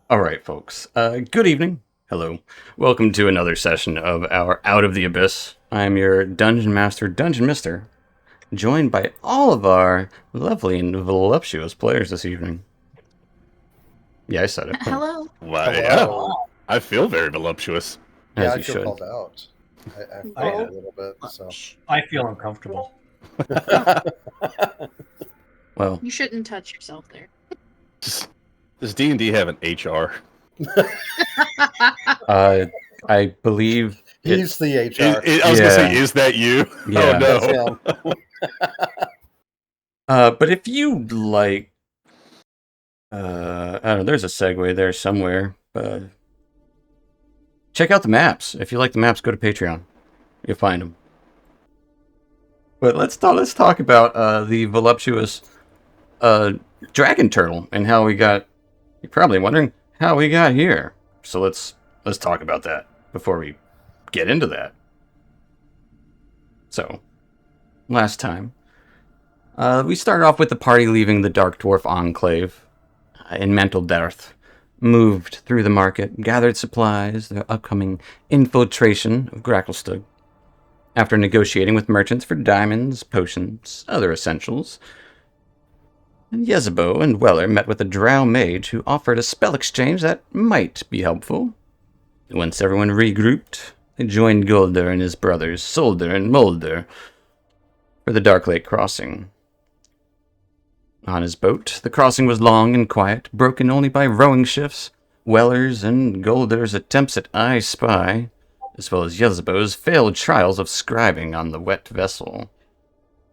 All right, folks. Good evening. Hello. Welcome to another session of our Out of the Abyss. I'm your Dungeon Master, Dungeon Mister, joined by all of our lovely and voluptuous players this evening. Yeah, I said it. Hello. Well, Hello. yeah. I feel very voluptuous. Yeah, As I you feel should. called out. I feel Oh. it a little bit. So I feel uncomfortable. Well, You shouldn't touch yourself there. Does D&D have an HR? I believe he's the HR. I was going to say, Yeah. is that you? Yeah. That's Oh, no. him. But if you like, I don't know, there's a segue there somewhere. Check out the maps. If you like the maps, go to Patreon. You'll find them. But let's talk about the voluptuous dragon turtle and how we got. You're probably wondering how we got here. So let's talk about that before we get into that. So, last time, we started off with the party leaving the Dark Dwarf Enclave in mental dearth, moved through the market, gathered supplies, the upcoming infiltration of Gracklestug. After negotiating with merchants for diamonds, potions, other essentials, Yezebo and Weller met with a drow mage who offered a spell exchange that might be helpful. Once everyone regrouped, they joined Golder and his brothers, Solder and Molder, for the Darklake crossing. On his boat, the crossing was long and quiet, broken only by rowing shifts, Weller's and Golder's attempts at I Spy, as well as Yezebo's failed trials of scribing on the wet vessel.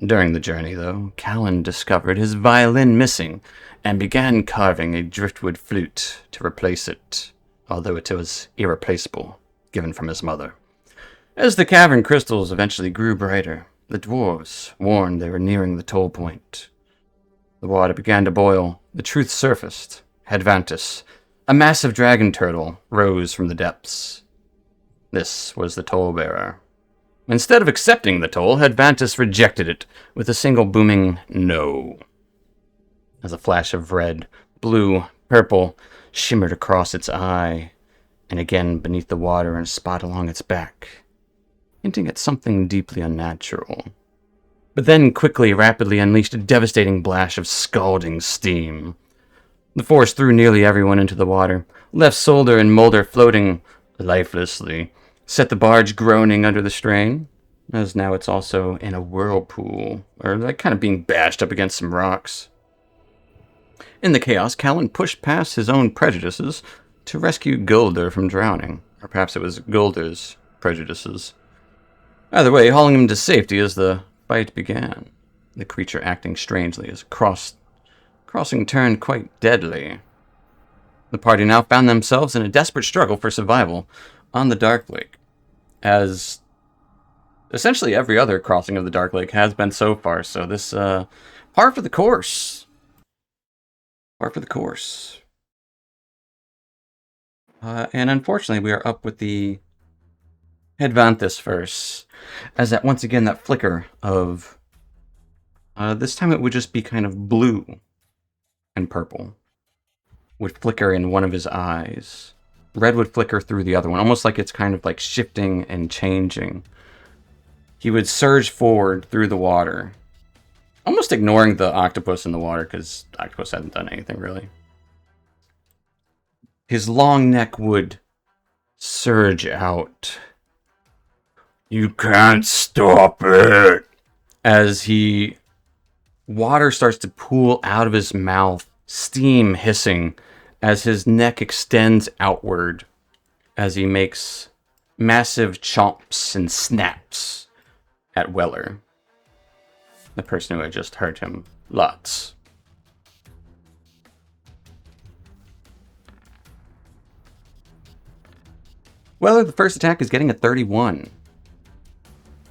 During the journey, though, Callan discovered his violin missing and began carving a driftwood flute to replace it, although it was irreplaceable, given from his mother. As the cavern crystals eventually grew brighter, the dwarves warned they were nearing the toll point. The water began to boil, the truth surfaced. Hadvantis, a massive dragon turtle, rose from the depths. This was the toll bearer. Instead of accepting the toll, Hadvantis rejected it with a single booming no. As a flash of red, blue, purple shimmered across its eye, and again beneath the water and a spot along its back, hinting at something deeply unnatural. But then rapidly unleashed a devastating blast of scalding steam. The force threw nearly everyone into the water, left Solder and Mulder floating lifelessly, set the barge groaning under the strain, as now it's also in a whirlpool, or like kind of being bashed up against some rocks. In the chaos, Callan pushed past his own prejudices to rescue Golder from drowning, or perhaps it was Golder's prejudices. Either way, hauling him to safety as the fight began, the creature acting strangely as crossing turned quite deadly. The party now found themselves in a desperate struggle for survival on the Darklake, as essentially every other crossing of the Darklake has been so far. So this par for the course. Par for the course. And unfortunately, we are up with the Hadvantis first, as that once again that flicker of this time it would just be kind of blue and purple would flicker in one of his eyes. Red would flicker through the other one, almost like it's kind of like shifting and changing. He would surge forward through the water, almost ignoring the octopus in the water, because the octopus hadn't done anything really. His long neck would surge out. You can't stop it! As water starts to pool out of his mouth, steam hissing, as his neck extends outward, as he makes massive chomps and snaps at Weller, the person who had just hurt him lots. Weller, the first attack is getting a 31.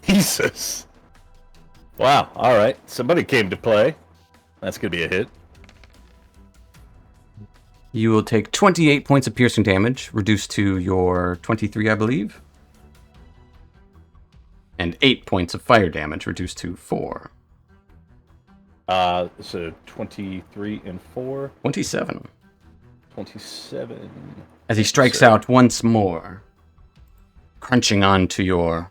Jesus. Wow, all right. Somebody came to play. That's going to be a hit. You will take 28 points of piercing damage, reduced to your 23, I believe. And 8 points of fire damage, reduced to 4. So 23 and 4. 27. 27. As he strikes out once more, crunching onto your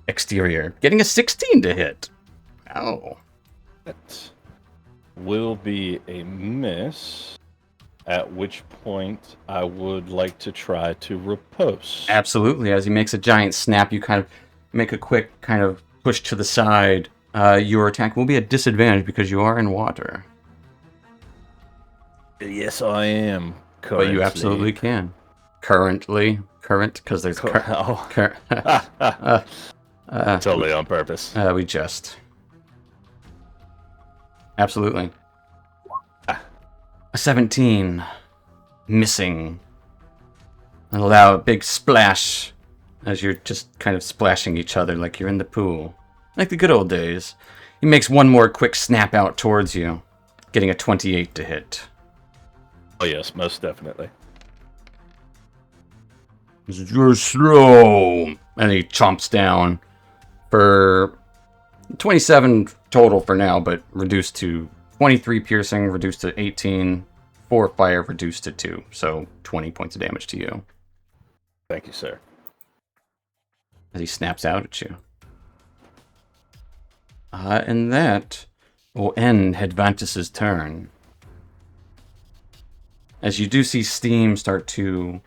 exterior, getting a 16 to hit. Ow. That will be a miss, at which point I would like to try to riposte. Absolutely. As he makes a giant snap, you kind of make a quick kind of push to the side. Your attack will be at disadvantage because you are in water. Yes, I am. But you absolutely can. Current, because there's Totally on purpose. we just. Absolutely. A 17. Missing. And allow a big splash as you're just kind of splashing each other like you're in the pool. Like the good old days. He makes one more quick snap out towards you, getting a 28 to hit. Oh, yes, most definitely. You're slow. And he chomps down for 27 total for now, but reduced to 23 piercing, reduced to 18, 4 fire, reduced to 2. So 20 points of damage to you. Thank you, sir. As he snaps out at you. And that will end Hedvantus's turn. As you do see steam start to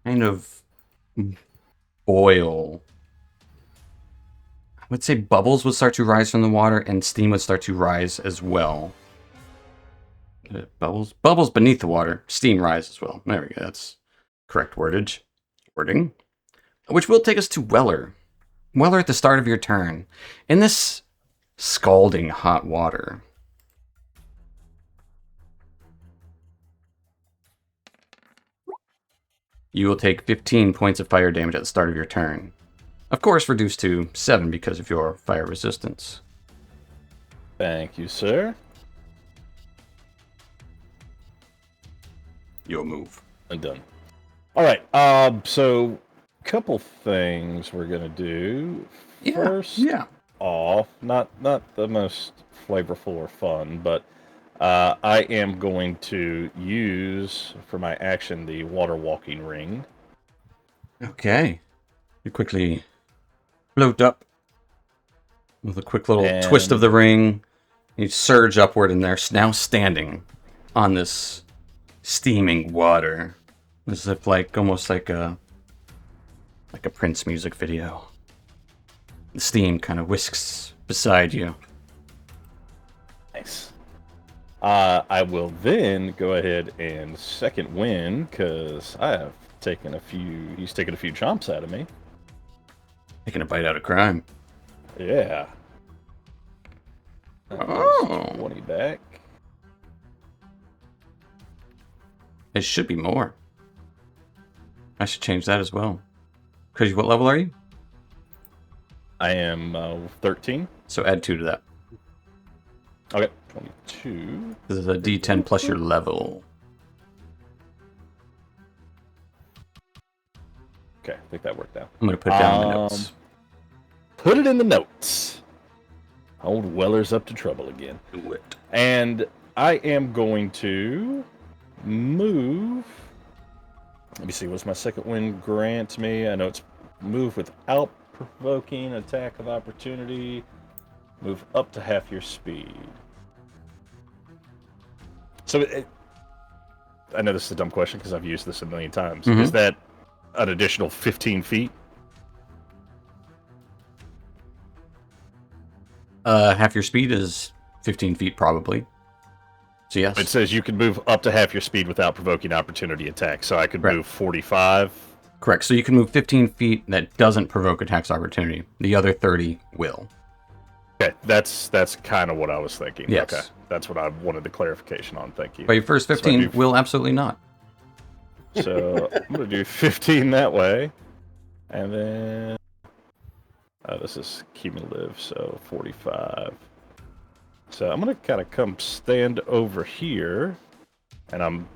kind of boil. I would say bubbles would start to rise from the water, and steam would start to rise as well. Bubbles beneath the water, steam rise as well. There we go. That's correct wording. Which will take us to Weller. Weller, at the start of your turn, in this scalding hot water, you will take 15 points of fire damage at the start of your turn. Of course, reduced to 7 because of your fire resistance. Thank you, sir. Your move. I'm done. All right. So, couple things we're gonna do. First off, not the most flavorful or fun, but I am going to use for my action the water walking ring. Okay. You quickly float up with a quick little twist of the ring. You surge upward, and they're now standing on this steaming water, as if almost like a Prince music video. The steam kind of whisks beside you. Nice. I will then go ahead and second win because I have taken a few. He's taken a few chomps out of me. Taking a bite out of crime. Yeah. Oh. 20 back. It should be more. I should change that as well. Because what level are you? I am 13. So add 2 to that. Okay, 22. This is a D10 plus your level. Okay, I think that worked out. I'm going to put it down in the notes. Put it in the notes. Old Weller's up to trouble again. Do it. And I am going to move. Let me see, what's my second win grant me? I know it's move without provoking attack of opportunity. Move up to half your speed. So I know this is a dumb question because I've used this a million times. Mm-hmm. Is that an additional 15 feet? Half your speed is 15 feet probably. So yes. It says you can move up to half your speed without provoking opportunity attack. So I could move 45. Correct. So you can move 15 feet that doesn't provoke attacks opportunity. The other 30 will. Okay, that's kind of what I was thinking. Yes. Okay, that's what I wanted the clarification on. Thank you. But your first 15 will absolutely not. So I'm going to do 15 that way. And then this is cumulative, so 45. So I'm going to kind of come stand over here. And I'm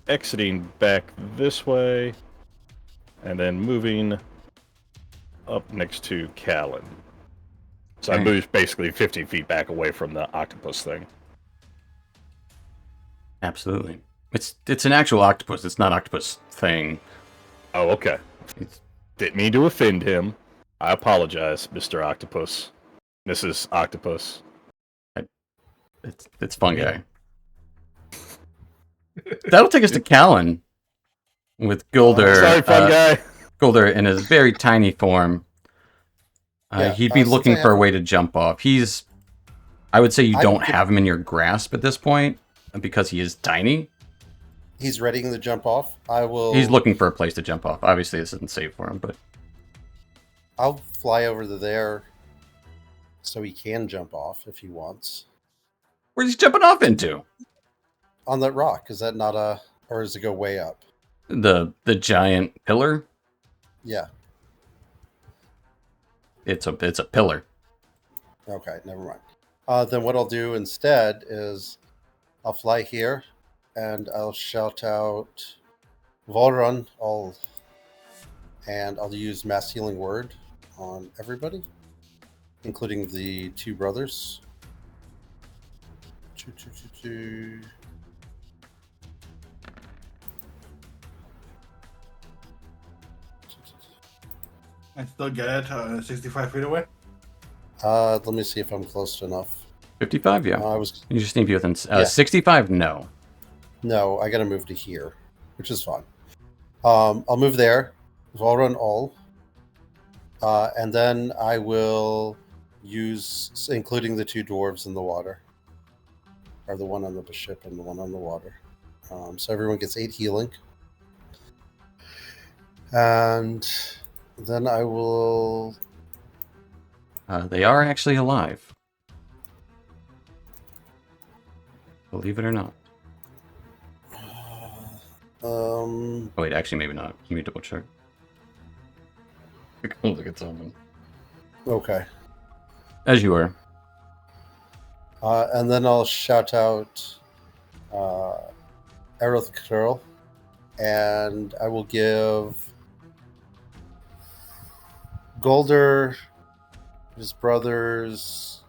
exiting back this way. And then moving up next to Callan. So I moved basically 15 feet back away from the octopus thing. Absolutely. It's an actual octopus. It's not octopus thing. Oh, okay. It's, Didn't mean to offend him. I apologize, Mr. Octopus. Mrs. Octopus. it's fungi. That'll take us to Callan with Gulder. Sorry, fun guy. Gulder in his very tiny form. He'd be since looking I for a have- way to jump off. I would say you I don't could- have him in your grasp at this point because he is tiny. He's ready to jump off. I will. He's looking for a place to jump off. Obviously, this isn't safe for him, but I'll fly over to there, so he can jump off if he wants where's he jumping off into? on that rock. Is that not a, or does it go way up? The giant pillar. Yeah. It's a pillar. Okay, never mind. Then what I'll do instead is I'll fly here and I'll shout out Volrun, and I'll use Mass Healing Word on everybody, including the two brothers. Choo, choo, choo, choo. I still get it 65 feet away. Let me see if I'm close enough. 55, yeah. I was You just need to be within Yeah. 65. No. No, I gotta move to here, which is fine. I'll move there. Volrun all. And then I will use, including the two dwarves in the water, or the one on the ship and the one on the water. So everyone gets 8 healing. And then I will. They are actually alive. Believe it or not. Oh, wait, actually, maybe not. Let me double check. Look at something. Okay. As you were. And then I'll shout out Aeroth Curl, and I will give Golder, his brothers.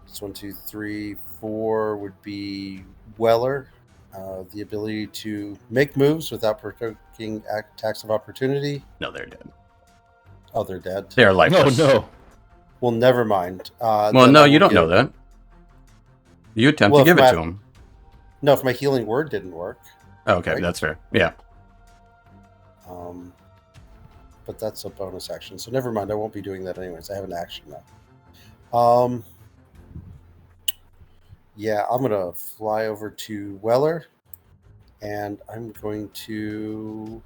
It's 1, 2, 3, 4 would be Weller. The ability to make moves without provoking attacks of opportunity. No, they're dead. Oh, they're dead. They are No, lifeless. no. Well, never mind. Well, Then no, I you will don't know give- that. You attempt Well, to give if it my- to him. No, if my healing word didn't work. Oh, okay, right? that's fair. Yeah. But that's a bonus action, so never mind. I won't be doing that anyways. I have an action now. Yeah, I'm gonna fly over to Weller, and I'm going to.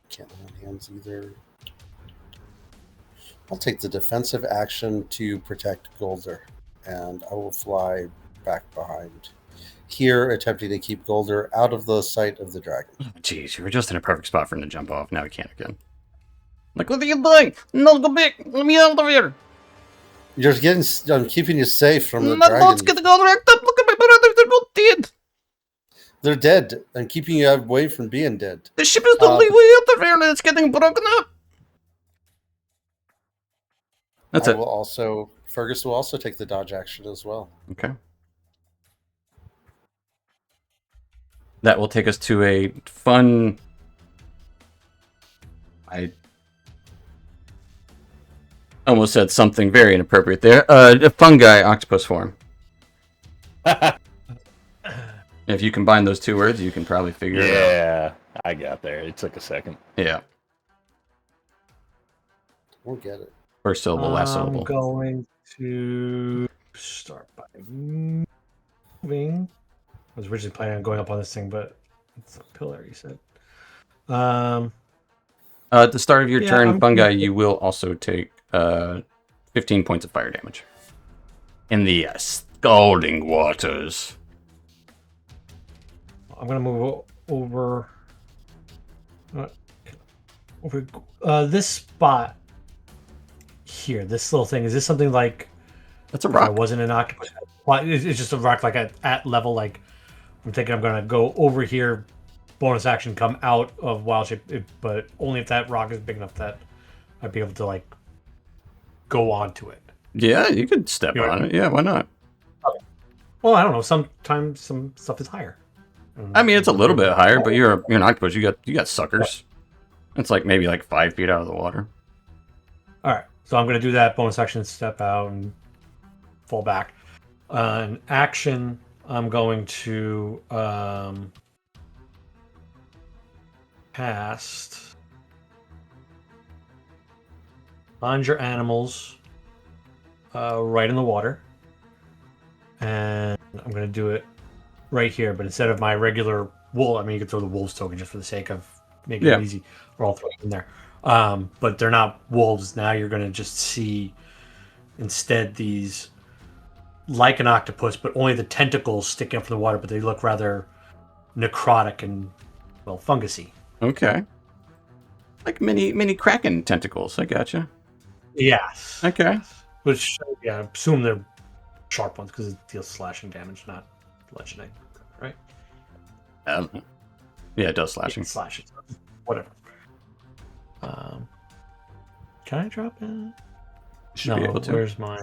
Can't lay on hands either. I'll take the defensive action to protect Golder, and I will fly back behind here, attempting to keep Golder out of the sight of the dragon. Jeez, you were just in a perfect spot for him to jump off. Now he can't again. Like, what are you doing? No, go back. Let me out of here. You're getting. I'm keeping you safe from the My dragon. boat's getting all wrecked up. Look at my brothers. They're both dead. They're dead. I'm keeping you away from being dead. The ship is the only way out of here, and it's getting broken up. That's I it. will also. Fergus will also take the dodge action as well. Okay. That will take us to a fun. I almost said something very inappropriate there. A fungi octopus form. If you combine those two words, you can probably figure it out. Yeah, I got there. It took a second. Yeah. We'll get it. First syllable, last I'm syllable. going to start by moving. I was originally planning on going up on this thing, but it's a pillar, you said. At the start of your Yeah, turn, I'm- fungi, you will also take 15 points of fire damage. In the scalding waters. I'm going to move over this spot here. This little thing. Is this something like That's a if I rock. wasn't an octopus? Well, it's just a rock like at level. Like I'm thinking I'm going to go over here, bonus action, come out of wild shape, but only if that rock is big enough that I'd be able to like go onto it. Yeah, you could step Yeah. on it. Yeah, why not? Well, I don't know. Sometimes some stuff is higher. I mean, it's a little bit higher, but you're an octopus. You got suckers. It's like maybe like 5 feet out of the water. All right, so I'm going to do that bonus action, step out and fall back. An action, I'm going to cast conjure animals right in the water, and I'm going to do it right here. But instead of my regular wolf, I mean, you could throw the wolves token just for the sake of making it easy, or I'll throw it in there. But they're not wolves. Now you're going to just see instead these like an octopus, but only the tentacles sticking up from the water, but they look rather necrotic and, well, fungusy. Okay. Like mini kraken tentacles. I gotcha. Yes. Okay. Which, yeah, I assume they're sharp ones because it deals slashing damage, not bludgeoning, right? Yeah, it does slashing. It slashes. Whatever. Can I drop it? Should be able to. Where's my...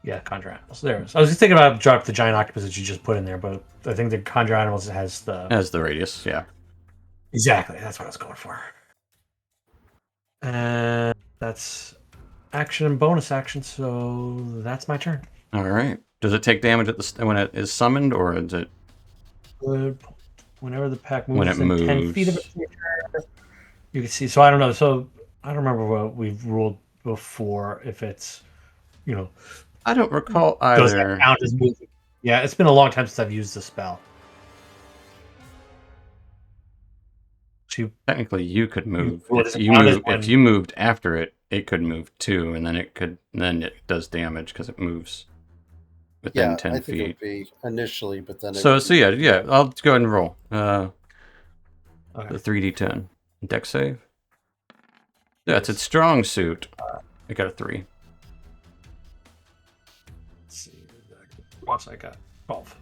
Yeah, conjure animals. There it is. I was just thinking about drop the giant octopus that you just put in there, but I think the conjure animals has the... Has the radius, yeah. Exactly. That's what I was going for. And that's action and bonus action, so that's my turn. All right. Does it take damage when it is summoned, or is it... Whenever the pack moves When it moves. 10 feet of it, you can see. So I don't know. So I don't remember what we've ruled before. If it's, I don't recall does either. that count as moving? Yeah, it's been a long time since I've used the spell. So Technically, you could move. Well, If you moved after it, it could move too, and then it does damage because it moves within 10 I think feet. it would be initially, but then So yeah, I'll go ahead and roll. The okay. 3d10 dex save. Yeah, it's its strong suit. I got a 3. Let's see. What's I got? 12.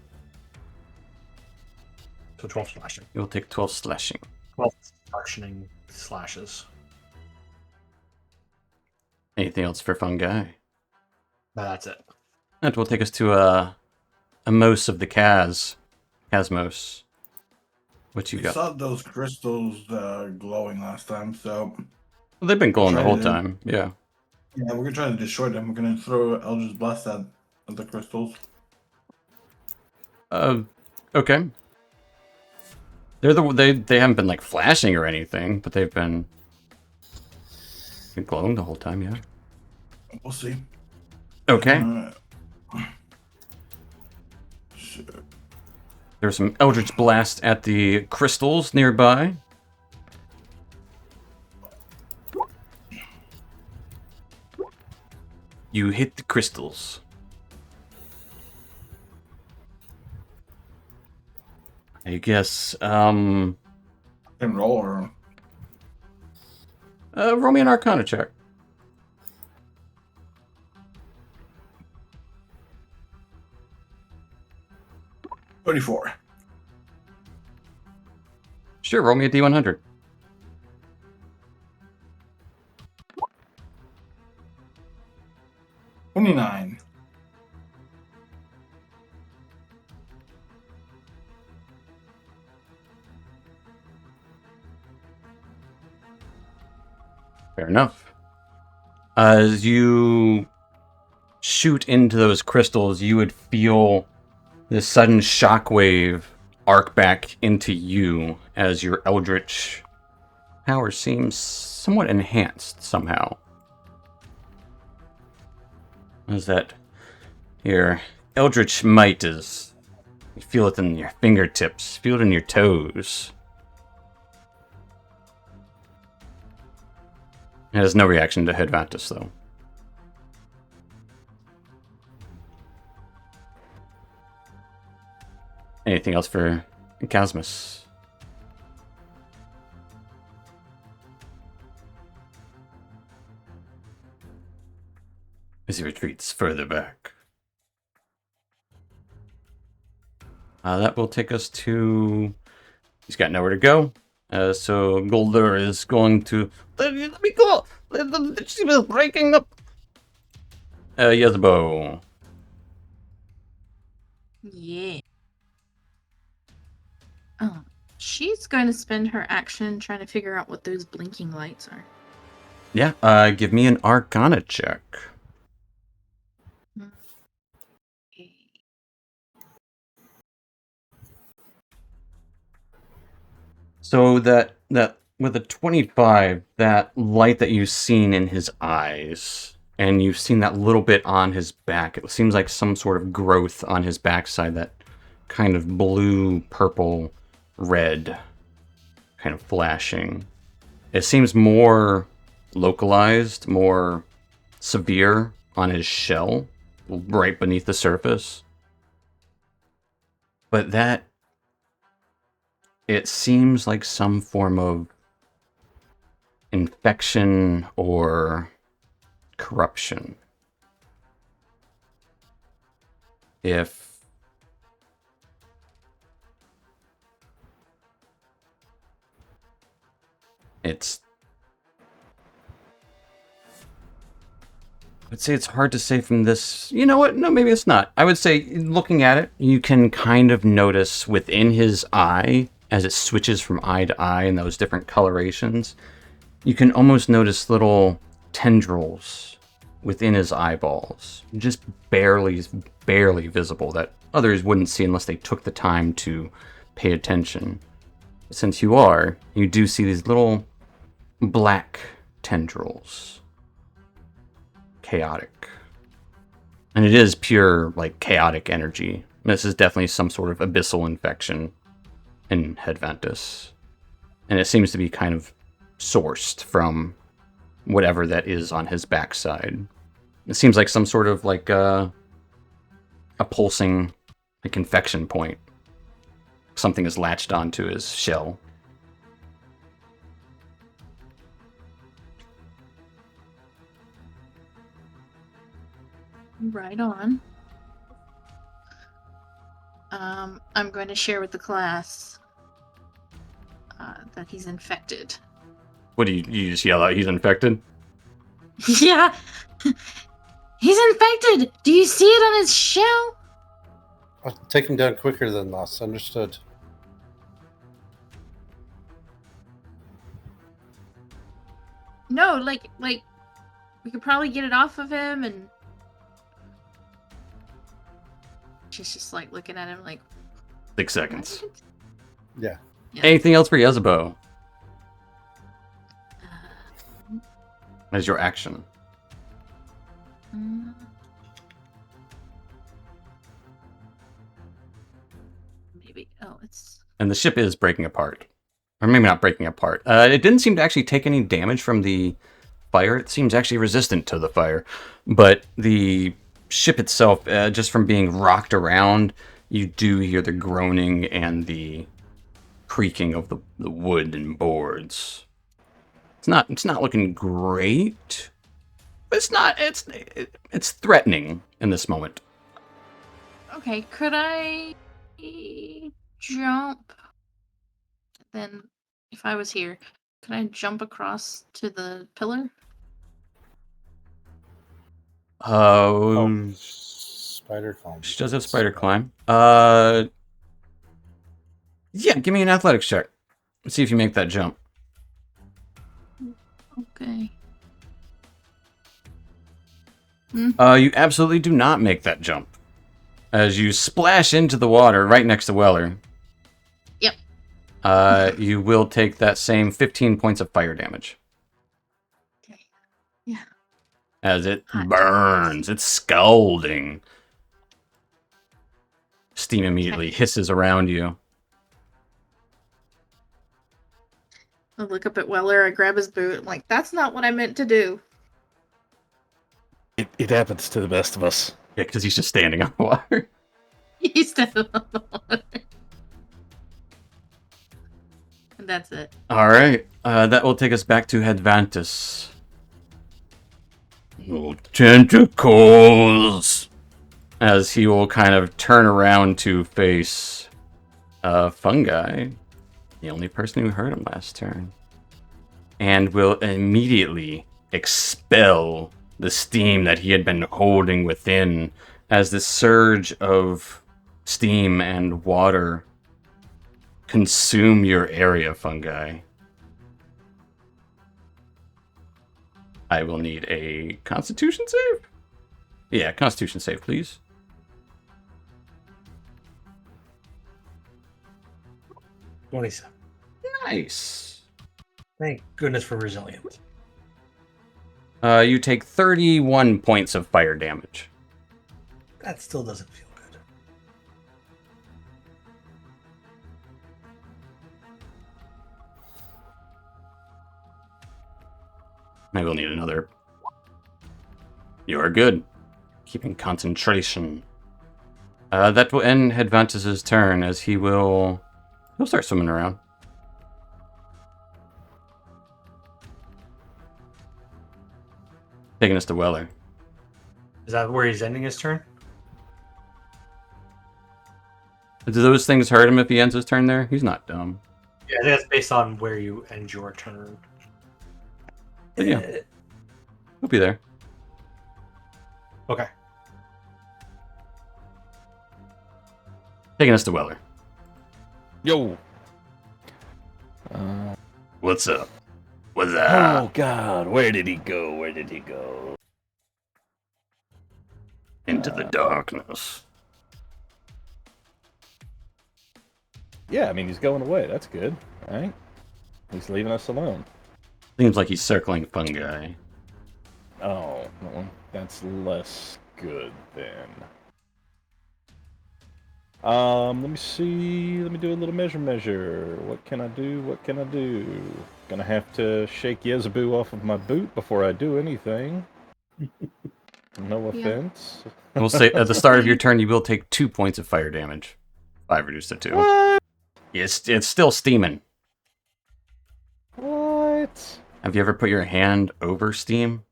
So 12 slashing. You'll take 12 slashing. 12 slashing slashes. Anything else for fungi? No, that's it. That will take us to a Mos of the Cosmos. What you We got? saw those crystals glowing last time, so Well, they've been glowing the whole Try to- time. Yeah. yeah, we're gonna try to destroy them. We're gonna throw Eldritch Blast at the crystals. Okay. They haven't been like flashing or anything, but they've been glowing the whole time. Yeah. We'll see. Okay. Sure. There's some Eldritch Blast at the crystals nearby. You hit the crystals. I guess, Can roll or roll me an Arcana check. 34. Sure, roll me a D100. $29. Fair enough. As you shoot into those crystals, you would feel this sudden shockwave arc back into you as your eldritch power seems somewhat enhanced somehow. As that your eldritch might is, you feel it in your fingertips, feel it in your toes. It has no reaction to Hedvantus, though. Anything else for Cosmos? As he retreats further back. That will take us to... He's got nowhere to go. So Golder is going to... Let me go! She was breaking up! He has a bow. Yeah. Oh, she's going to spend her action trying to figure out what those blinking lights are. Yeah, give me an Arcana check. Okay. So that with a 25, that light that you've seen in his eyes, and you've seen that little bit on his back, it seems like some sort of growth on his backside, that kind of blue, purple, red, kind of flashing. It seems more localized, more severe on his shell, right beneath the surface. But that, it seems like some form of infection or corruption. If it's, I would say it's hard to say from this. You know what? No, maybe it's not. I would say, looking at it, you can kind of notice within his eye, as it switches from eye to eye in those different colorations, you can almost notice little tendrils within his eyeballs, just barely visible, that others wouldn't see unless they took the time to pay attention. Since you do see these little black tendrils. Chaotic. And it is pure, like, chaotic energy. This is definitely some sort of abyssal infection in Hedventus. And it seems to be kind of sourced from whatever that is on his backside. It seems like some sort of, like, a pulsing, like, infection point. Something is latched onto his shell. Right on. I'm going to share with the class that he's infected. What do you just yell out? He's infected? Yeah! He's infected! Do you see it on his shell? I'll take him down quicker than us. Understood. No, like we could probably get it off of him, and she's just like looking at him like 6 seconds. "What?" Yeah. Yeah. Anything else for Yezebo? As your action. Mm. Maybe. Oh, it's. And the ship is breaking apart. Or maybe not breaking apart. It didn't seem to actually take any damage from the fire. It seems actually resistant to the fire. But the ship itself, just from being rocked around, you do hear the groaning and the creaking of the wood and boards. It's not looking great. But it's threatening in this moment. Okay, could I jump? Then, if I was here, could I jump across to the pillar? Spider climb. She does have spider climb. Yeah, give me an athletics check. Let's see if you make that jump. Okay. You absolutely do not make that jump. As you splash into the water right next to Weller. Yep. You will take that same 15 points of fire damage. Okay. Yeah. As it Hot. burns. It's scalding. Steam immediately hisses around you. I look up at Weller, I grab his boot, I'm like, that's not what I meant to do. It happens to the best of us. Yeah, because he's just standing on the water. He's still on the water. And that's it. Alright, that will take us back to Hedvantus. Oh, tentacles! As he will kind of turn around to face Fungi, the only person who heard him last turn, and will immediately expel the steam that he had been holding within as the surge of steam and water consume your area, fungi. I will need a Constitution save. Yeah, Constitution save, please. 27. Nice. Thank goodness for resilience. You take 31 points of fire damage. That still doesn't feel good. I will need another. You are good. Keeping concentration. That will end Advantage's turn, as he'll start swimming around. Taking us to Weller. Is that where he's ending his turn? Do those things hurt him if he ends his turn there? He's not dumb. Yeah, I think that's based on where you end your turn. But yeah, he'll be there. Okay. Taking us to Weller. Yo. What's up? What's up? Oh God, where did he go? Where did he go? Into the darkness. Yeah, I mean he's going away. That's good, right? He's leaving us alone. Seems like he's circling fungi. Oh, well, that's less good then. Let me see. Let me do a little measure. What can I do? What can I do? Gonna have to shake Yezeboo off of my boot before I do anything. No offense. We'll say at the start of your turn, you will take 2 points of fire damage. 5 reduced to 2. What? It's still steaming. What? Have you ever put your hand over steam?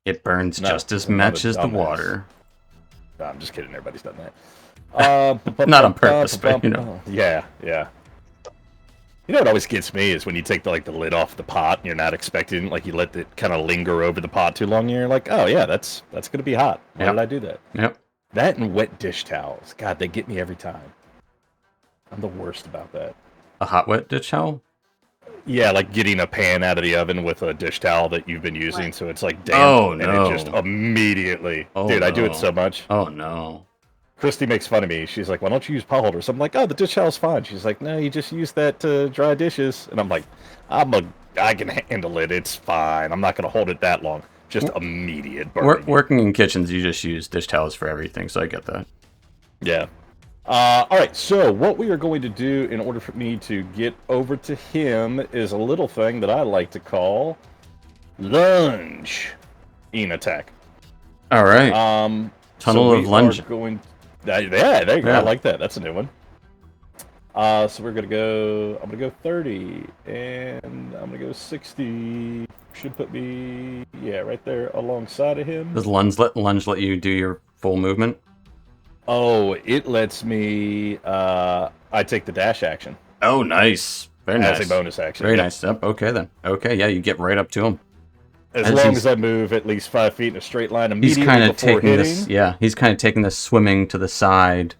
It burns No, just as I'm not much a as the dumbass. water. No, I'm just kidding. Everybody's done that. Not on purpose, but you know. Yeah, yeah. You know what always gets me is when you take the lid off the pot and you're not expecting, like you let it kind of linger over the pot too long and you're like, oh yeah, that's gonna be hot. Why Yep. did I do that? Yep. That and wet dish towels. God, they get me every time. I'm the worst about that. A hot wet dish towel? Yeah, like getting a pan out of the oven with a dish towel that you've been using, What? so it's like damp, Oh, and no. it just immediately. Oh, Dude, I do no. it so much. Oh no. Christy makes fun of me. She's like, "Why don't you use pot holders?" I'm like, "Oh, the dish towel's fine." She's like, "No, you just use that to dry dishes." And I'm like, I can handle it. It's fine. I'm not gonna hold it that long. Just immediate burning. Working in kitchens, you just use dish towels for everything, so I get that. Yeah. All right. So what we are going to do in order for me to get over to him is a little thing that I like to call lunge in attack. All right. Tunnel so of lunge. Are going. Yeah, there you go. Yeah. I like that. That's a new one. So we're gonna go. I'm gonna go 30, and I'm gonna go 60. Should put me, right there alongside of him. Does lunge let you do your full movement? Oh, it lets me. I take the dash action Oh, nice. Very nice. as a bonus action. Very Yeah. nice. Yep. Okay then. Okay. Yeah, you get right up to him. As As long he's- as I move at least 5 feet in a straight line He's immediately kind of before taking hitting. this. Yeah, he's kind of taking this swimming to the side.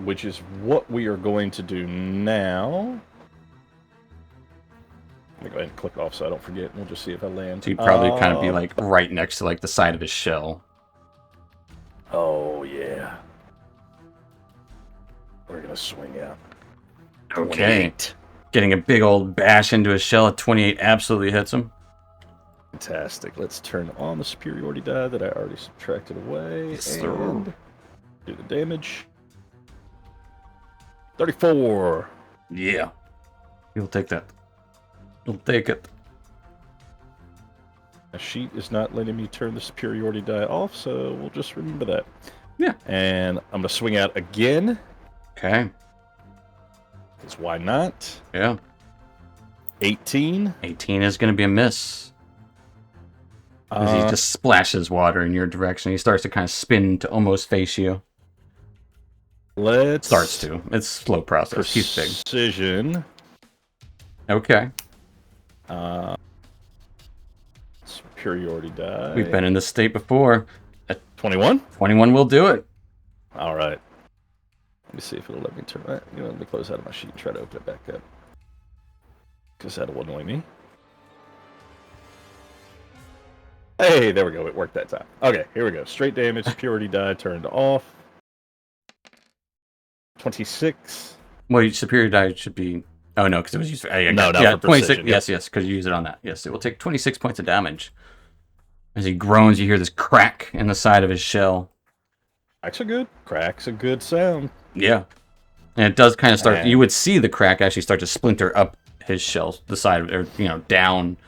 Which is what we are going to do now. I'm gonna go ahead and click off so I don't forget. We'll just see if I land. So you'd probably kind of be like right next to like the side of his shell. Oh yeah. We're gonna swing out. Okay. 28. Getting a big old bash into his shell at 28 absolutely hits him. Fantastic. Let's turn on the superiority die that I already subtracted away Yes, sir. and do the damage. 34. Yeah. He'll take that. He'll take it. My sheet is not letting me turn the superiority die off, so we'll just remember that. Yeah. And I'm gonna swing out again, Okay. because why not? Yeah. 18. 18 is going to be a miss. As he just splashes water in your direction. He starts to kind of spin to almost face you. Let's Starts to. It's a slow process. He's big. precision. Okay. Superiority die. We've been in this state before. 21? 21 will do it. All right. Let me see if it'll let me turn that. You know, let me close out of my sheet and try to open it back up. Because that'll annoy me. Hey, there we go. It worked that time. Okay, here we go. Straight damage, purity die turned off. 26. Well, your superior die should be... Oh, no, because it was used for... No, not for 26. precision, yep. Yes, because you use it on that. Yes, it will take 26 points of damage. As he groans, you hear this crack in the side of his shell. Cracks are good. Cracks a good sound. Yeah. And it does kind of start... And- You would see the crack actually start to splinter up his shell, the side, or, down.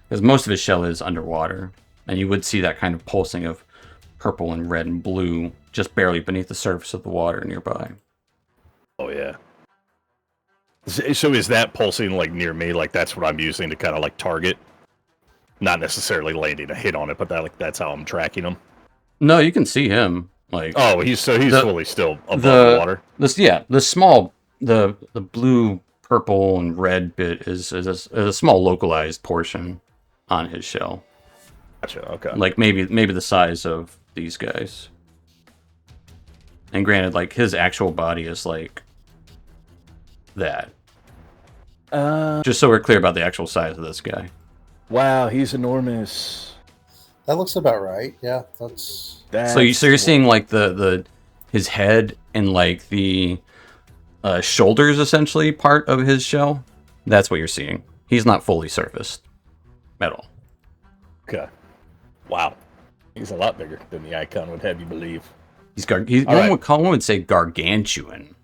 Because most of his shell is underwater. And you would see that kind of pulsing of purple and red and blue just barely beneath the surface of the water nearby. Oh, yeah. So is that pulsing, like, near me? Like, that's what I'm using to kind of, like, target? Not necessarily landing a hit on it, but that's how I'm tracking him. No, you can see him. Like, Oh, he's fully still above the water. The blue, purple, and red bit is a small localized portion on his shell. Gotcha, okay. Like maybe the size of these guys. And granted, like his actual body is like that. Just so we're clear about the actual size of this guy. Wow, he's enormous. That looks about right. Yeah, that's. So you're seeing like his head and like the shoulders essentially part of his shell. That's what you're seeing. He's not fully surfaced at all. Okay. Wow. He's a lot bigger than the icon would have you believe. One would say gargantuan.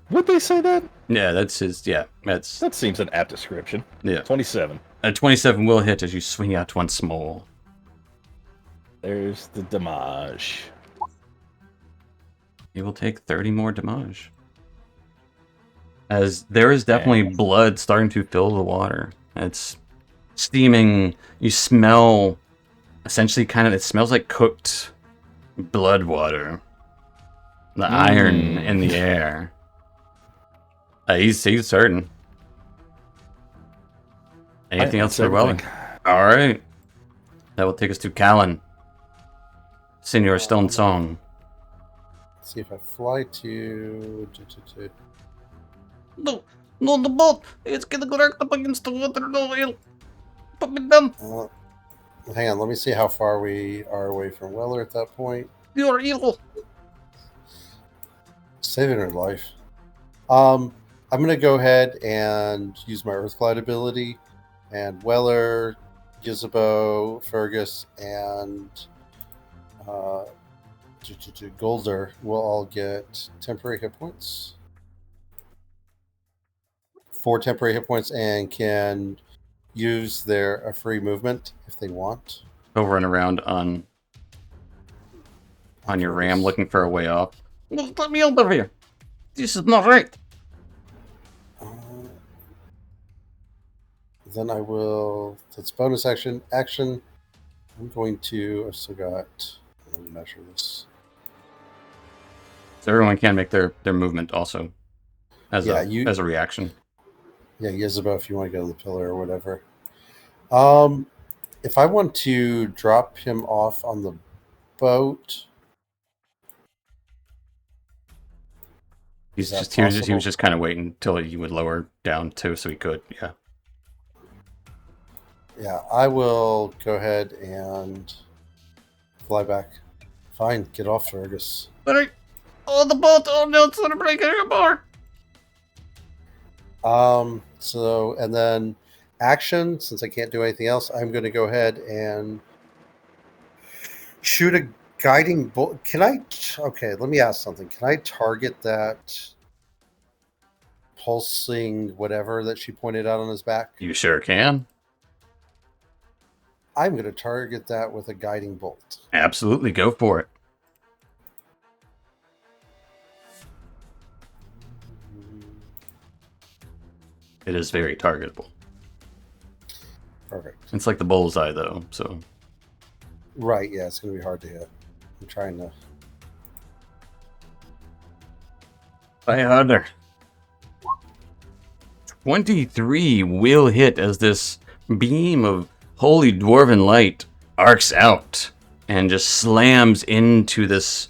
Would they say that? Yeah, that's his. Yeah, That seems an apt description. Yeah. 27. A 27 will hit as you swing out once more. There's the damage. He will take 30 more damage. As there is definitely blood starting to fill the water. It's steaming. You smell, essentially it smells like cooked blood water. The iron in the air. He's certain. Anything else for Welling? All right. That will take us to Callan. Senor Stone Song. Let's see if I fly to. No, the boat. It's gonna go right up against the water. No, it'll put me down. Hang on, let me see how far we are away from Weller at that point. You're evil. Saving her life. I'm gonna go ahead and use my Earthglide ability, and Weller, Gizabo, Fergus, and Golder will all get temporary hit points. 4 temporary hit points, and can use their free movement if they want. Go run around on your ram looking for a way off. Let me over here. This is not right. Then I will. That's bonus action. I'm going to. I've still got. Let me measure this. So everyone can make their movement also as a reaction. Yeah, Yizabo, if you want to go to the pillar or whatever. If I want to drop him off on the boat, He was just kind of waiting until you would lower down too, so he could. Yeah. Yeah, I will go ahead and fly back. Fine, get off, Fergus. But the boat! Oh no, it's gonna break anymore. So, and then action, since I can't do anything else, I'm going to go ahead and shoot a guiding bolt. Okay, let me ask something. Can I target that pulsing whatever that she pointed out on his back? You sure can. I'm going to target that with a guiding bolt. Absolutely, go for it. It is very targetable. Perfect. It's like the bullseye, though, so... Right, yeah, it's going to be hard to hit. I'm trying to... 500. 23 will hit as this beam of holy dwarven light arcs out and just slams into this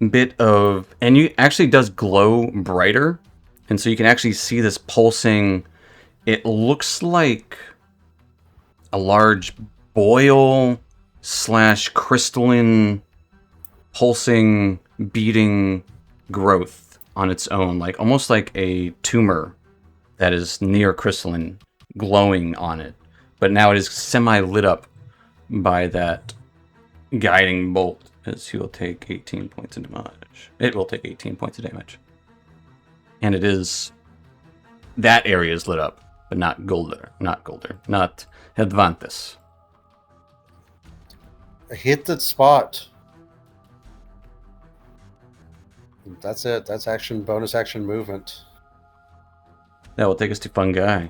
bit of, and you actually does glow brighter, and so you can actually see this pulsing. It looks like a large boil / crystalline pulsing beating growth on its own, like almost like a tumor that is near crystalline glowing on it, but now it is semi lit up by that guiding bolt, as he will take 18 points of damage. It will take 18 points of damage. And it is, that area is lit up, but not Advantis. I hit that spot. That's it. That's action, bonus action movement. That will take us to Fungi.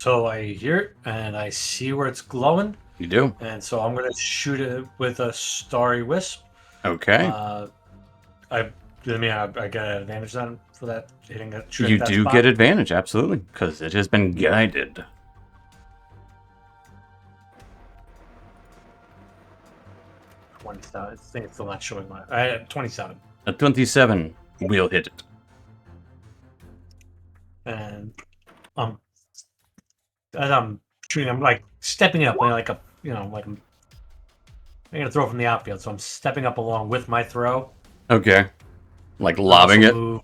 So I hear it and I see where it's glowing, You do? and so I'm gonna shoot it with a starry wisp. Okay. I get an advantage then for that hitting that. You do get advantage, absolutely, because it has been guided. I think it's still not showing my 27. A 27 will hit it. And as I'm shooting, I'm like stepping up, like I'm gonna throw from the outfield, so I'm stepping up along with my throw. Okay. Like lobbing it? Move.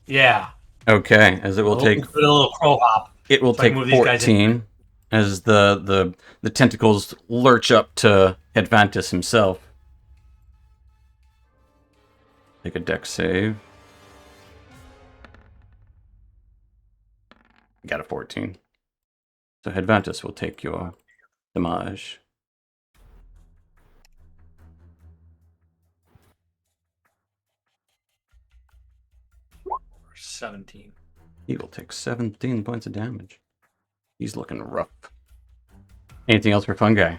Yeah. Okay, as it will take... A little crow hop. It will take 14 as the tentacles lurch up to Advantis himself. Take a dex save. Got a 14. So Advantis will take your damage. 17. He will take 17 points of damage. He's looking rough. Anything else for Fungi?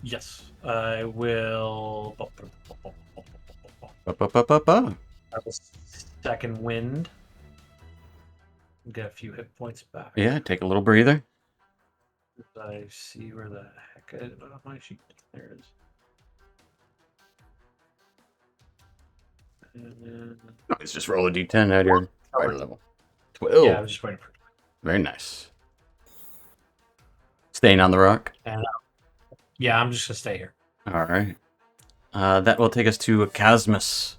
Yes. I will. Ba-ba-ba-ba-ba. I will second wind. Get a few hit points back. Yeah, take a little breather. I see where the heck is it on my sheet. There it is. Let's just roll a d10 at your fighter level. 12. Yeah, I was just waiting for it. Very nice. Staying on the rock? And, yeah, I'm just going to stay here. All right. That will take us to Casmus.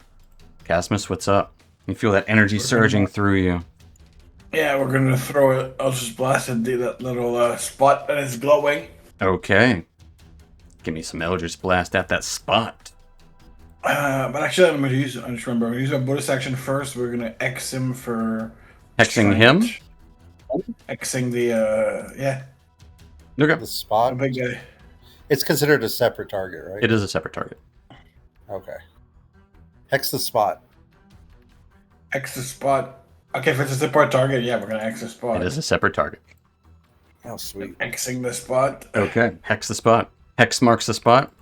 Casmus, what's up? You feel that energy surging through you. Yeah, we're gonna throw it. I'll just blast it into that little spot that is glowing. Okay. Give me some Eldritch Blast at that spot. But actually, I'm gonna use. I just remember, I'm gonna use a bonus action first. We're gonna X him for Hexing him? Xing the yeah. Okay. The spot. A big guy. It's considered a separate target, right? It is a separate target. Okay. Hex the spot. X the spot. Okay, if it's a separate target, yeah, we're gonna X the spot. It is a separate target. Oh, sweet. Xing the spot. Okay. Hex the spot. Hex marks the spot.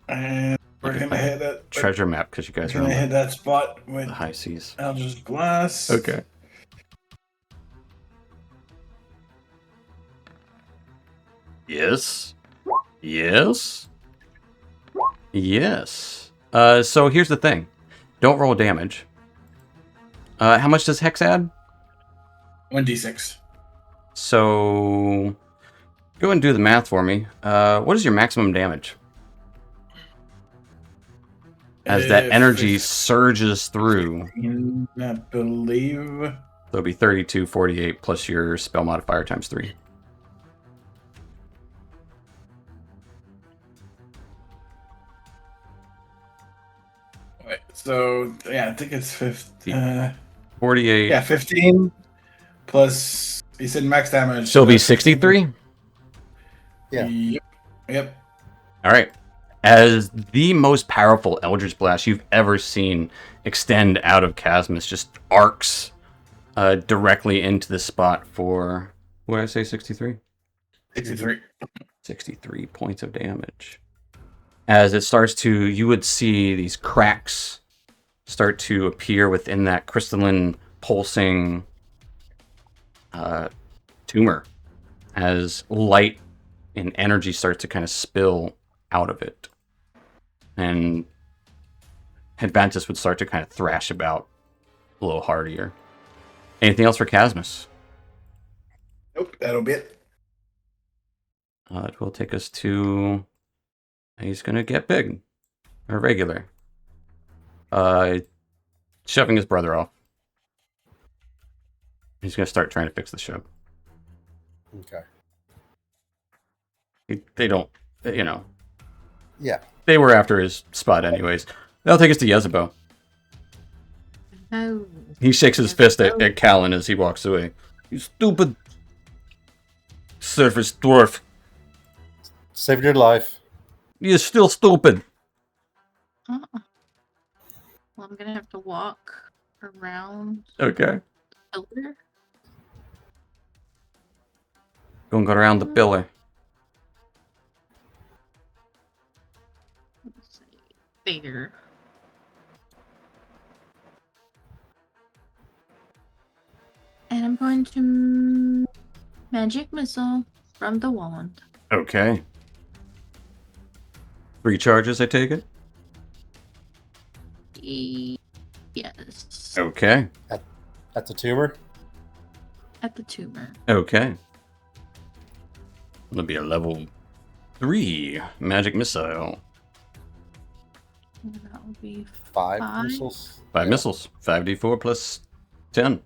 And we're gonna hit it. Treasure map, because you guys We're are on gonna hit that spot with the high seas. Eldritch Blast. Okay. Yes. Yes. Yes. So here's the thing. Don't roll damage. How much does Hex add? 1d6. So go and do the math for me. What is your maximum damage? As that energy surges through. I believe. So it'll be 32, 48 plus your spell modifier times 3. Wait, so yeah, I think it's 15. 48. Yeah, 15 plus. You said max damage. So it'll be 63? Yeah. Yep. All right. As the most powerful Eldritch Blast you've ever seen extend out of Casmus, just arcs directly into the spot for, what did I say, 63? 63. 63 points of damage. As it starts to, you would see these cracks start to appear within that crystalline pulsing tumor as light and energy starts to kind of spill out of it. And Advantis would start to kind of thrash about a little hardier. Anything else for Casmus? Nope, that'll be it. It will take us to... He's going to get big. Or regular. Shoving his brother off. He's going to start trying to fix the ship. Okay. They don't, you know. Yeah. They were after his spot anyways. That'll take us to Yezebo. Oh. He shakes his fist at Callan as he walks away. You stupid surface dwarf. Saved your life. You're still stupid. Well, I'm gonna have to walk around Okay. the pillar. Going to go around the pillar. Let's see. There. And I'm going to magic missile from the wand. Okay. 3 charges, I take it? Yes. Okay. At the tumor? At the tumor. Okay. It'll be a level 3 magic missile. And that will be 5 5. missiles? 5 Yeah. missiles. 5d4 plus 10.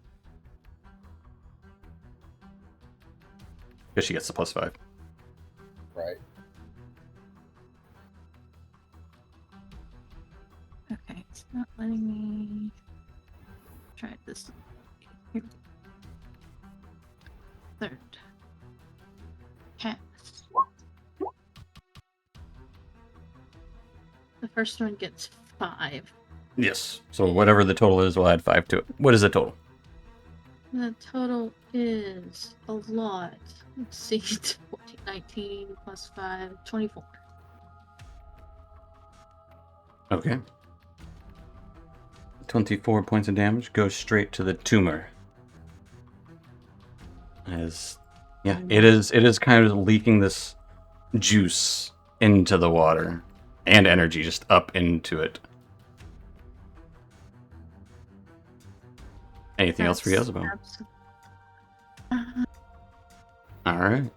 Guess she gets the plus 5. Right. Okay, it's not letting me try this. Here. Third. Pass. The first one gets 5. Yes. So whatever the total is, we'll add 5 to it. What is the total? The total is a lot. Let's see, 14, 19 plus 5, 24. Okay. 24 points of damage goes straight to the tumor. As yeah, it is kind of leaking this juice into the water and energy just up into it. Anything else for Yezebel? All right.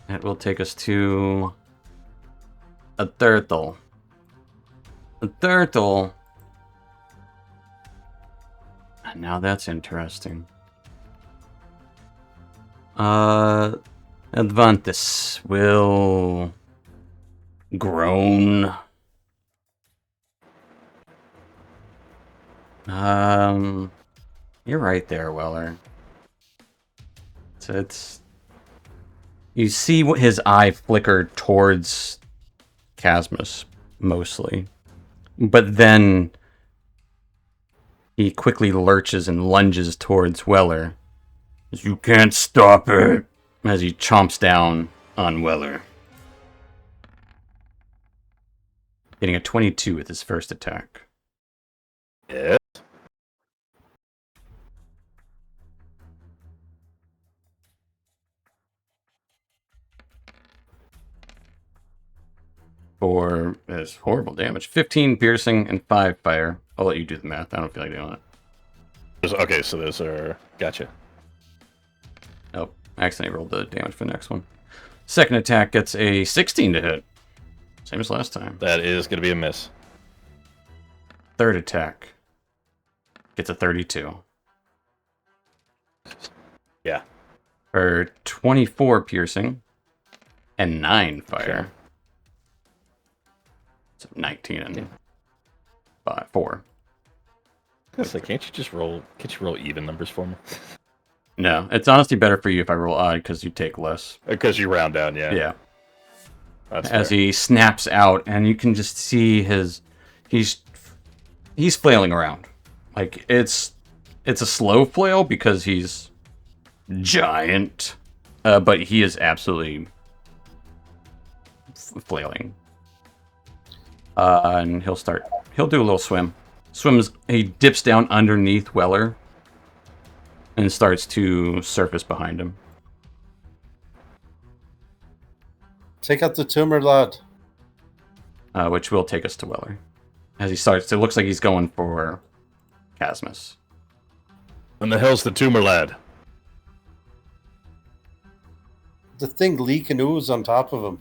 That will take us to a turtle. A turtle. Now that's interesting. Advantis will groan. You're right there, Weller. So it's you see what his eye flicker towards Casmus mostly, but then he quickly lurches and lunges towards Weller. You can't stop it! As he chomps down on Weller. Getting a 22 with his first attack. Yeah. For his horrible damage. 15 piercing and 5 fire. I'll let you do the math. I don't feel like doing it. Okay, so those are... Gotcha. Oh, I accidentally rolled the damage for the next one. Second attack gets a 16 to hit. Same as last time. That is going to be a miss. Third attack gets a 32. Yeah. For 24 piercing and 9 fire. Okay. So 19 and 4. So can't you just roll? Can't you roll even numbers for me? No, it's honestly better for you if I roll odd because you take less. Because you round down, yeah. Yeah. That's As fair. he snaps out, and you can just see he's flailing around. Like it's a slow flail because he's giant, but he is absolutely flailing. And he'll do a little swim he dips down underneath Weller and starts to surface behind him. Take out the tumor, lad. Which will take us to Weller. As he starts, it looks like he's going for Casmus. When the hell's the tumor lad? The thing leaking ooze on top of him.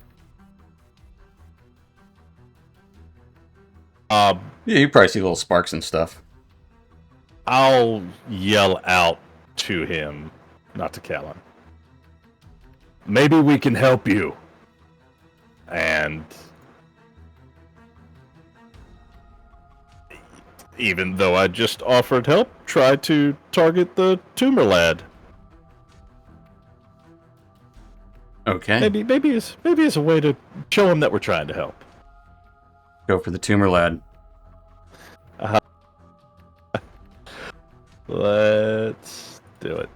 Yeah, you probably see little sparks and stuff. I'll yell out to him, not to Callan. Maybe we can help you. And even though I just offered help, try to target the tumor lad. Okay. Maybe it's a way to show him that we're trying to help. Go for the tumor lad. Let's do it.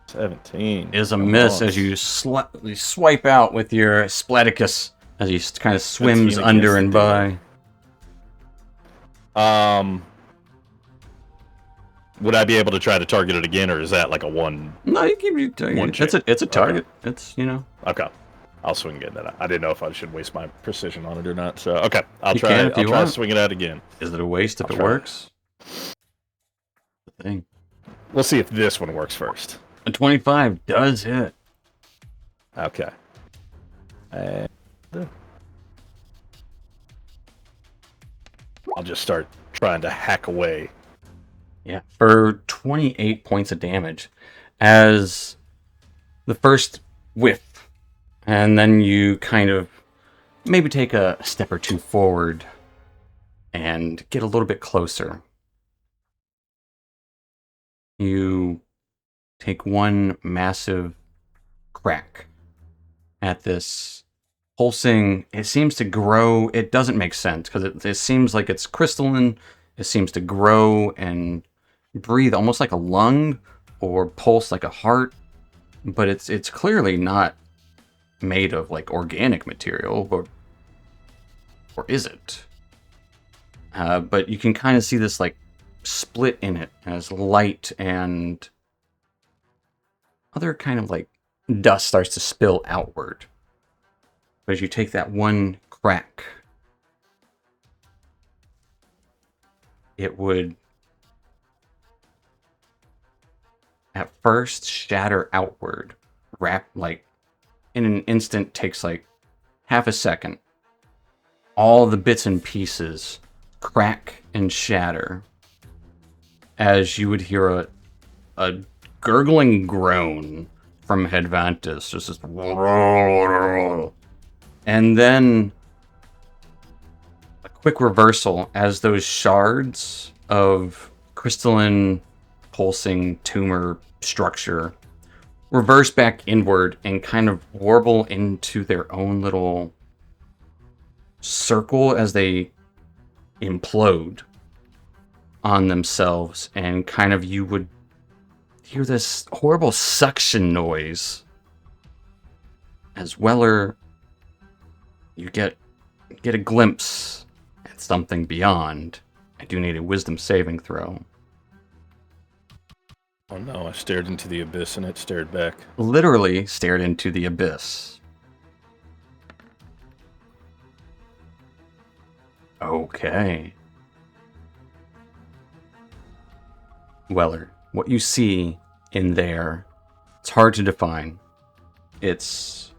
17 Is a miss as you swipe out with your Splaticus as he kind of swims 17 under against and by. Would I be able to try to target it again, or is that like a one? No, you keep it's a target. Okay. It's, you know. Okay, I'll swing again. Then I didn't know if I should waste my precision on it or not. So okay, I'll You try. can if I'll you try to want. swing it out again. Is it a waste if I'll it try. works? The thing. We'll see if this one works first. A 25 does hit. Okay. And I'll just start trying to hack away. Yeah, for 28 points of damage as the first whiff, and then you kind of maybe take a step or two forward and get a little bit closer. You take one massive crack at this pulsing. It seems to grow. It doesn't make sense because it seems like it's crystalline. It seems to grow and breathe almost like a lung or pulse like a heart, but it's clearly not made of like organic material, or is it? But you can kind of see this like split in it as light and other kind of like dust starts to spill outward. But as you take that one crack, it would at first shatter outward, like in an instant, takes like half a second. All the bits and pieces crack and shatter as you would hear a gurgling groan from Hedvantis, just this, and then a quick reversal as those shards of crystalline pulsing tumor structure reverse back inward and kind of warble into their own little circle as they implode on themselves, and kind of you would hear this horrible suction noise as Weller, you get a glimpse at something beyond. I do need a wisdom saving throw. Oh no, I stared into the abyss and it stared back. Literally stared into the abyss. Okay. Weller, what you see in there, it's hard to define. It's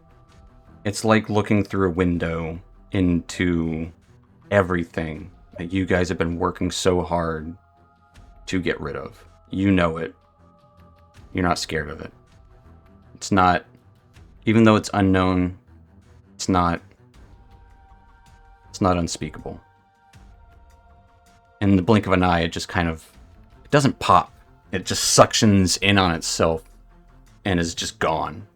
like looking through a window into everything that you guys have been working so hard to get rid of. You know it. You're not scared of it. It's not, even though it's unknown, it's not unspeakable. In the blink of an eye, it just kind of, it doesn't pop. It just suctions in on itself and is just gone.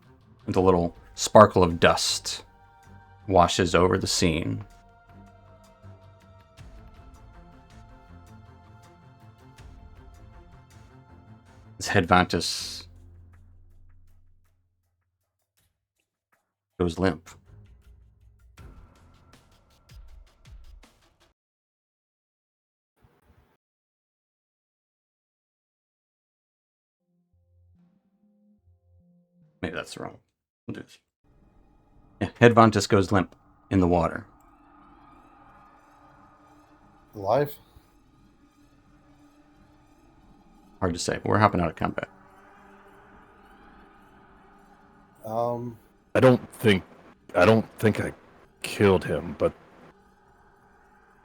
With a little sparkle of dust washes over the scene. As Hedvantis goes limp. Maybe that's wrong. We'll do this. Yeah, Hedvantus goes limp in the water. Alive? Hard to say, but we're hopping out of combat. I don't think I killed him, but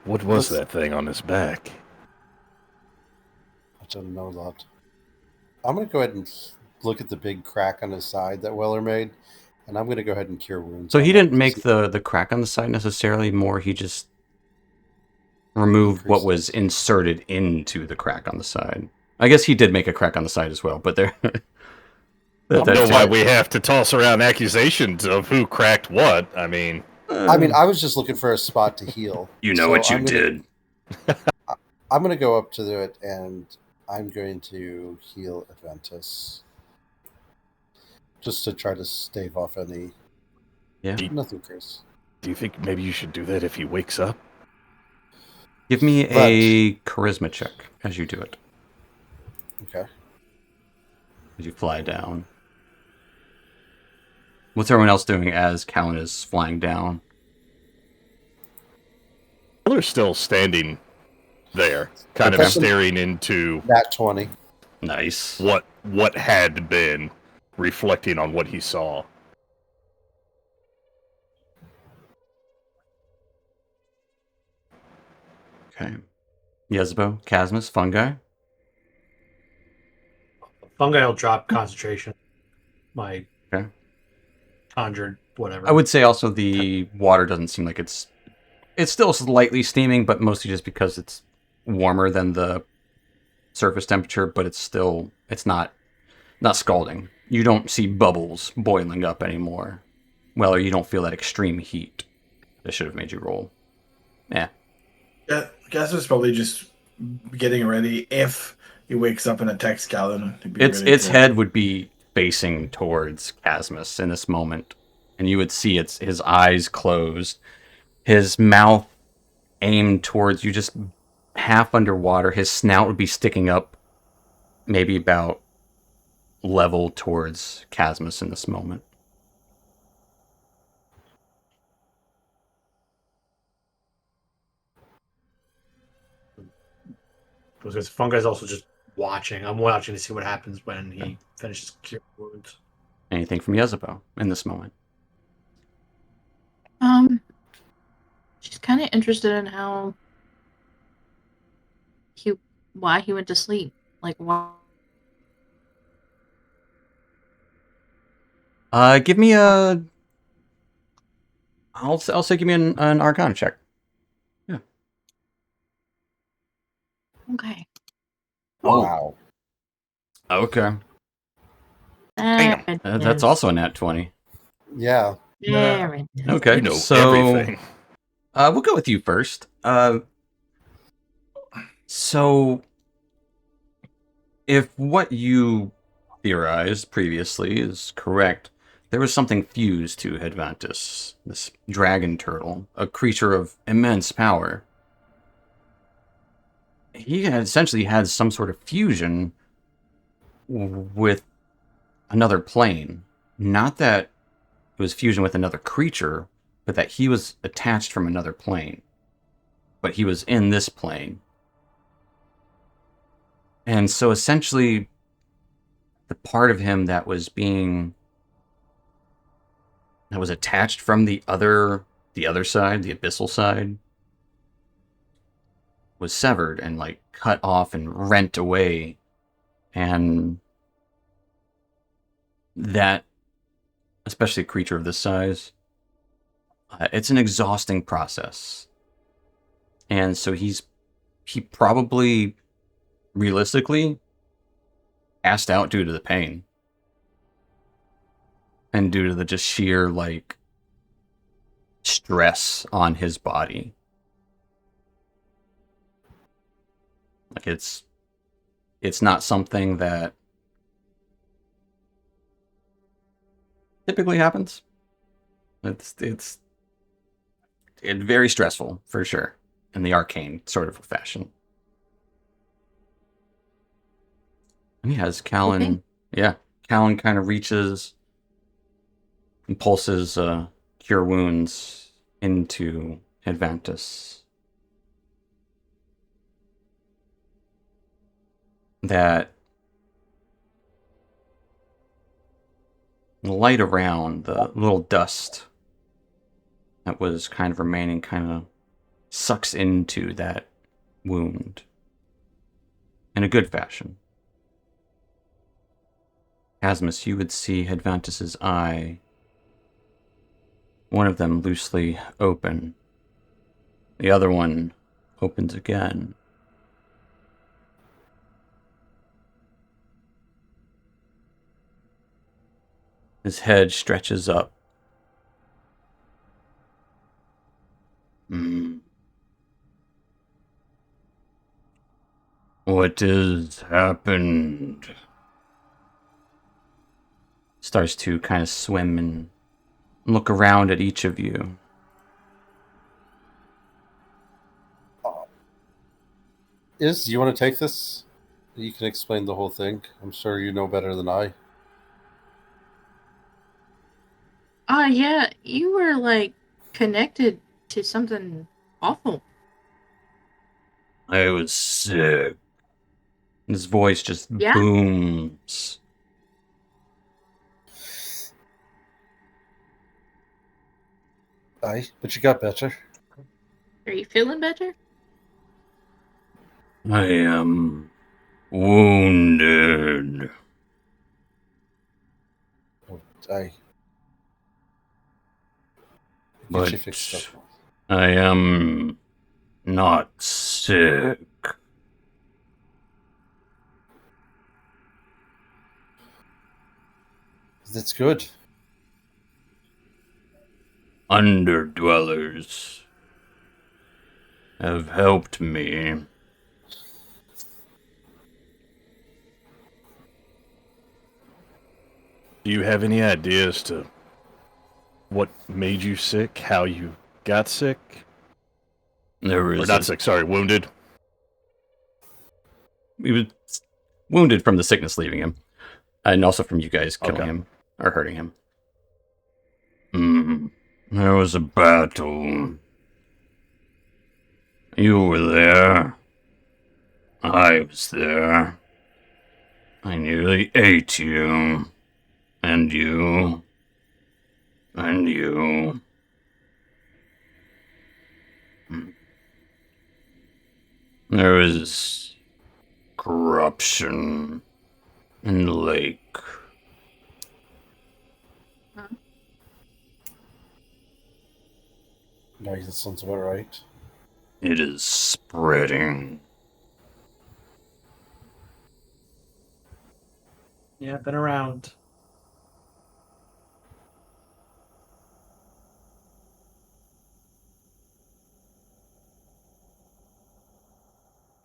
what was that thing on his back? I don't know that. I'm going to go ahead and look at the big crack on his side that Weller made, and I'm going to go ahead and cure wounds. So on he it didn't to make see- the crack on the side necessarily, more he just removed what was inserted into the crack on the side. I guess he did make a crack on the side as well, but there... I don't know why we have to toss around accusations of who cracked what. I mean, I was just looking for a spot to heal. You know So what you I'm gonna- did. I'm going to go up to it, and I'm going to heal Adventus. Just to try to stave off any... Yeah. Nothing, Chris. do you think maybe you should do that if he wakes up? Give me a charisma check as you do it. Okay. As you fly down. What's everyone else doing as Callan is flying down? Miller's still standing there, kind Okay. of staring into Nat 20. Nice. what had been, reflecting on what he saw. Okay. Yezbo, Chasmus, Fungi. Fungi will drop concentration. My Okay. conjured whatever. I would say also the water doesn't seem like it's still slightly steaming, but mostly just because it's warmer than the surface temperature, but it's not scalding. You don't see bubbles boiling up anymore. Well, or you don't feel that extreme heat. That should have made you roll. Yeah. Yeah, Gasper's probably just getting ready if he wakes up and attacks Callan. Its head would be facing towards Chasmus in this moment, and you would see his eyes closed, his mouth aimed towards you, just half underwater. His snout would be sticking up, maybe about level towards Chasmus in this moment. Because Fungi's also just watching. I'm watching to see what happens when he finishes cure wounds. Anything from Yezebo in this moment? She's kind of interested in why he went to sleep. Like, why? Give me a. I'll say give me an Arcana check. Yeah. Okay. Oh. Wow. Okay. There it That's is. also a nat 20. Yeah. There it is. Okay. You know so everything. we'll go with you first. So if what you theorized previously is correct, there was something fused to Hedvantus, this dragon turtle, a creature of immense power. He had essentially had some sort of fusion with another plane. Not that it was fusion with another creature, but that he was attached from another plane. But he was in this plane. And so essentially, the part of him that was attached from the other side, the abyssal side, was severed and like cut off and rent away. And that, especially a creature of this size, it's an exhausting process. And so he probably, realistically, passed out due to the pain. And due to the just sheer, like, stress on his body. Like, it's not something that typically happens. It's very stressful, for sure, in the arcane sort of fashion. And he has Callan. Okay. Yeah, Callan kind of reaches and pulses Cure Wounds into Advantus. That light around, the little dust that was kind of remaining, kind of sucks into that wound in a good fashion. Asmus, you would see Advantus's eye, one of them loosely open. The other one opens again. His head stretches up. What has happened? Starts to kind of swim and look around at each of you. You want to take this? You can explain the whole thing. I'm sure you know better than I. Yeah, you were like connected to something awful. I was sick. His voice just Yeah? booms. Aye, but you got better. Are you feeling better? I am wounded. Aye. Get you fixed up. I am not sick. That's good. Underdwellers have helped me. Do you have any idea as to what made you sick? How you got sick? There Or was not sick, sorry, wounded. He was wounded from the sickness leaving him, and also from you guys killing Okay. him or hurting him. There was a battle. You were there. I was there. I nearly ate you. And you. And you. There was corruption in the lake. No, that sounds about right. It is spreading. Yeah, been around.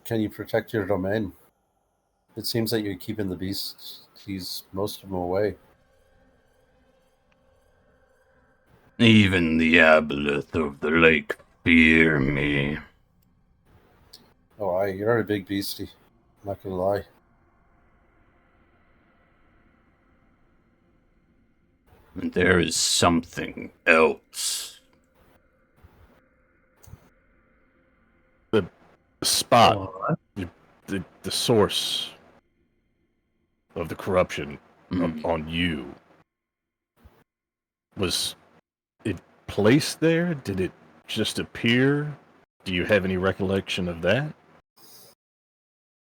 Can you protect your domain? It seems that you're keeping the beasts, most of them away. Even the aboleth of the lake fear me. Oh, aye, you're a big beastie. I'm not gonna lie. And there is something else. The spot, What? the source of the corruption on you. Was it placed there? Did it just appear? Do you have any recollection of that?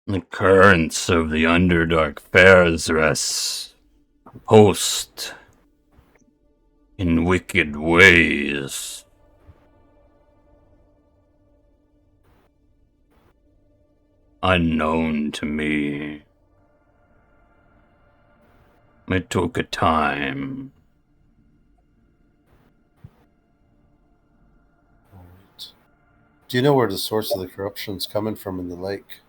The currents of the Underdark Farazras host in wicked ways. Unknown to me. It took a time. Alright. Do you know where the source of the corruption's coming from in the lake?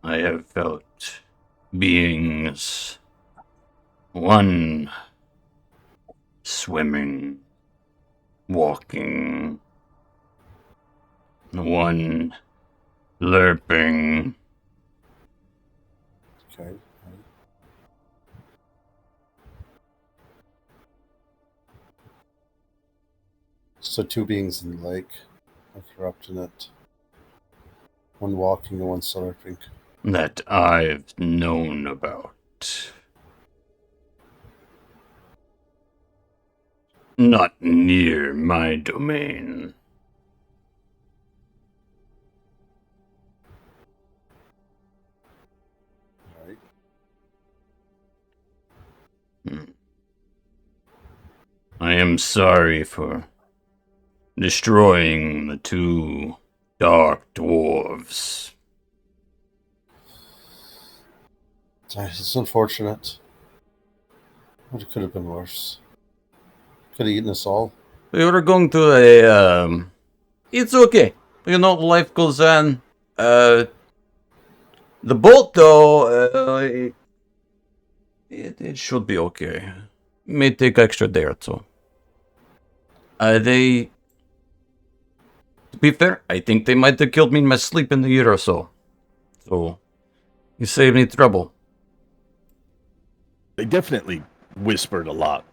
I have felt beings. One swimming, walking. One lurping. Okay. So 2 beings in the lake are corrupt in it. 1 walking and 1 slurping. That I've known about. Not near my domain. Alright. I am sorry for destroying the 2 dark dwarves. It's unfortunate. But it could have been worse. Could have eaten us all. We were going to a, It's okay. You know, life goes on. The boat, though, it should be okay. May take extra day or two. To be fair, I think they might have killed me in my sleep in the year or so. So, you saved me trouble. They definitely whispered a lot.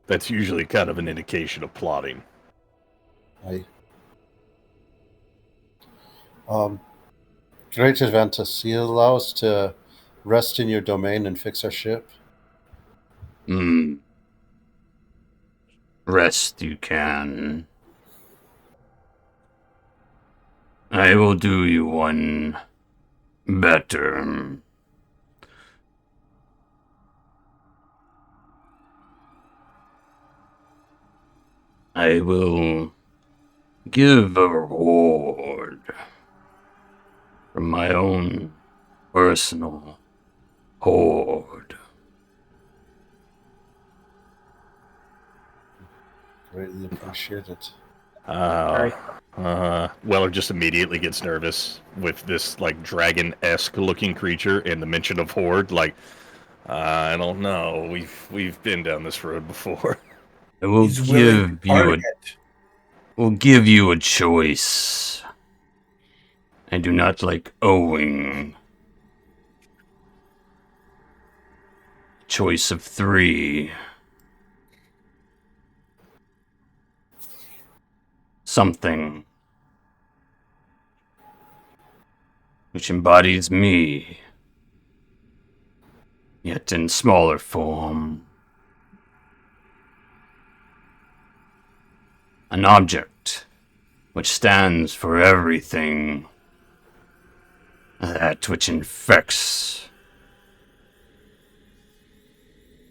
That's usually kind of an indication of plotting. Great Adventus, you allow us to rest in your domain and fix our ship? Rest you can. I will do you one better. I will give a reward from my own personal hoard. Greatly appreciated. Weller just immediately gets nervous with this like dragon-esque looking creature and the mention of horde. Like, I don't know. We've been down this road before. I will He's willing to give you a choice. I do not like owing. Choice of 3. Something which embodies me, yet in smaller form. An object which stands for everything. That which infects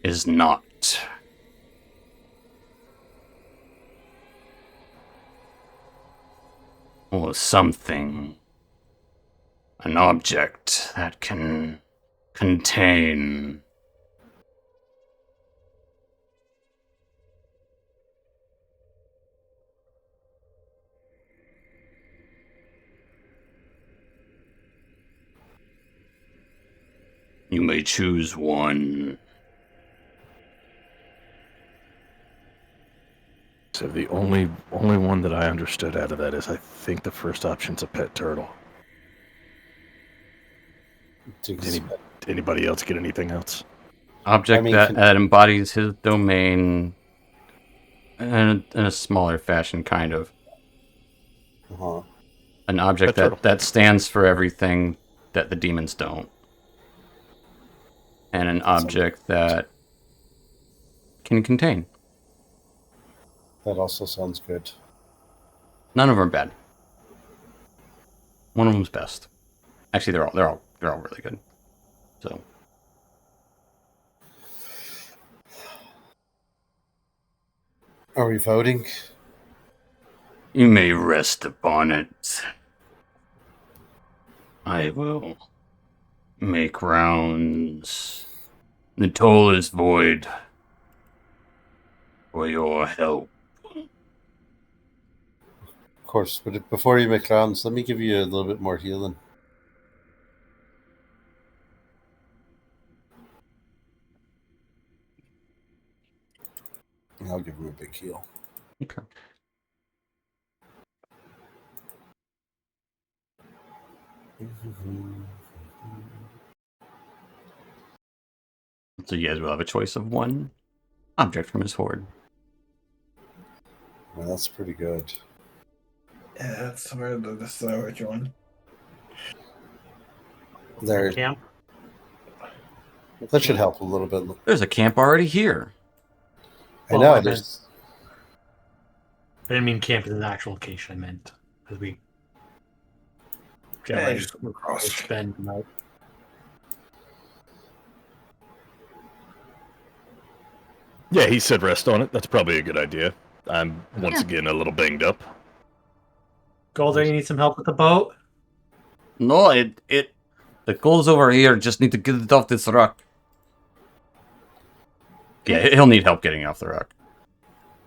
is not. Or something. An object that can contain. You may choose one. So the only one that I understood out of that is I think the first option's a pet turtle. Did anybody else get anything else? Object that embodies his domain in a smaller fashion, kind of. Uh-huh. An object that stands for everything that the demons don't. And an object that can contain. That also sounds good. None of them are bad. One of them's best. Actually, they're all really good. So. Are we voting? You may rest upon it. I will make rounds. The toll is void for your help. Of course, but before you make rounds, let me give you a little bit more healing. And I'll give him a big heal. Okay. So you guys will have a choice of one object from his hoard. Well, that's pretty good. Yeah, that's where this is which one. There, Camp. that should help a little bit. There's a camp already here. I Well, know. I There's I didn't mean camp is an actual location. I meant because we Yeah, generally just go across. spend the night. Yeah, he said rest on it. That's probably a good idea. I'm once again a little banged up. Golder, you need some help with the boat? No, the goals over here just need to get it off this rock. Yeah, he'll need help getting off the rock.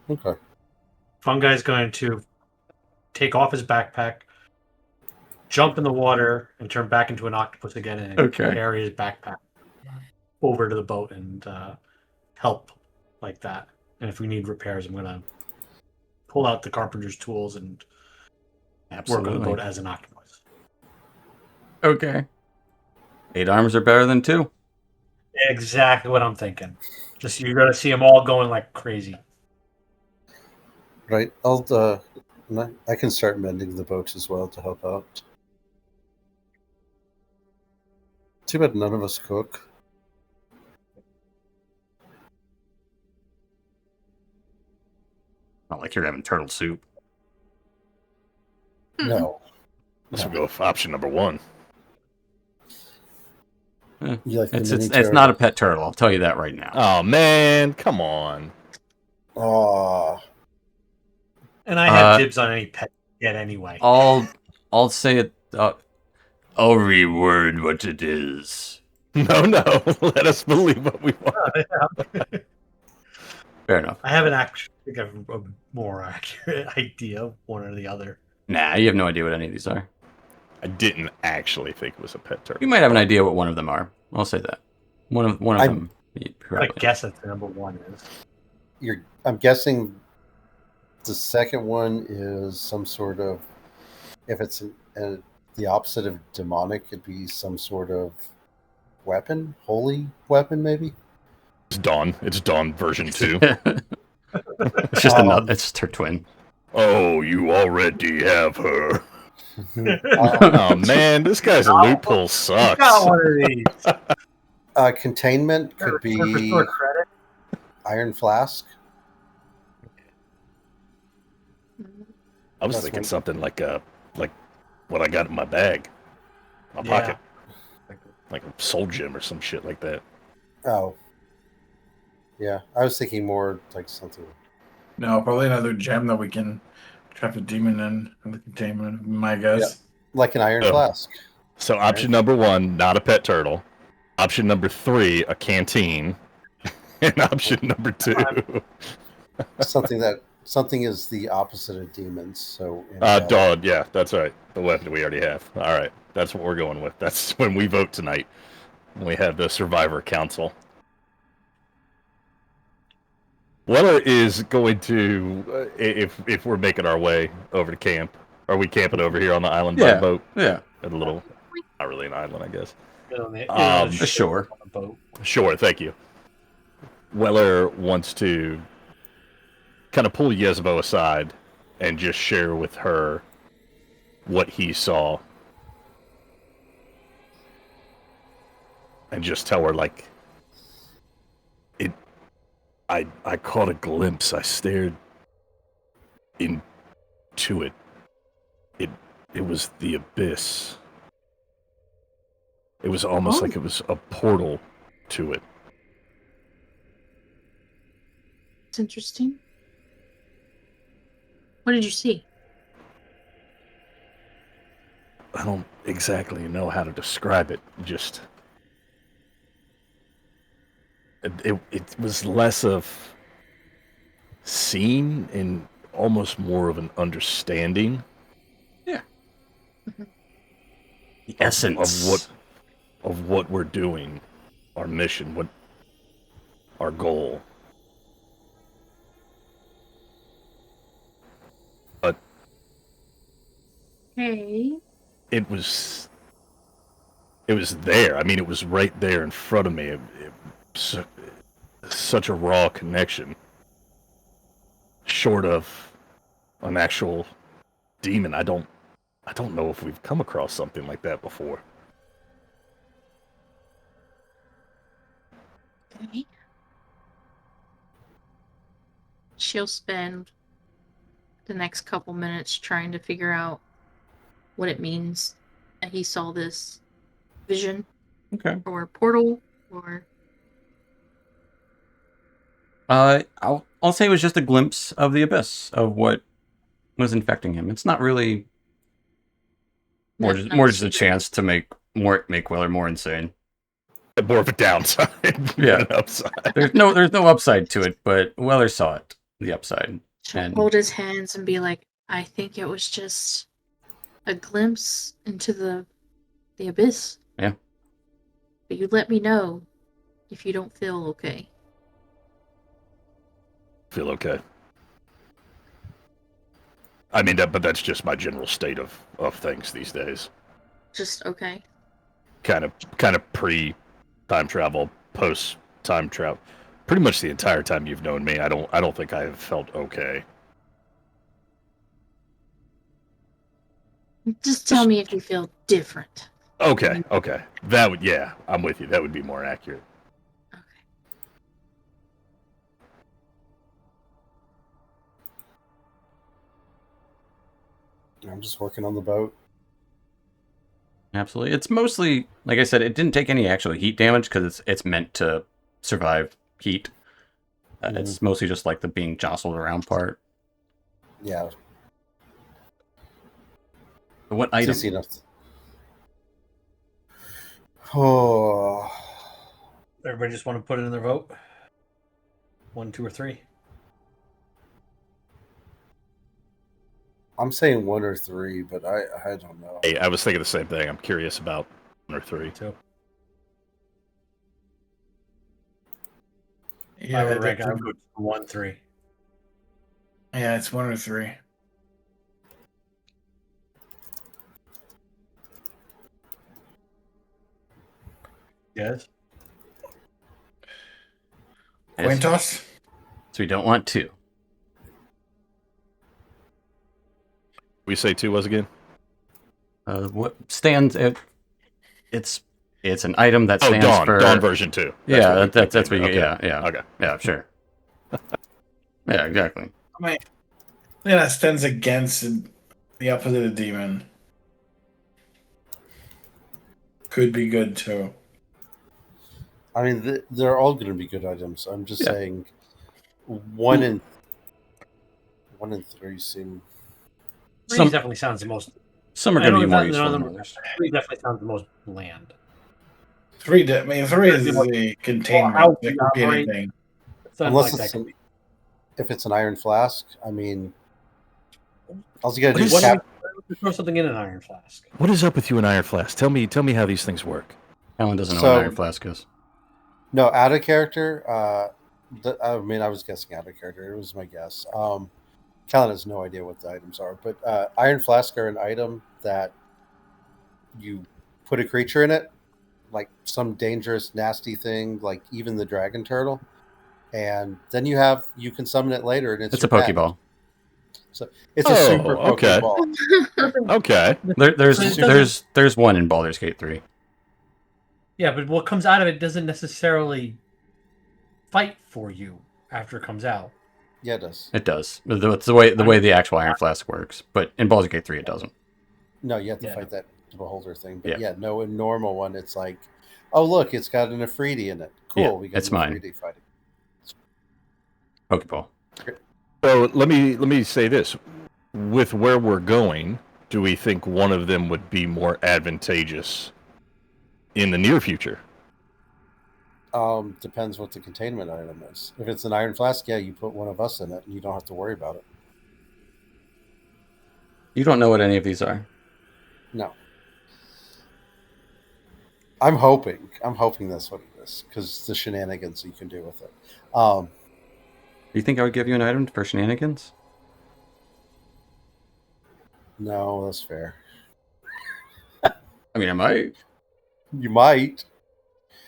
okay. Funguy's going to take off his backpack, jump in the water, and turn back into an octopus again, and carry his backpack over to the boat and help like that. And if we need repairs, I'm gonna pull out the carpenter's tools and work on the boat as an octopus. Okay. 8 arms are better than 2. Exactly what I'm thinking. Just you're gonna see them all going like crazy. Right. I can start mending the boat as well to help out. Too bad none of us cook. Not like you're having turtle soup. No. Let's go with option number 1. You like the mini It's turtle? not a pet turtle, I'll tell you that right now. Oh man, come on. Aw. And I have dibs on any pet yet anyway. I'll say it. I'll reword what it is. No, let us believe what we want. Fair enough. I haven't actually think I have a more accurate idea of one or the other. Nah, you have no idea what any of these are. I didn't actually think it was a pet turtle. You might have an idea what one of them are. I'll say that. One of them. I guess that's the number one is. I'm guessing the second one is some sort of, if it's the opposite of demonic, it'd be some sort of weapon, holy weapon, maybe. It's Dawn. It's Dawn version 2. It's just another. It's just her twin. Oh, you already have her. Oh man, this guy's a loophole sucks. Got one of these. Containment could be iron flask. I was thinking something like what I got in my bag, my pocket, like a soul gem or some shit like that. Oh, yeah. I was thinking more like something. No, probably another gem that we can trap a demon in the containment. My guess. Yeah. Like an iron flask. So option number 1, not a pet turtle. Option number 3, a canteen. And option number 2. Something is the opposite of demons. So dog. Yeah, that's right. The weapon we already have. All right, that's what we're going with. That's when we vote tonight. When we have the Survivor Council. Weller is going to, if we're making our way over to camp, are we camping over here on the island by the boat? Yeah. At a little, not really an island, I guess. Sure. Sure, thank you. Weller wants to kind of pull Yezbo aside and just share with her what he saw. And just tell her, like, I caught a glimpse. I stared into it. It was the abyss. It was almost like it was a portal to it. It's interesting. What did you see? I don't exactly know how to describe it. Just it was less of seeing and almost more of an understanding. Yeah. The essence of what we're doing, our mission, what our goal. But Hey. it was there. I mean, it was right there in front of me. Such a raw connection. Short of an actual demon. I don't know if we've come across something like that before. Okay. She'll spend the next couple minutes trying to figure out what it means that he saw this vision Okay. or portal or I'll say it was just a glimpse of the abyss of what was infecting him. It's not really more just nothing a chance to make Weller more insane. More of a downside Yeah. than an upside. There's no upside to it, but Weller saw it, the upside. She'll And hold his hands and be like, I think it was just a glimpse into the abyss. Yeah. But you let me know if you don't feel okay. Feel okay. I mean, but that's just my general state of things these days. Just okay. Kind of pre time travel, post time travel. Pretty much the entire time you've known me, I don't think I have felt okay. Just tell me if you feel different. Okay. That would, yeah, I'm with you. That would be more accurate. Okay. I'm just working on the boat. absolutely, it's mostly, like I said, it didn't take any actual heat damage because it's meant to survive heat. It's mostly just like the being jostled around part. Yeah. But what It's item? easy enough. Oh. Everybody just want to put it in their vote? 1, 2, or 3? I'm saying 1 or 3, but I don't know. Hey, I was thinking the same thing. I'm curious about 1 or 3. 2. Yeah, I would rank that's- I would go 1, 3. yeah, it's 1 or 3. Yes. Coin toss? So we don't want 2. We say 2 was again? What stands? It's an item that stands Dawn. for Dawn version 2. That's what you okay. get. Yeah. Okay. Yeah, sure. Yeah, exactly. I mean, yeah, that stands against the opposite of demon. Could be good too. I mean, they're all going to be good items. I'm just Yeah. saying 1 and 3 seem... Three Some definitely sounds the most. some are I going to know be more none useful of than them- others. 3 definitely sounds the most bland. 3 is the containment. how It we could be operate- anything. Sounds Unless like it's that could be- if it's an iron flask, I mean, all you got to do What is is- cap... throw something in an iron flask. What is up with you and Iron Flask? Tell me how these things work. Alan doesn't know So- what an iron flask is. No, out of character. I mean, I was guessing out of character. It was my guess. Callan has no idea what the items are, but iron flask are an item that you put a creature in it, like some dangerous, nasty thing, like even the dragon turtle, and then you can summon it later, and It's a your pet. Pokeball. So it's a super okay. Pokeball. Okay. There's one in Baldur's Gate 3. Yeah, but what comes out of it doesn't necessarily fight for you after it comes out. Yeah, it does. It does. It's the way the actual iron flask works, but in Baldur's Gate 3 it doesn't. No, you have to Yeah. fight that beholder thing. But Yeah. no, in normal one, it's like, oh look, it's got an Afridi in it. Cool, Yeah, we got it's an mine. Afridi fighting. Pokeball. So let me say this: with where we're going, do we think one of them would be more advantageous in the near future? Depends what the containment item is. If it's an iron flask, yeah, you put one of us in it, and you don't have to worry about it. You don't know what any of these are. No. I'm hoping that's what it is, because the shenanigans you can do with it. Do you think I would give you an item for shenanigans? No, that's fair. I mean, I might. You might.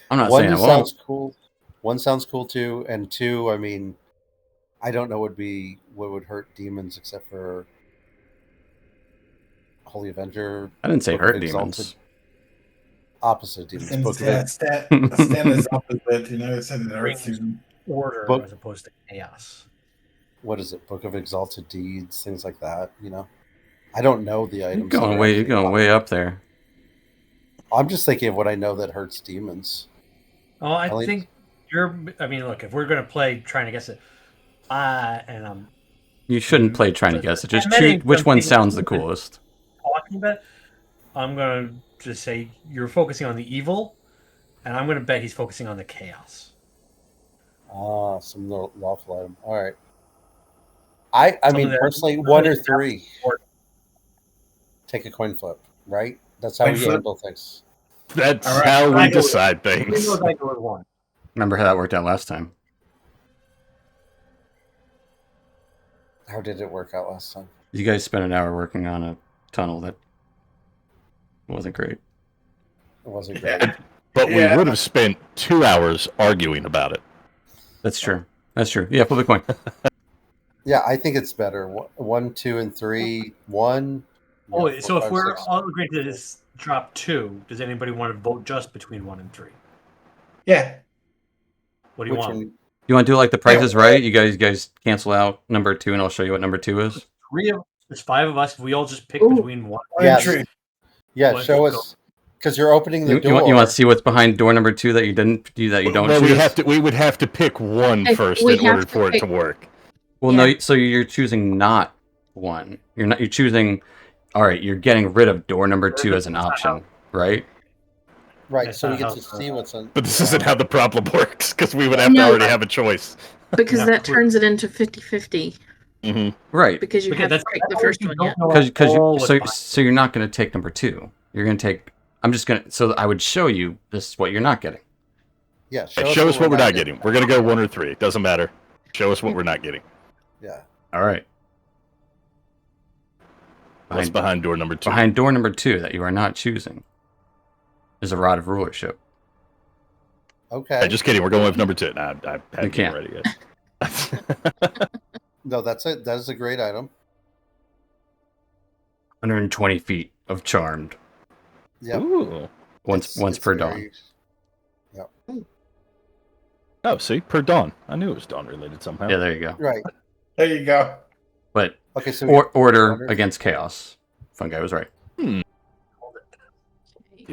I'm not One saying I sounds won't. cool. One sounds cool too, and 2, I mean, I don't know what would hurt demons except for Holy Avenger. I didn't say Book of hurt Exalted- demons. Opposite demons. Since Book of stand is opposite, you know, it said it hurts you. Order Book- as opposed to chaos. what is it? Book of Exalted Deeds, things like that. You know, I don't know the You're items. going way up there. I'm just thinking of what I know that hurts demons. Oh, I Ellie? think I mean, look, if we're gonna play trying to guess it, and You shouldn't play trying to guess it. Just I'm betting choose which one something sounds the stupid. coolest. talking about, I'm gonna just say you're focusing on the evil, and I'm gonna bet he's focusing on the chaos. Ah, some lawful item. All right. I Something mean, that- personally, one or something three. important. Take a coin flip, right? That's how Coin we flip? handle things. That's All right. how I we go with- decide We things. know I go with one. Remember how that worked out last time? How did it work out last time? You guys spent an hour working on a tunnel that wasn't great. It wasn't great. But we Yeah. would have spent 2 hours arguing about it. That's true. That's true. Yeah, flip a coin. Yeah, I think it's better. 1, 2, and 3. 1. Oh, yeah, wait, 4, so if 5, we're 6. all agreed to this drop 2, does anybody want to vote just between 1 and 3? Yeah. What do you Which want? one? You want to do like the Price is Right? You guys cancel out number 2, and I'll show you what number 2 is. There's 5 of us. If we all just pick Ooh. between 1. Yes. Tree. Yeah, Let's show go. us because you're opening the You door. want to see what's behind door number 2 that you didn't do that you don't Well, choose? we would have to pick one If first we in order have to for it to pick- work. Well, Yeah. no. So you're choosing not 1. You're choosing. All right, you're getting rid of door number 2 as an option, right? Right, That's so we not get how to it's see what's on. But this isn't how the problem works, because we would have to No. already have a choice. Because Yeah, that turns it into 50-50. Hmm. Right. Because you Okay, haven't that's picked the how first we one don't yet. know Because all what's so behind. you're not going to take number 2. You're going to take. I'm just going to. So I would show you this is what you're not getting. Yeah, Show us what we're not getting. We're going to go 1 or 3. It doesn't matter. Show us what we're not getting. Yeah, All right. What's behind door number 2? Behind door number 2 that you are not choosing is a rod of rulership. okay. Hey, just kidding. We're going with number 2. Nah, I haven't can't. been ready yet. No, that's it. That is a great item. 120 feet of charmed. Yeah, Ooh. Once per dawn. Oh, see? Per dawn. I knew it was dawn related somehow. Yeah, there you go. Right. There you go. But Okay, so order against chaos. Fun guy was right. You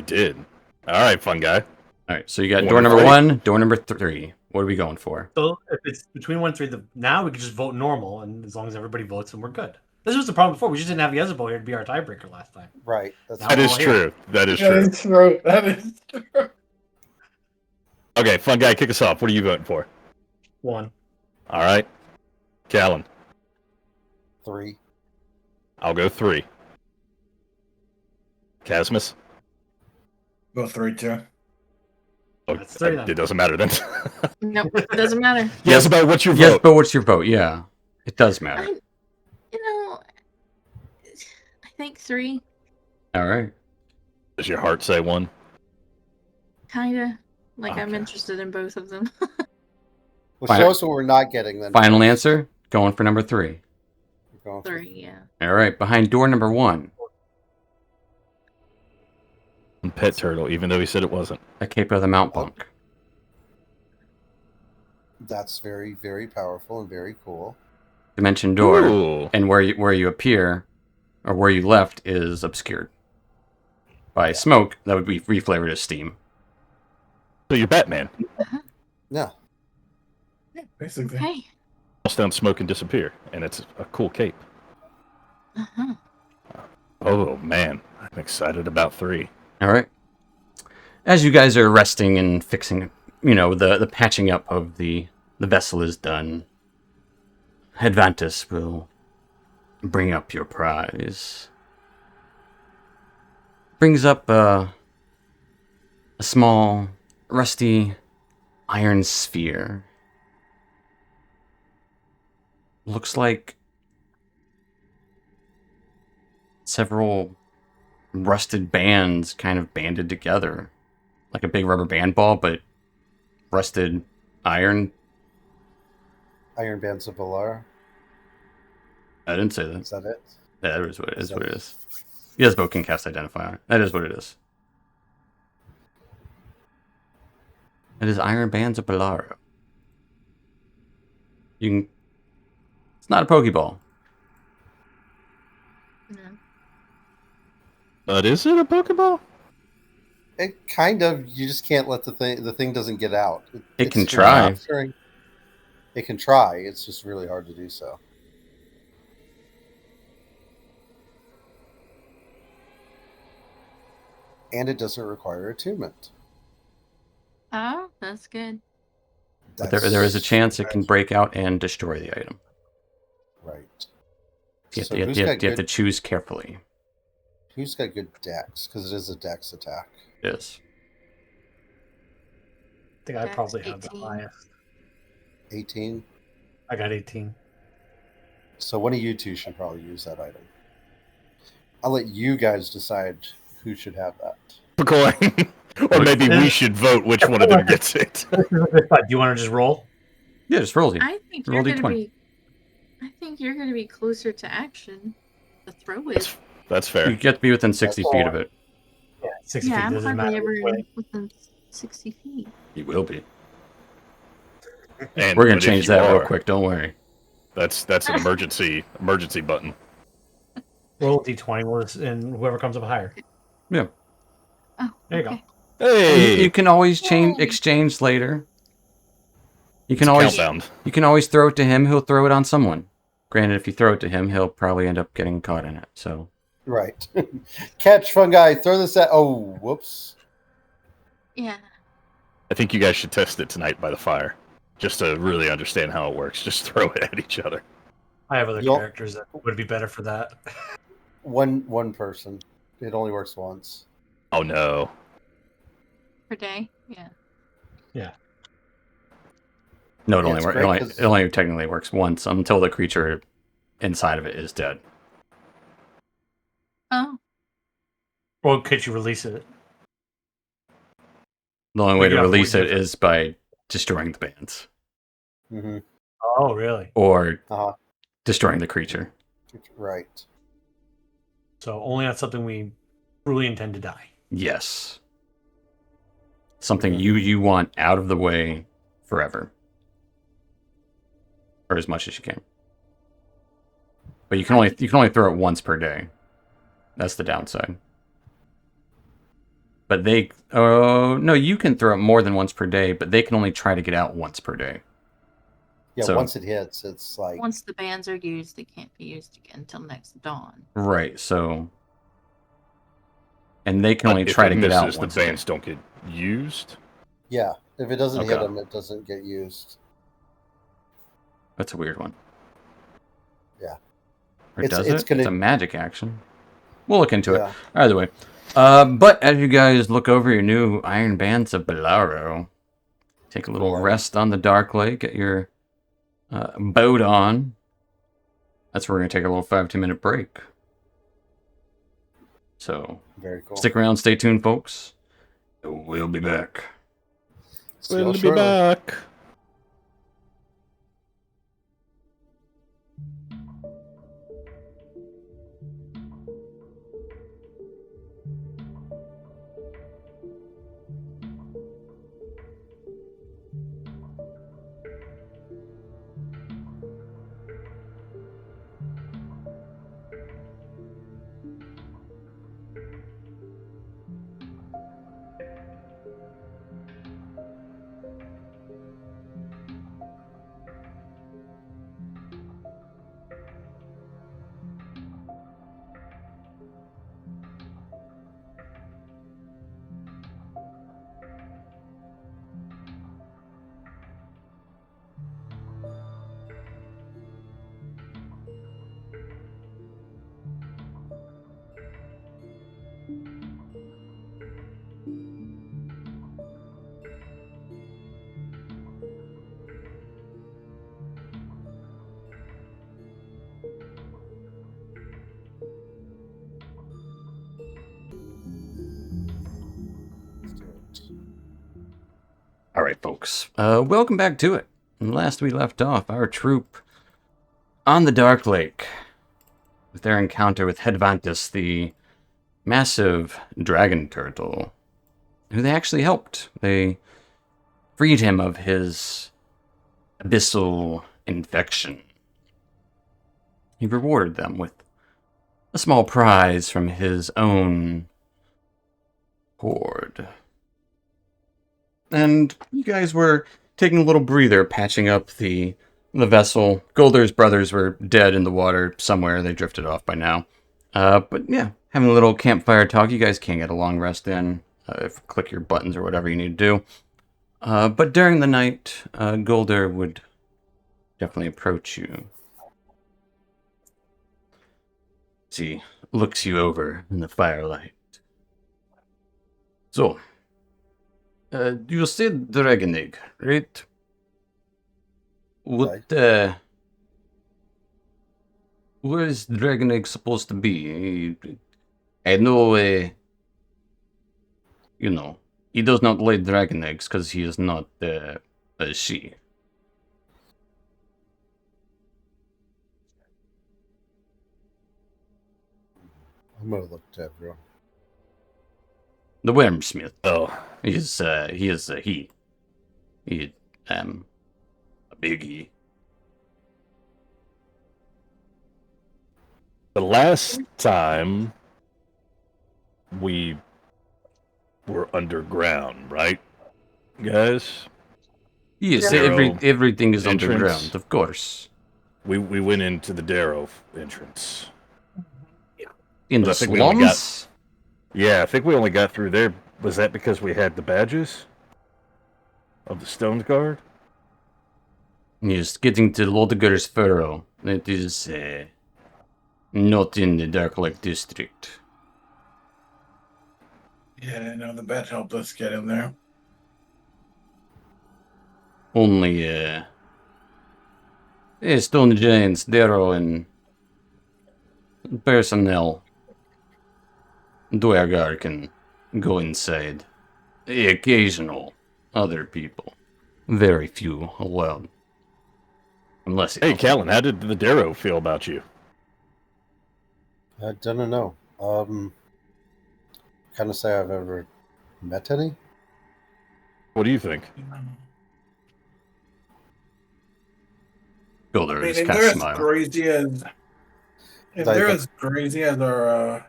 did. All right, fun guy. All right, so you got One door to number three. 1, door number 3. What are we going for? So if it's between 1 and 3, now we can just vote normal, and as long as everybody votes, then we're good. This was the problem before. We just didn't have Yezebel here to be our tiebreaker last time. right. That's Now That we're is all here. true. That is That true. is true. That is true. Okay, fun guy, kick us off. What are you voting for? 1. All right. Callan, 3. I'll go 3. Casmus? Go 3 too. Oh, That's 3 then. it doesn't matter then. Nope, it doesn't matter. Yes, about what's your Yes, vote? but what's your vote? Yeah, it does matter. You know, I think 3, All right. Does your heart say 1? kinda. Like I'm Okay. interested in both of them. Well, Fine. show us what we're not getting then. Final answer? Going for number 3. We're going for- 3, yeah. All right, behind door number 1, Pet turtle, even though he said it wasn't. a Cape of the Mount Bunk. That's very, very powerful and very cool. Dimension door, Ooh. and where you appear, or where you left, is obscured by smoke that would be reflavored as steam. So you're Batman. Yeah. Yeah, basically. Hey. Pulse down smoke and disappear, and it's a cool cape. Uh-huh. Oh man, I'm excited about 3. All right. As you guys are resting and fixing, the patching up of the vessel is done, Advantus will bring up your prize. Brings up a small, rusty iron sphere. Looks like several rusted bands kind of banded together. Like a big rubber band ball, but rusted iron. Iron Bands of Balar. I didn't say Is that. that it? Yeah, that is what it Is is. that- What it is. Yes, both can cast Identifier. That is what it is. It is Iron Bands of Balar. You can. It's not a Pokeball. No. But is it a Pokeball? It kind of. You just can't let the thing. The thing doesn't get out. It can it's try. capturing- It can try. It's just really hard to do so. And it doesn't require attunement. Oh, that's good. But there is a chance it can break out and destroy the item. Right. You have, So to, you who's have got to good? choose carefully. Who's got good dex? Because it is a dex attack. Yes. I think I Dex probably have the 18. highest. 18. I got 18. So one of you two should probably use that item. I'll let you guys decide who should have that. Coin. Or maybe we should vote which one of them gets it. Do you want to just roll? Yeah, just roll it. I think Roll you're gonna D20. be. I think you're gonna be closer to action. To throw it. That's fair. You get to be within 60 That's feet all. of it. Yeah, 60 Yeah, feet. I'm Doesn't hardly matter ever which way. within 60 feet. You will be. And We're gonna but if change you that real are, quick. Don't worry. That's an emergency button. Roll a d20, and whoever comes up higher. Yeah. Oh, There you okay. go. And Hey, you can always Yay. exchange later. You it's can always countdown. you can always throw it to him. He'll throw it on someone. Granted, if you throw it to him, he'll probably end up getting caught in it. So Right. Catch fungi. Throw this at. Oh, whoops. Yeah. I think you guys should test it tonight by the fire, just to really understand how it works. Just throw it at each other. I have other You'll- characters that would be better for that. One person. It only works once. Oh no! Per day. Yeah. no, it Yeah, only it's works. great It 'cause- only technically works once until the creature inside of it is dead. Oh. Or could you release it? The only way But to you have release one it is by destroying the bands Mm-hmm. Oh, really? or Uh-huh. destroying the creature. Right. So only on something we truly intend to die. Yes. Something Mhm. you want out of the way forever. Or as much as you can. But you can only throw it once per day. That's the downside. But no, you can throw it more than once per day, but they can only try to get out once per day. Yeah, So- once it hits, it's like Once the bands are used, they can't be used again until next dawn. Right, so and they can But only if try it to get out misses, once the a day. bands don't get used. yeah. If it doesn't hit Okay. them, it doesn't get used. That's a weird one. Yeah. Or It's- does it's it? gonna- It's a magic action. We'll look into Yeah. it. Either way. But as you guys look over your new Iron Bands of Balaro, take a little Right. rest on the Darklake, get your boat on. That's where we're going to take a little 5-10 minute break. So Very cool. stick around, stay tuned, folks. We'll be back. See y'all We'll be shortly. back. Let's do it. All right, folks. Welcome back to it. And last we left off, our troop on the Darklake, with their encounter with Hedvantus, the massive dragon turtle, who they actually helped. They freed him of his abyssal infection. He rewarded them with a small prize from his own hoard. And you guys were taking a little breather, patching up the vessel. Golder's brothers were dead in the water somewhere. They drifted off by now. But yeah, having a little campfire talk. You guys can get a long rest in. Click your buttons or whatever you need to do. But during the night, Golder would definitely approach you. He looks you over in the firelight. So, you said dragon egg, right? What, where is dragon egg supposed to be? I know, you know, he does not lay dragon eggs because he is not a she. I'm gonna look to everyone. The wormsmith. Oh, He is a he. He, a big he. the last time we were underground, right, guys? Yes, Yeah. everything is Entrance. underground, of course. We went into the Darrow entrance. In But the I think we only got- slums? Yeah, I think we only got through there. Was that because we had the badges of the Stone Guard? Yes, getting to Lodegar's Furrow. That is not in the Darklake district. Yeah, no, the bet helped us get in there. Only Stone Giants, Darrow, and personnel. Dwergar can go inside. The occasional other people. Very few allowed. Unless Hey, Callan, how did the Darrow feel about you? I don't know. Kind of say I've ever met any. What do you think? Golder I mean, just if kind they're of as smiled. crazy as if Like they're the- as crazy as our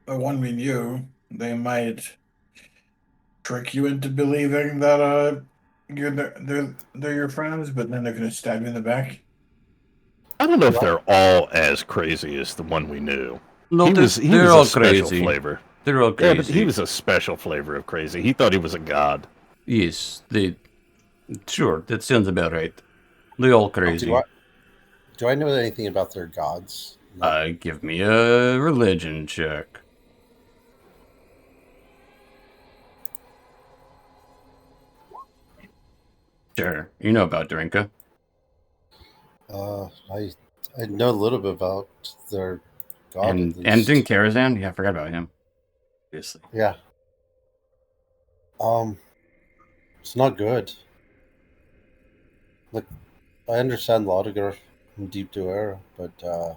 the one we knew, they might trick you into believing that they're your friends, but then they're gonna stab you in the back. I don't know if they're all as crazy as the one we knew. No, he was they're a all special crazy. flavor. They're all Yeah, crazy. but he was a special flavor of crazy. He thought he was a god. Yes, they. Sure, that sounds about right. They all crazy. Do I know anything about their gods? Give me a religion check. Sure, you know about Drinka. I know a little bit about their god. And at least. Din Karazhan? Yeah, I forgot about him. Obviously. Yeah. It's not good. Like, I understand Lodegar and Deep Duera, but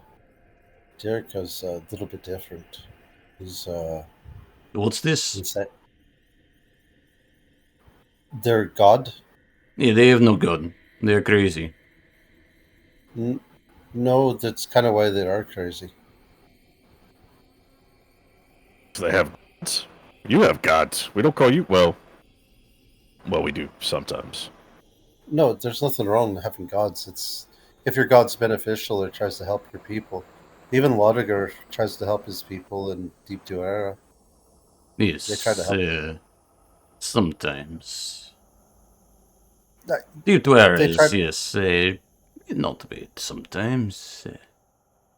Jericho's a little bit different. He's What's this? insane. Their god? Yeah, they have no good. They're crazy. No, that's kind of why they are crazy. They have gods. You have gods. We don't call you. Well, we do sometimes. No, there's nothing wrong with having gods. It's if your god's beneficial or tries to help your people. Even Lodegar tries to help his people in Deep Duera. Yes, They try to help. Sometimes. That- Deep Duera they is, try- yes, not bad sometimes.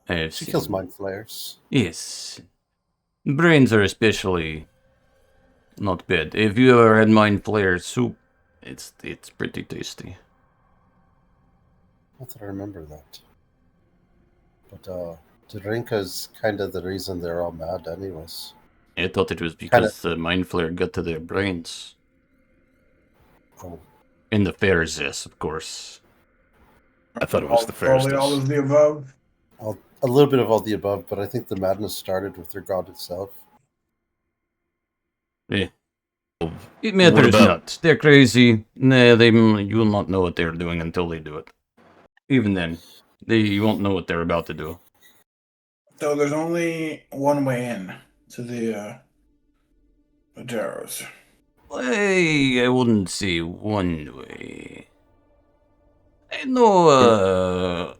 I have She seen. kills mind flayers. Yes. Brains are especially not bad. If you ever had mind flayer soup, it's pretty tasty. Not that I remember that. But Darinka's kind of the reason they're all mad anyways. I thought it was because the mind flayer got to their brains. Oh, In the fairness, of course. I thought it was the Probably all fairest. of the above. A little bit of all the above, but I think the madness started with their god itself. Eh, it What matters about- not. They're crazy. Nah, you will not know what they're doing until they do it. Even then, you won't know what they're about to do. So there's only one way in to the Jarrows. I wouldn't say one way. I know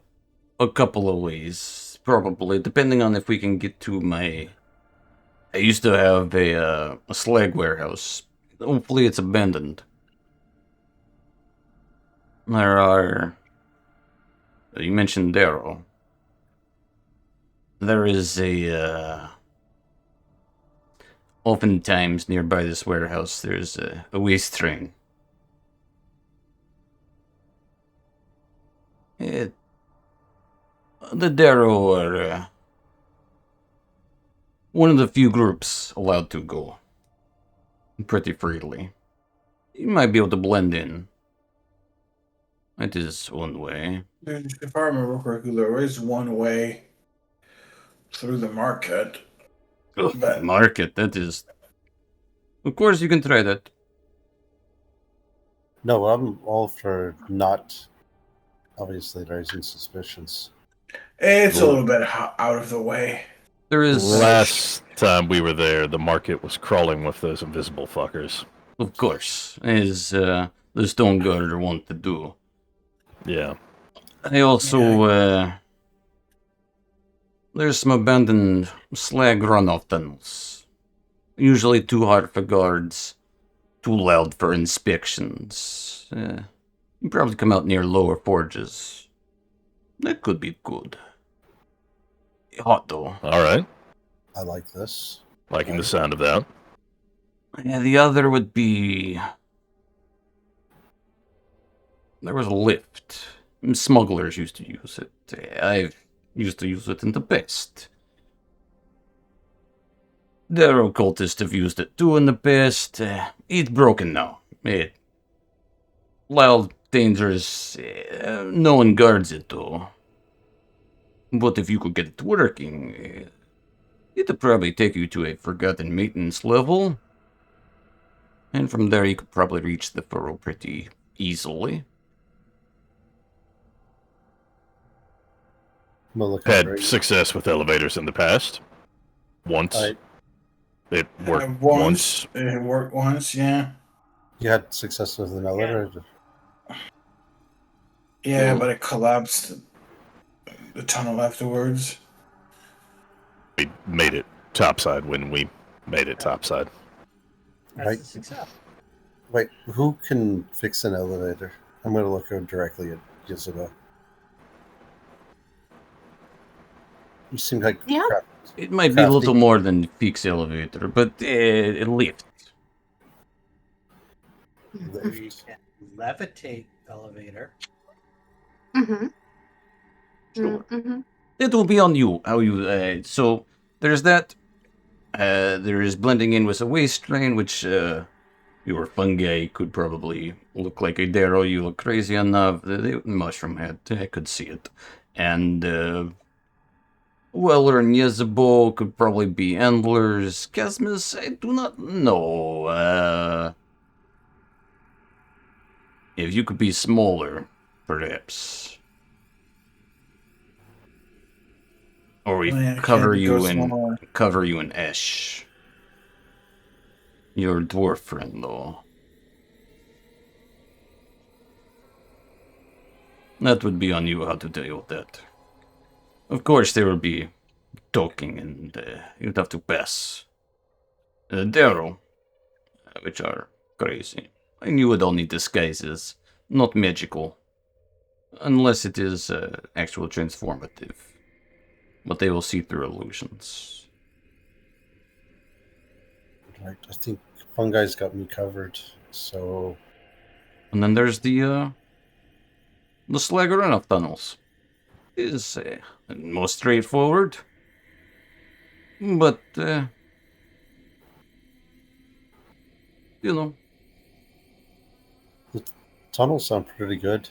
a couple of ways, probably, depending on if we can get to my. I used to have a slag warehouse. Hopefully, it's abandoned. There are. You mentioned Darrow. There is oftentimes nearby this warehouse, there's a waste train. It, the Darrow are one of the few groups allowed to go pretty freely. You might be able to blend in. That is one way. If I remember correctly, there is one way through the market. Ugh, But- market, that is. Of course, you can try that. No, I'm all for not obviously raising suspicions. It's a Well- little bit out of the way. There is, Last time we were there, the market was crawling with those invisible fuckers. of course, as the Stone Guard want to do. Yeah. I also, there's some abandoned slag runoff tunnels. Usually too hard for guards, too loud for inspections. You probably come out near lower forges. That could be good. Hot though. All right. I like this. Liking the sound of that. Yeah, the other would be. There was a lift. Smugglers used to use it. I've used to use it in the past. The occultists have used it too in the past. It's broken now. Loud, dangerous. No one guards it though. But if you could get it working, it'd probably take you to a forgotten maintenance level. And from there you could probably reach the furrow pretty easily. Had success with elevators in the past. Once. It worked once. It worked once, yeah. You had success with an elevator. Yeah, Well- but it collapsed the tunnel afterwards. We made it topside when we made it topside. That's Right. a success. Wait, who can fix an elevator? I'm going to look directly at Yasuda. You seem like Yeah. crap. It might be a little Crafty. more than fix elevator, but a lift. Or you can levitate elevator. Mm-hmm. Sure. Mm-hmm. It will be on you how you. So there's that. There is blending in with a waste train, which your fungi could probably look like a Darrow. You look crazy enough. The mushroom head, I could see it, and Weller and Yezebo could probably be Endlers. Casmus, I do not know. If you could be smaller, perhaps. Or we Yeah, cover can't you go in smaller. cover you in ash. Your dwarf friend, though. That would be on you how to deal with that. Of course, there would be talking, and you'd have to pass. Darrow, which are crazy. And you would only disguises, not magical. Unless it is actual transformative. But they will see through illusions. Right. I think fungi's got me covered. So And then there's the slag runoff tunnels. It is most straightforward. But, you know. tunnels sound pretty good.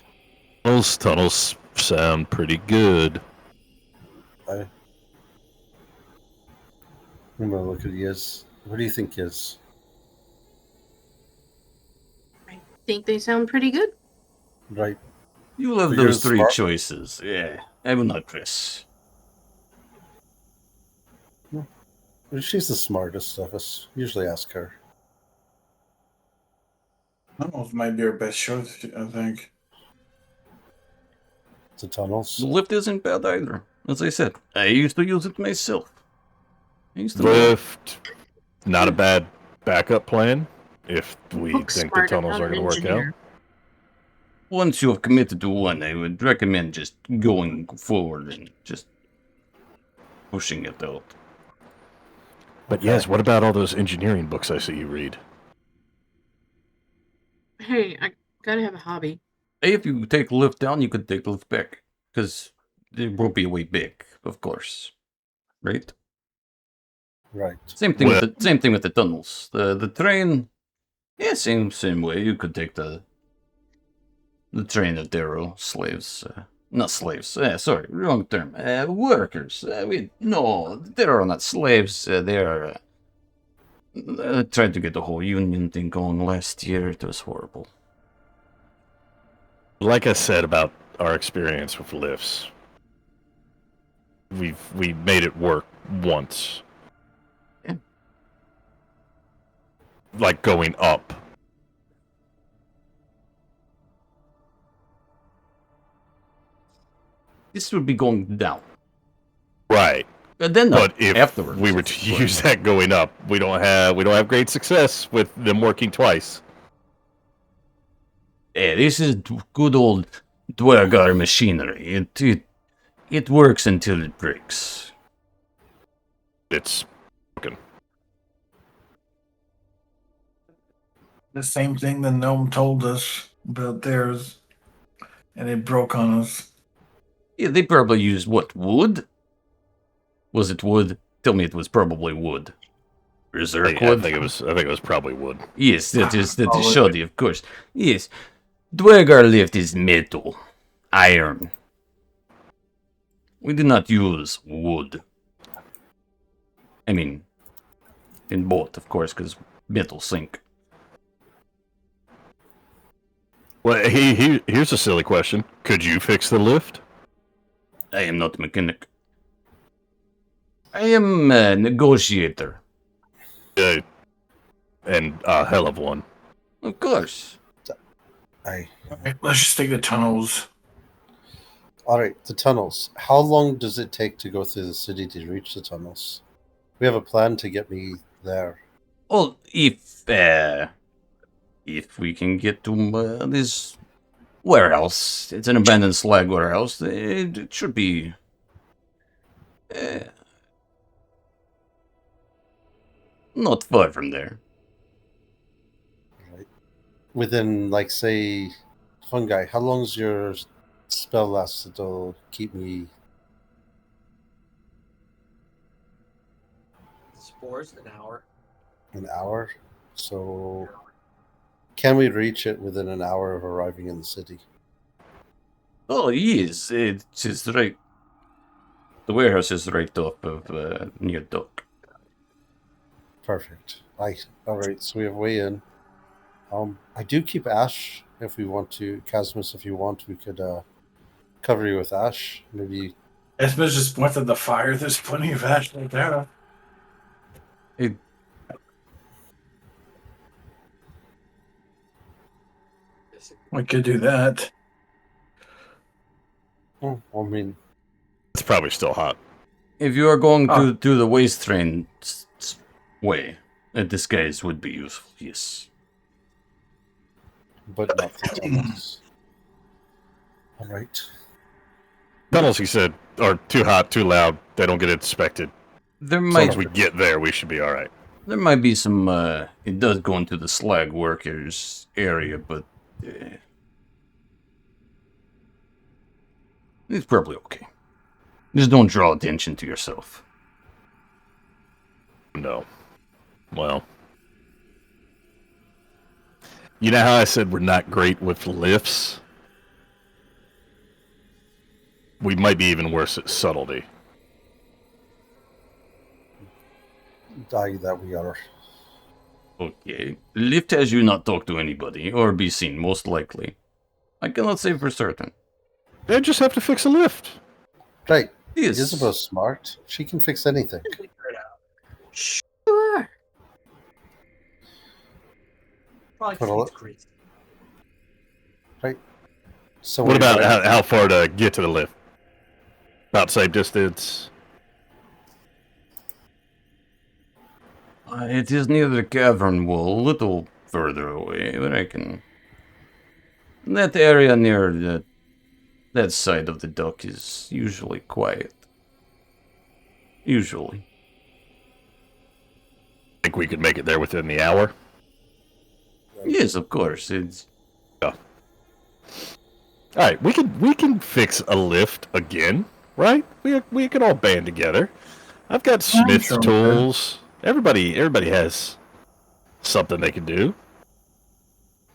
Those tunnels sound pretty good. I'm gonna look at Yiz. What do you think, Yiz? I think they sound pretty good. Right. You have But those you're three smart. choices. Yeah, I will not press. Well, she's the smartest of us. Usually ask her. Tunnels might be our best choice, I think. The tunnels. The lift isn't bad either. As I said, I used to use it myself. I used to Lift, not a bad backup plan if we Book think the smart tunnels about are an going to work out. engineer. Once you have committed to one, I would recommend just going forward and just pushing it out. But Okay. yes, what about all those engineering books I see you read? Hey, I gotta have a hobby. If you take lift down, you could take lift back. Because it won't be way big, of course. Right? Right. Same thing with the tunnels. The train, yeah, same way. You could take the train of Darrow slaves, not slaves. Sorry, wrong term. Workers. They are not slaves. They are. Tried to get the whole union thing going last year. It was horrible. Like I said about our experience with lifts, we made it work once. Yeah. Like going up. This would be going down. Right. And then But if afterwards, we were to use that going up, we don't have great success with them working twice. Yeah, this is good old Dwargar machinery. It works until it breaks. It's broken. The same thing the gnome told us about theirs, and it broke on us. Yeah, they probably used what, wood? Was it wood? Tell me it was probably wood. Berserk I wood? think it was probably wood. Yes, that is Probably. shoddy, of course. Yes. Dwargar lift is metal. Iron. We do not use wood. I mean, in both, of course, because metal sink. Well, here's a silly question. Could you fix the lift? I am not a mechanic. I am a negotiator. And a hell of one. Of course. Okay, let's just take the tunnels. All right, the tunnels. How long does it take to go through the city to reach the tunnels? We have a plan to get me there. Well, if we can get to this warehouse, it's an abandoned slag warehouse. It should be not far from there. Right. Within, like, say, fungi. How long's your spell last that'll keep me? Spores an hour. An hour? So, can we reach it within an hour of arriving in the city? Oh, yes, it's just right. The warehouse is right up of near dock. Perfect. All right, so we have way in. I do keep ash if we want to. Casmus, if you want, we could cover you with ash. Maybe. Esma's just went to the fire. There's plenty of ash right there. We could do that. Oh, I mean, It's probably still hot. If you are going to the waste train way, a disguise would be useful, yes. but not the tunnels. All right. Tunnels, he said, are too hot, too loud. They don't get inspected. There As long might as we get there, we should be all right. There might be some, it does go into the slag workers area, but it's probably okay. Just don't draw attention to yourself. No. Well, You know how I said we're not great with lifts? We might be even worse at subtlety. That we are. Okay. Lift has you not talk to anybody, or be seen, most likely. I cannot say for certain. They just have to fix a lift. Right. Yes. Isabel's smart. She can fix anything. Sure. Probably Put a treats li- grease. Right. So What we about ready? how far to get to the lift? About same distance. It is near the cavern wall, a little further away, but I can... That area near that side of the dock is usually quiet. Usually. Think we could make it there within the hour? Yes, of course. It's... All right, we can fix a lift again, right? We can all band together. I've got Smith's sure we tools. Everybody has something they can do.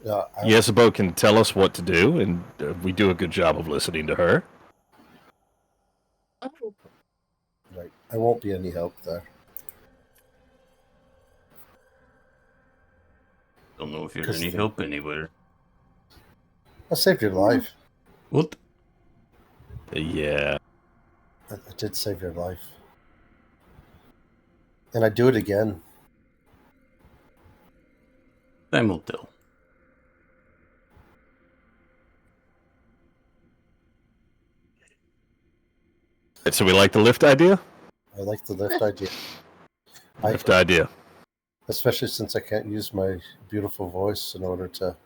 Yeah. Yesibo can tell us what to do, and we do a good job of listening to her. Right. I won't be any help there. Don't know if you're 'Cause any the- help anywhere. I saved your life. What? Yeah. I did save your life. And I'd do it again. Time will tell. So we like the lift idea? I like the lift idea. Lift idea. Especially since I can't use my beautiful voice in order to,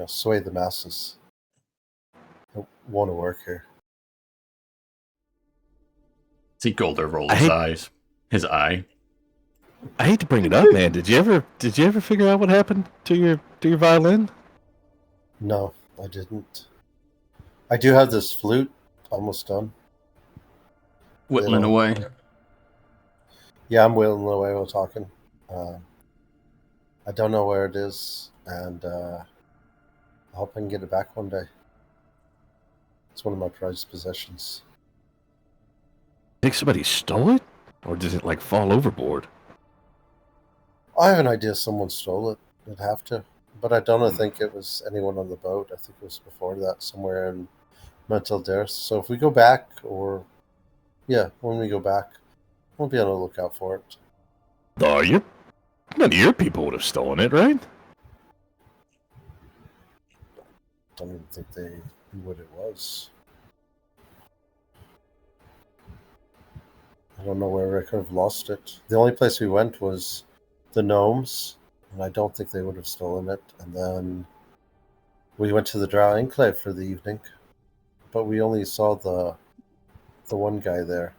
sway the masses. I want to work here. Seacolder rolled his eyes. His eye. I hate to bring it up, man. Did you ever figure out what happened to your violin? No, I didn't. I do have this flute almost done. Whittling away. Yeah, I'm whittling away while talking. I don't know where it is, and I hope I can get it back one day. It's one of my prized possessions. Think somebody stole it, or did it like fall overboard? I have an idea someone stole it. It'd have to. But I don't think it was anyone on the boat. I think it was before that, somewhere in Underdark. So if we go back, when we go back, we'll be on the lookout for it. Are you? None of your people would have stolen it, right? Don't even think they knew what it was. I don't know where I could have lost it. The only place we went was the gnomes, and I don't think they would have stolen it. And then we went to the Drow Enclave for the evening, but we only saw the one guy there,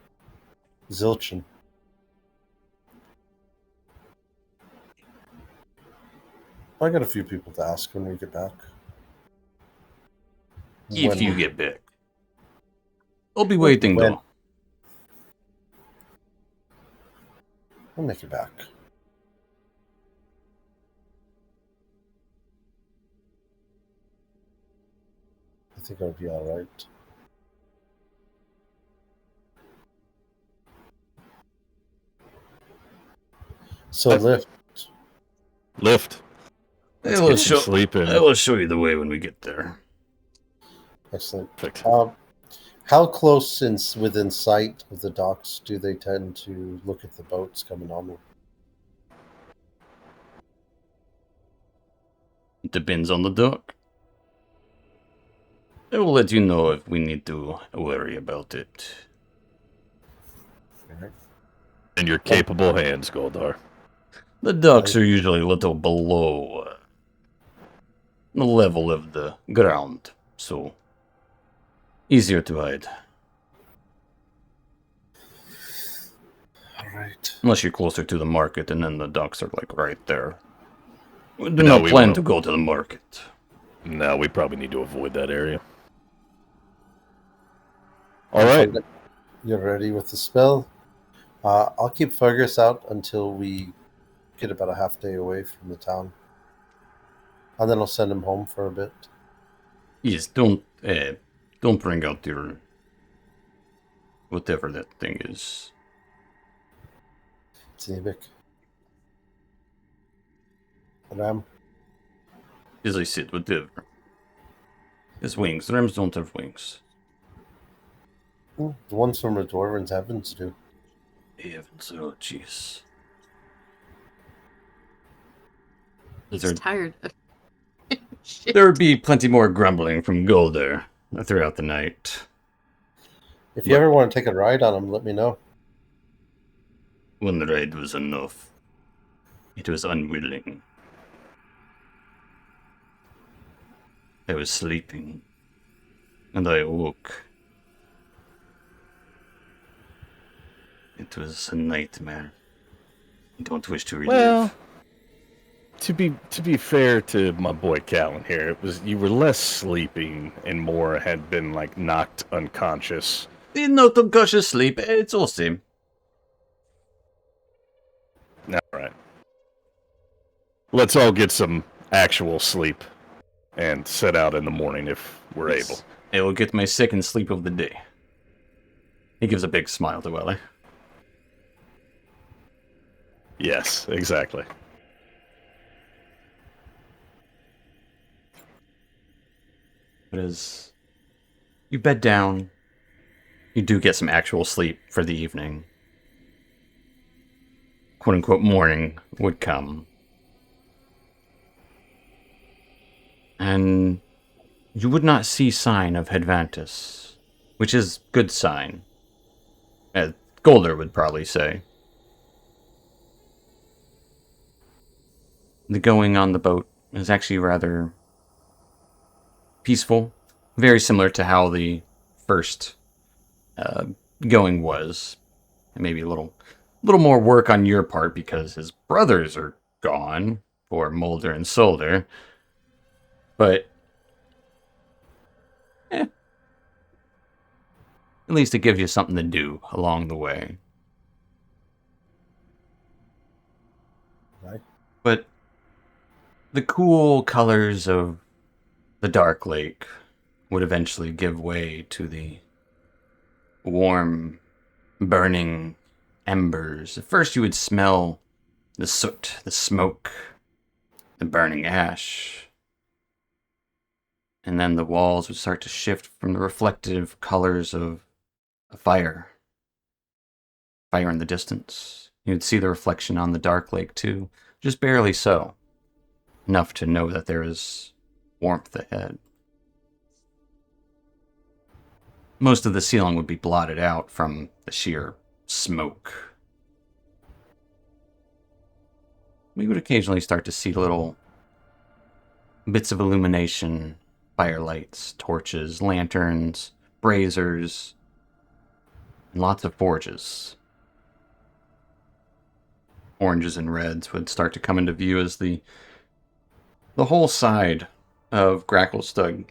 Zilchin. I got a few people to ask when we get back. If you get back. I'll be waiting, though. We'll make it back. I think I'll be alright. So lift. I will sleeping. I will show you the way when we get there. Excellent. Perfect. How close within sight of the docks do they tend to look at the boats coming on them? It depends on the dock. I will let you know if we need to worry about it. Alright. In your capable hands, Goldar. The docks are usually a little below the level of the ground, so easier to hide. Alright. Unless you're closer to the market, and then the docks are like right there. We do No, not we plan won't. to go to the market. No, we probably need to avoid that area. All right. You're ready with the spell? I'll keep Fergus out until we get about a half day away from the town. and then I'll send him home for a bit. Yes, don't bring out your whatever that thing is. Zebik. Ram. As I said, whatever. His wings. Rams don't have wings. The ones from the Dwarven's Heavens do. Heavens, oh jeez. He's There, tired of shit. there would be plenty more grumbling from Golder throughout the night. If you ever want to take a ride on him, let me know. One ride was enough. It was unwilling. I was sleeping, and I awoke. It was a nightmare. I don't wish to relive. Well, to be fair to my boy Callan here, it was you were less sleeping and more had been like knocked unconscious. Not unconscious sleep, it's all same. All right. Let's all get some actual sleep and set out in the morning if we're able. I will get my second sleep of the day. He gives a big smile to Ellie. Yes, exactly. But as you bed down, you do get some actual sleep for the evening. Quote unquote morning would come. And you would not see sign of Hedvantus, which is good sign. Golder would probably say. The going on the boat is actually rather peaceful, very similar to how the first going was. And maybe a little more work on your part because his brothers are gone, for Mulder and Solder. But at least it gives you something to do along the way. Right. But the cool colors of the Darklake would eventually give way to the warm, burning embers. At first you would smell the soot, the smoke, the burning ash. And then the walls would start to shift from the reflective colors of a fire. Fire in the distance. You'd see the reflection on the Darklake too, just barely so. Enough to know that there is warmth ahead. Most of the ceiling would be blotted out from the sheer smoke. We would occasionally start to see little bits of illumination, firelights, torches, lanterns, braziers, and lots of forges. Oranges and reds would start to come into view as the whole side of Gracklestug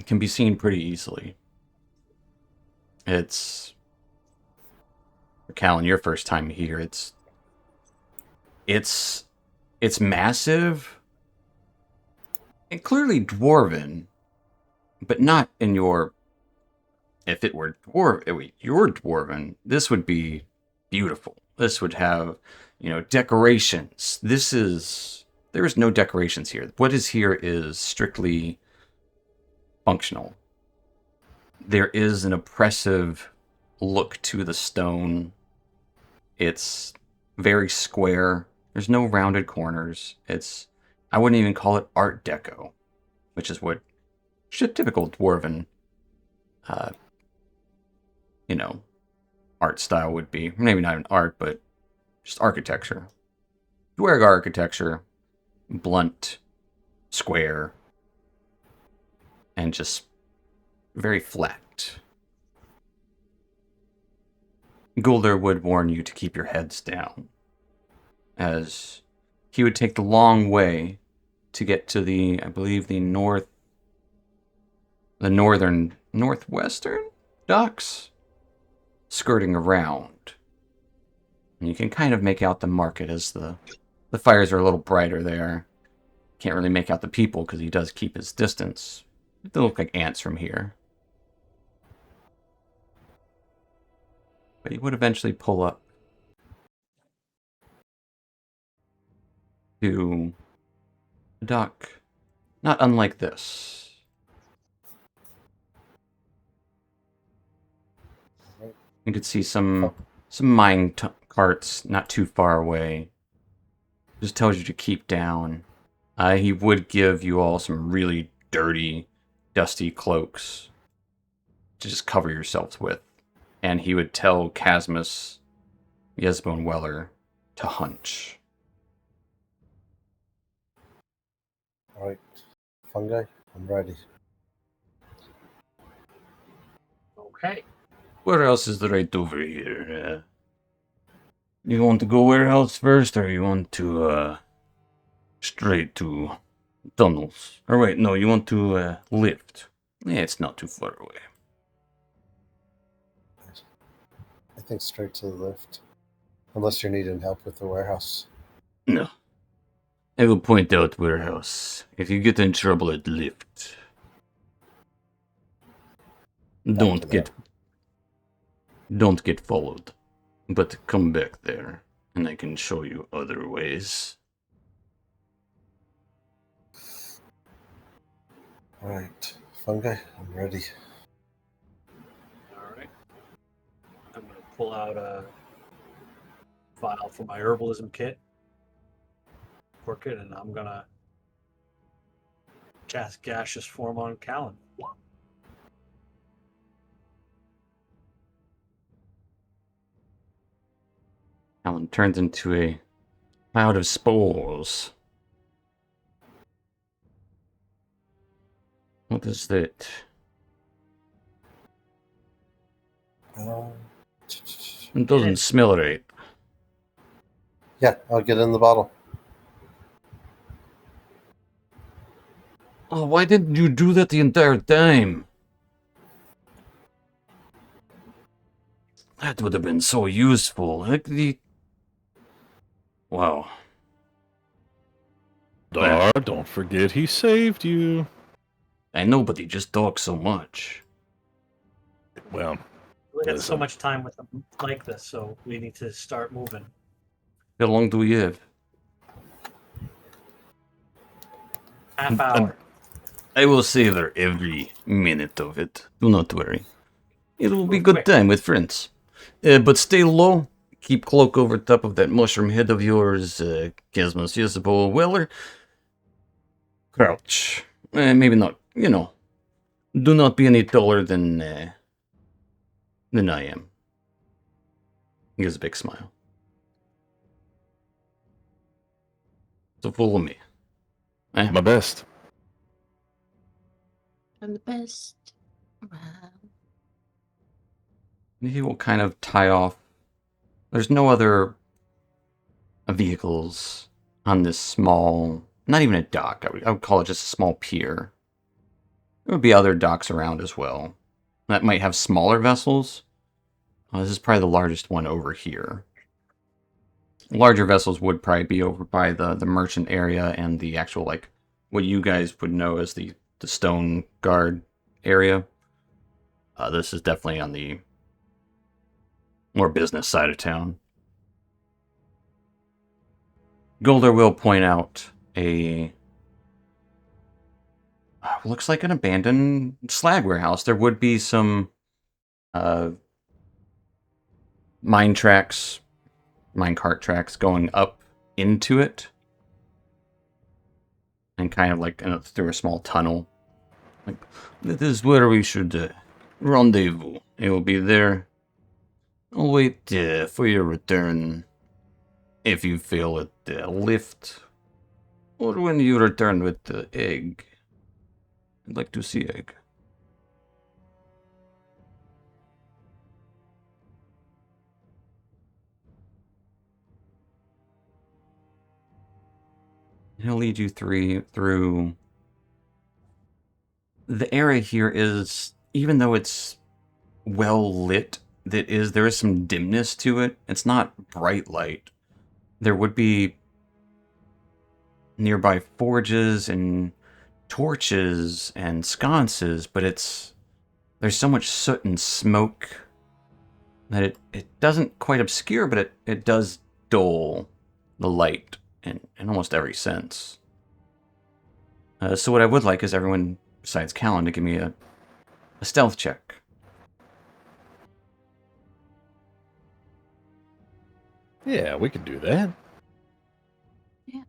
can be seen pretty easily. It's, for Callan, your first time here, it's massive and clearly dwarven, but not in your. If it were your dwarven, this would be beautiful. This would have, decorations. There is no decorations here. What is here is strictly functional. There is an oppressive look to the stone. It's very square. There's no rounded corners. I wouldn't even call it Art Deco, which is what typical dwarven, art style would be. Maybe not an art, but just architecture. Dwarg architecture, blunt, square, and just very flat. Gulder would warn you to keep your heads down, as he would take the long way to get to the northwestern docks, skirting around. And you can kind of make out the market as the fires are a little brighter there. Can't really make out the people because he does keep his distance. They look like ants from here. But he would eventually pull up to a dock, not unlike this. You could see some mine carts not too far away. Just tells you to keep down. He would give you all some really dirty, dusty cloaks to just cover yourselves with. And he would tell Casmus, Yesbo, and Weller to hunch. All right, fungi, I'm ready. Okay. Where else is the right over here? You want to go warehouse first, or you want to straight to tunnels? Or wait, no, you want to lift? Yeah, it's not too far away. I think straight to the lift. Unless you're needing help with the warehouse. No. I will point out warehouse. If you get in trouble at lift, don't get followed. But come back there, and I can show you other ways. All right, fungi, I'm ready. All right. I'm going to pull out a vial for my herbalism kit. Cork it, and I'm going to cast gaseous form on Callan. Alan turns into a cloud of spores. What is that? It doesn't smell right. Yeah, I'll get in the bottle. Oh, why didn't you do that the entire time? That would have been so useful. Like wow. Dar, don't forget he saved you. I know, but he just talks so much. Well, We got so listen. much time with them like this, so we need to start moving. How long do we have? Half hour. I will savor every minute of it. Do not worry. It will be Move good quick. time with friends. But stay low. Keep cloak over top of that mushroom head of yours, Casmus, Yesabo, Weller. Crouch. Maybe not, you know. Do not be any taller than I am. He gives a big smile. So follow me. My best. I'm the best. Wow. He will kind of tie off. There's no other vehicles on this small, not even a dock. I would call it just a small pier. There would be other docks around as well. That might have smaller vessels. This is probably the largest one over here. Larger vessels would probably be over by the merchant area and the actual, like, what you guys would know as the stone guard area. This is definitely on the more business side of town. Golder will point out a looks like an abandoned slag warehouse. There would be some minecart tracks going up into it, and kind of like through a small tunnel. Like, this is where we should rendezvous. It will be there. I'll wait for your return. If you fail at the lift, or when you return with the egg. I'd like to see egg. He'll lead you through. The area here is, even though it's well lit, there is some dimness to it. It's not bright light. There would be nearby forges and torches and sconces, but there's so much soot and smoke that it doesn't quite obscure, but it does dull the light in almost every sense. So what I would like is everyone besides Callan to give me a stealth check. Yeah, we can do that. Yeah.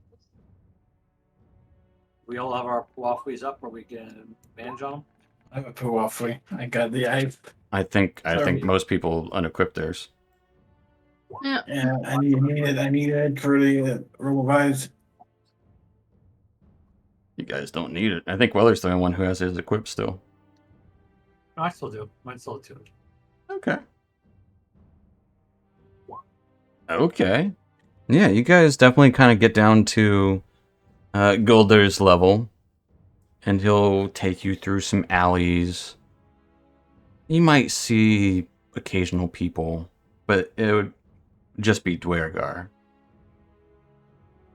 We all have our Puafis up where we can manage on them. I have a Puwafi. I got the ice. I think Sorry. most people unequip theirs. Yeah. Yeah, I need it for the revise. You guys don't need it. I think Weller's the only one who has his equipped still. I still do. Mine's still too. Okay. Okay. Yeah, you guys definitely kind of get down to Gulder's level, and he'll take you through some alleys. You might see occasional people, but it would just be Dwergar.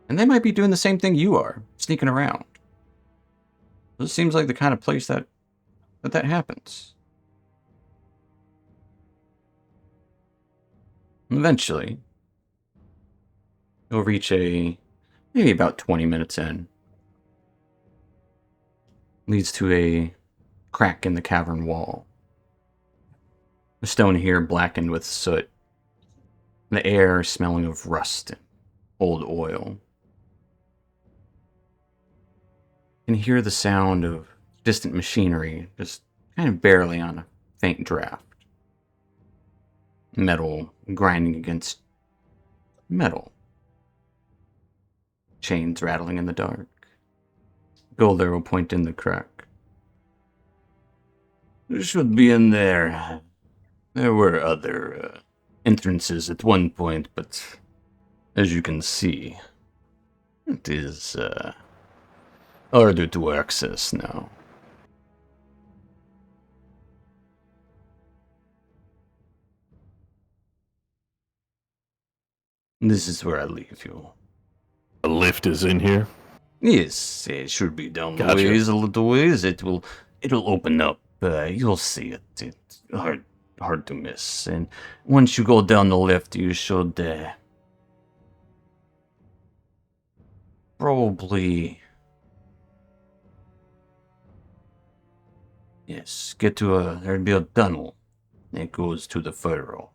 And they might be doing the same thing you are, sneaking around. This seems like the kind of place that happens. Eventually, you'll reach maybe about 20 minutes in. Leads to a crack in the cavern wall. The stone here blackened with soot. The air smelling of rust and old oil. You can hear the sound of distant machinery, just kind of barely on a faint draft. Metal grinding against metal. Chains rattling in the dark. Golder will point in the crack. It should be in there. There were other entrances at one point, but as you can see, it is harder to access now. This is where I leave you. The lift is in here. Yes, it should be down the Gotcha. ways, a little ways. It'll open up. You'll see it. It's hard to miss. And once you go down the lift, you should probably get to there'd be a tunnel that goes to the furrow.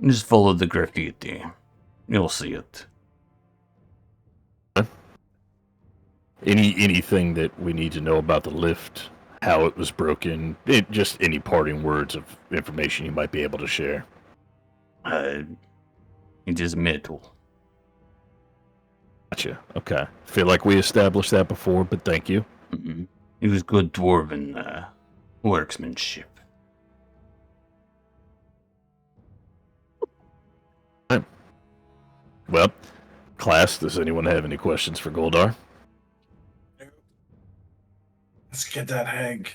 Just follow the graffiti. You'll see it. Anything that we need to know about the lift, how it was broken, just any parting words of information you might be able to share. It is metal. Gotcha. Okay. Feel like we established that before, but thank you. Mm-hmm. It was good dwarven workmanship. Well, class, does anyone have any questions for Goldar? Let's get that hag.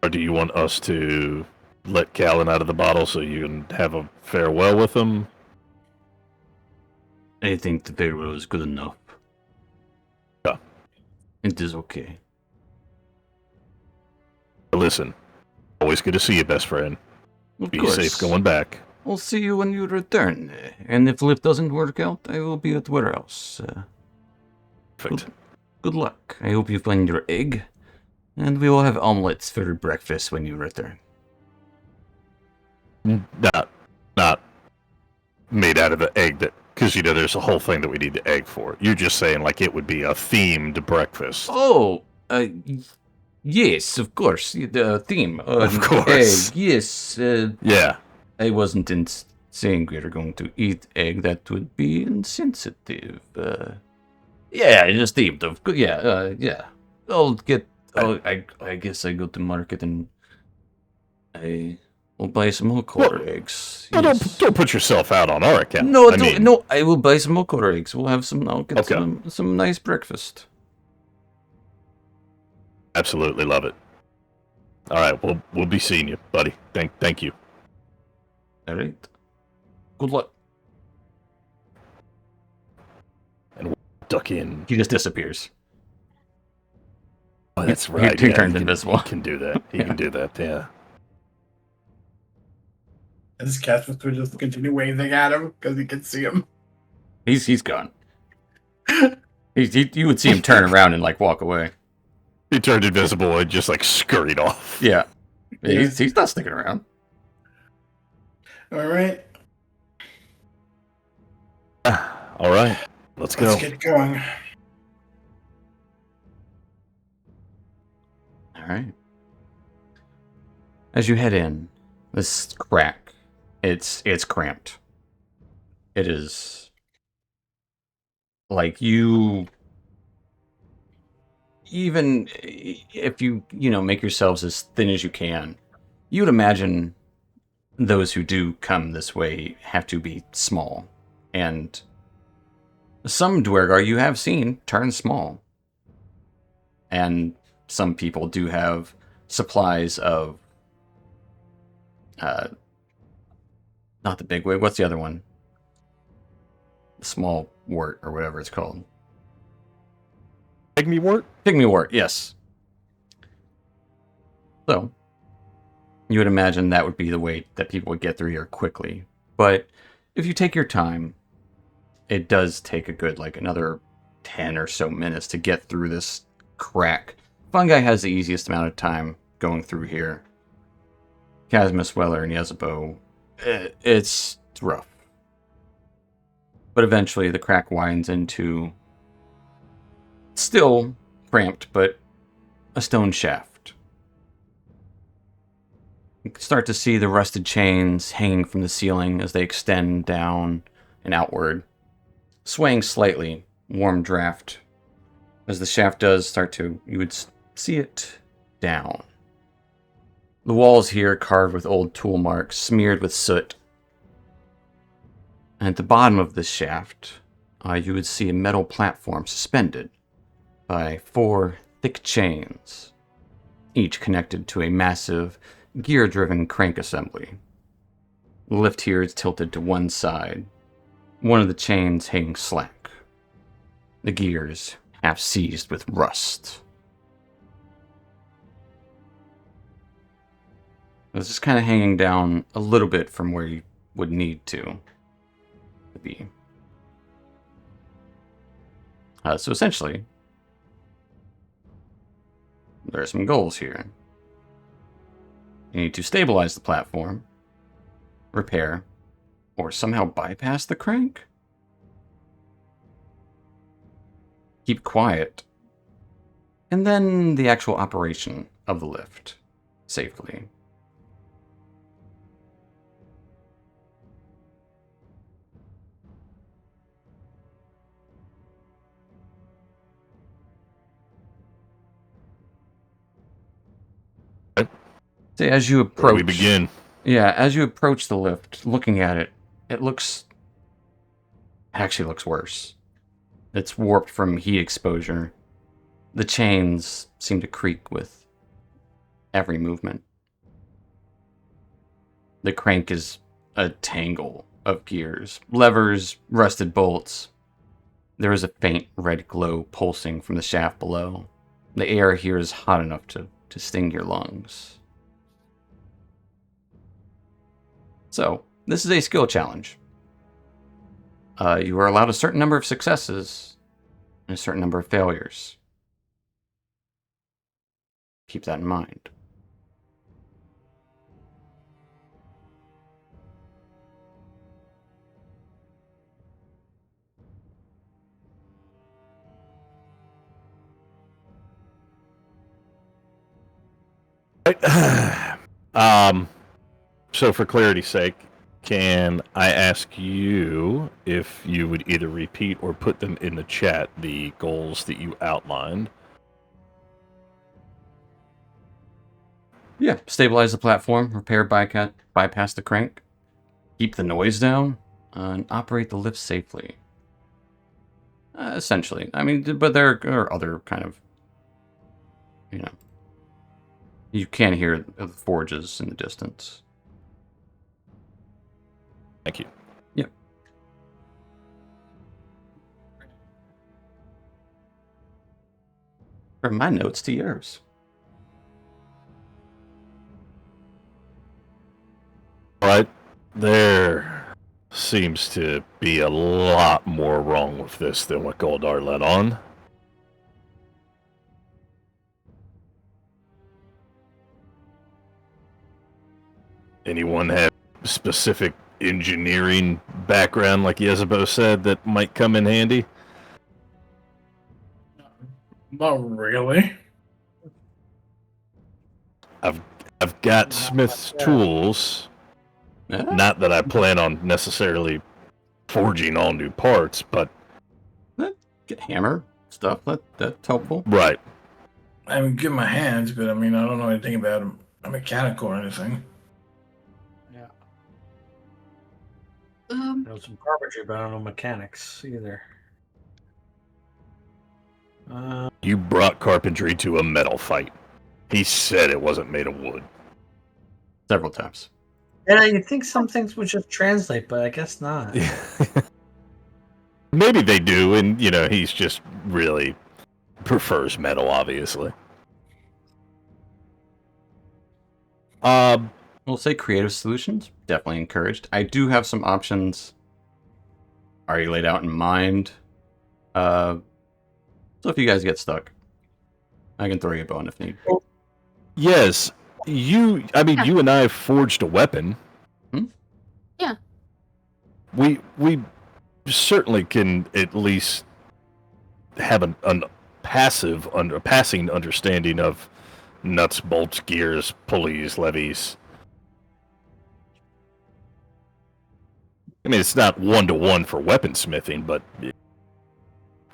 Or do you want us to let Callan out of the bottle so you can have a farewell with him? I think the farewell is good enough. Yeah. It is okay. Listen, always good to see you, best friend. Of Be course. safe going back. I'll see you when you return. And if the lift doesn't work out, I will be at warehouse. Perfect. Good luck. I hope you find your egg. And we will have omelets for breakfast when you return. Not made out of the egg that, because there's a whole thing that we need the egg for. You're just saying like it would be a themed breakfast. Oh, yes, of course. The theme. Of course. Egg, yes. Yeah. I wasn't saying we were going to eat egg. That would be insensitive. Yeah, just themed. Yeah. I'll get. I guess I go to market and I will buy some Hokor eggs. Well, Yes. don't put yourself out on our account. No, I mean, no. I will buy some Hokor eggs. We'll have some. I'll get Okay. some nice breakfast. Absolutely love it. All right, we'll be seeing you, buddy. Thank you. All right. Good luck. stuck in. He just disappears. Oh, that's He- right. he yeah, turned can, invisible. He can do that. He can do that. Yeah. And this Casper would just continue waving at him because he can see him. He's gone. You would see him turn around and like walk away. He turned invisible and just like scurried off. Yeah. Yeah. He's not sticking around. All right. All right. Let's go. Let's get going. All right. As you head in, this crack, it's cramped. It is like you, even if you make yourselves as thin as you can, you would imagine those who do come this way have to be small. And some Dwergar you have seen turn small. And some people do have supplies of not the bigwig, what's the other one? The small wort or whatever it's called. Pygmywort? Pygmywort, yes. So, you would imagine that would be the way that people would get through here quickly. But if you take your time, it does take a good, like, another 10 or so minutes to get through this crack. Fungi has the easiest amount of time going through here. Chasmus, Weller, and Yezebo, it's rough. But eventually the crack winds into still cramped, but a stone shaft. You can start to see the rusted chains hanging from the ceiling as they extend down and outward, swaying slightly, warm draft. As the shaft does start to, you would see it down. The walls here carved with old tool marks, smeared with soot. And at the bottom of this shaft, you would see a metal platform suspended by 4 thick chains, each connected to a massive, gear-driven crank assembly. The lift here is tilted to one side, one of the chains hanging slack. The gears half seized with rust. It's just kind of hanging down a little bit from where you would need to be. So essentially, there are some goals here. You need to stabilize the platform, repair, or somehow bypass the crank. Keep quiet, and then the actual operation of the lift safely. So as you approach, Where we begin. Yeah, as you approach the lift, looking at it, it actually looks worse. It's warped from heat exposure. The chains seem to creak with every movement. The crank is a tangle of gears, levers, rusted bolts. There is a faint red glow pulsing from the shaft below. The air here is hot enough to sting your lungs. So, this is a skill challenge. You are allowed a certain number of successes and a certain number of failures. Keep that in mind. So for clarity's sake, can I ask you if you would either repeat or put them in the chat, the goals that you outlined? Yeah, stabilize the platform, repair bypass the crank, keep the noise down, and operate the lift safely. Essentially. I mean, but there are other kind of, you can hear the forges in the distance. Thank you. Yep. From my notes to yours. Right. There seems to be a lot more wrong with this than what Goldar let on. Anyone have specific engineering background, like Yezebo said, that might come in handy? Not really. I've got Smith's tools. Yeah. Not that I plan on necessarily forging all new parts, but Get hammer stuff. That's helpful. right. I mean, give my hands, but I mean, I don't know anything about a mechanical or anything. Yeah. Um, I know some carpentry, but I don't know mechanics either. You brought carpentry to a metal fight. He said it wasn't made of wood. Several times. Yeah, you'd think some things would just translate, but I guess not. Maybe they do, and he's just really prefers metal, obviously. We'll say creative solutions. Definitely encouraged. I do have some options already laid out in mind. So if you guys get stuck, I can throw you a bone if need. Yes, you and I forged a weapon. Hmm? Yeah. We certainly can at least have a passing understanding of nuts, bolts, gears, pulleys, levies. I mean, it's not 1-to-1 for weaponsmithing, but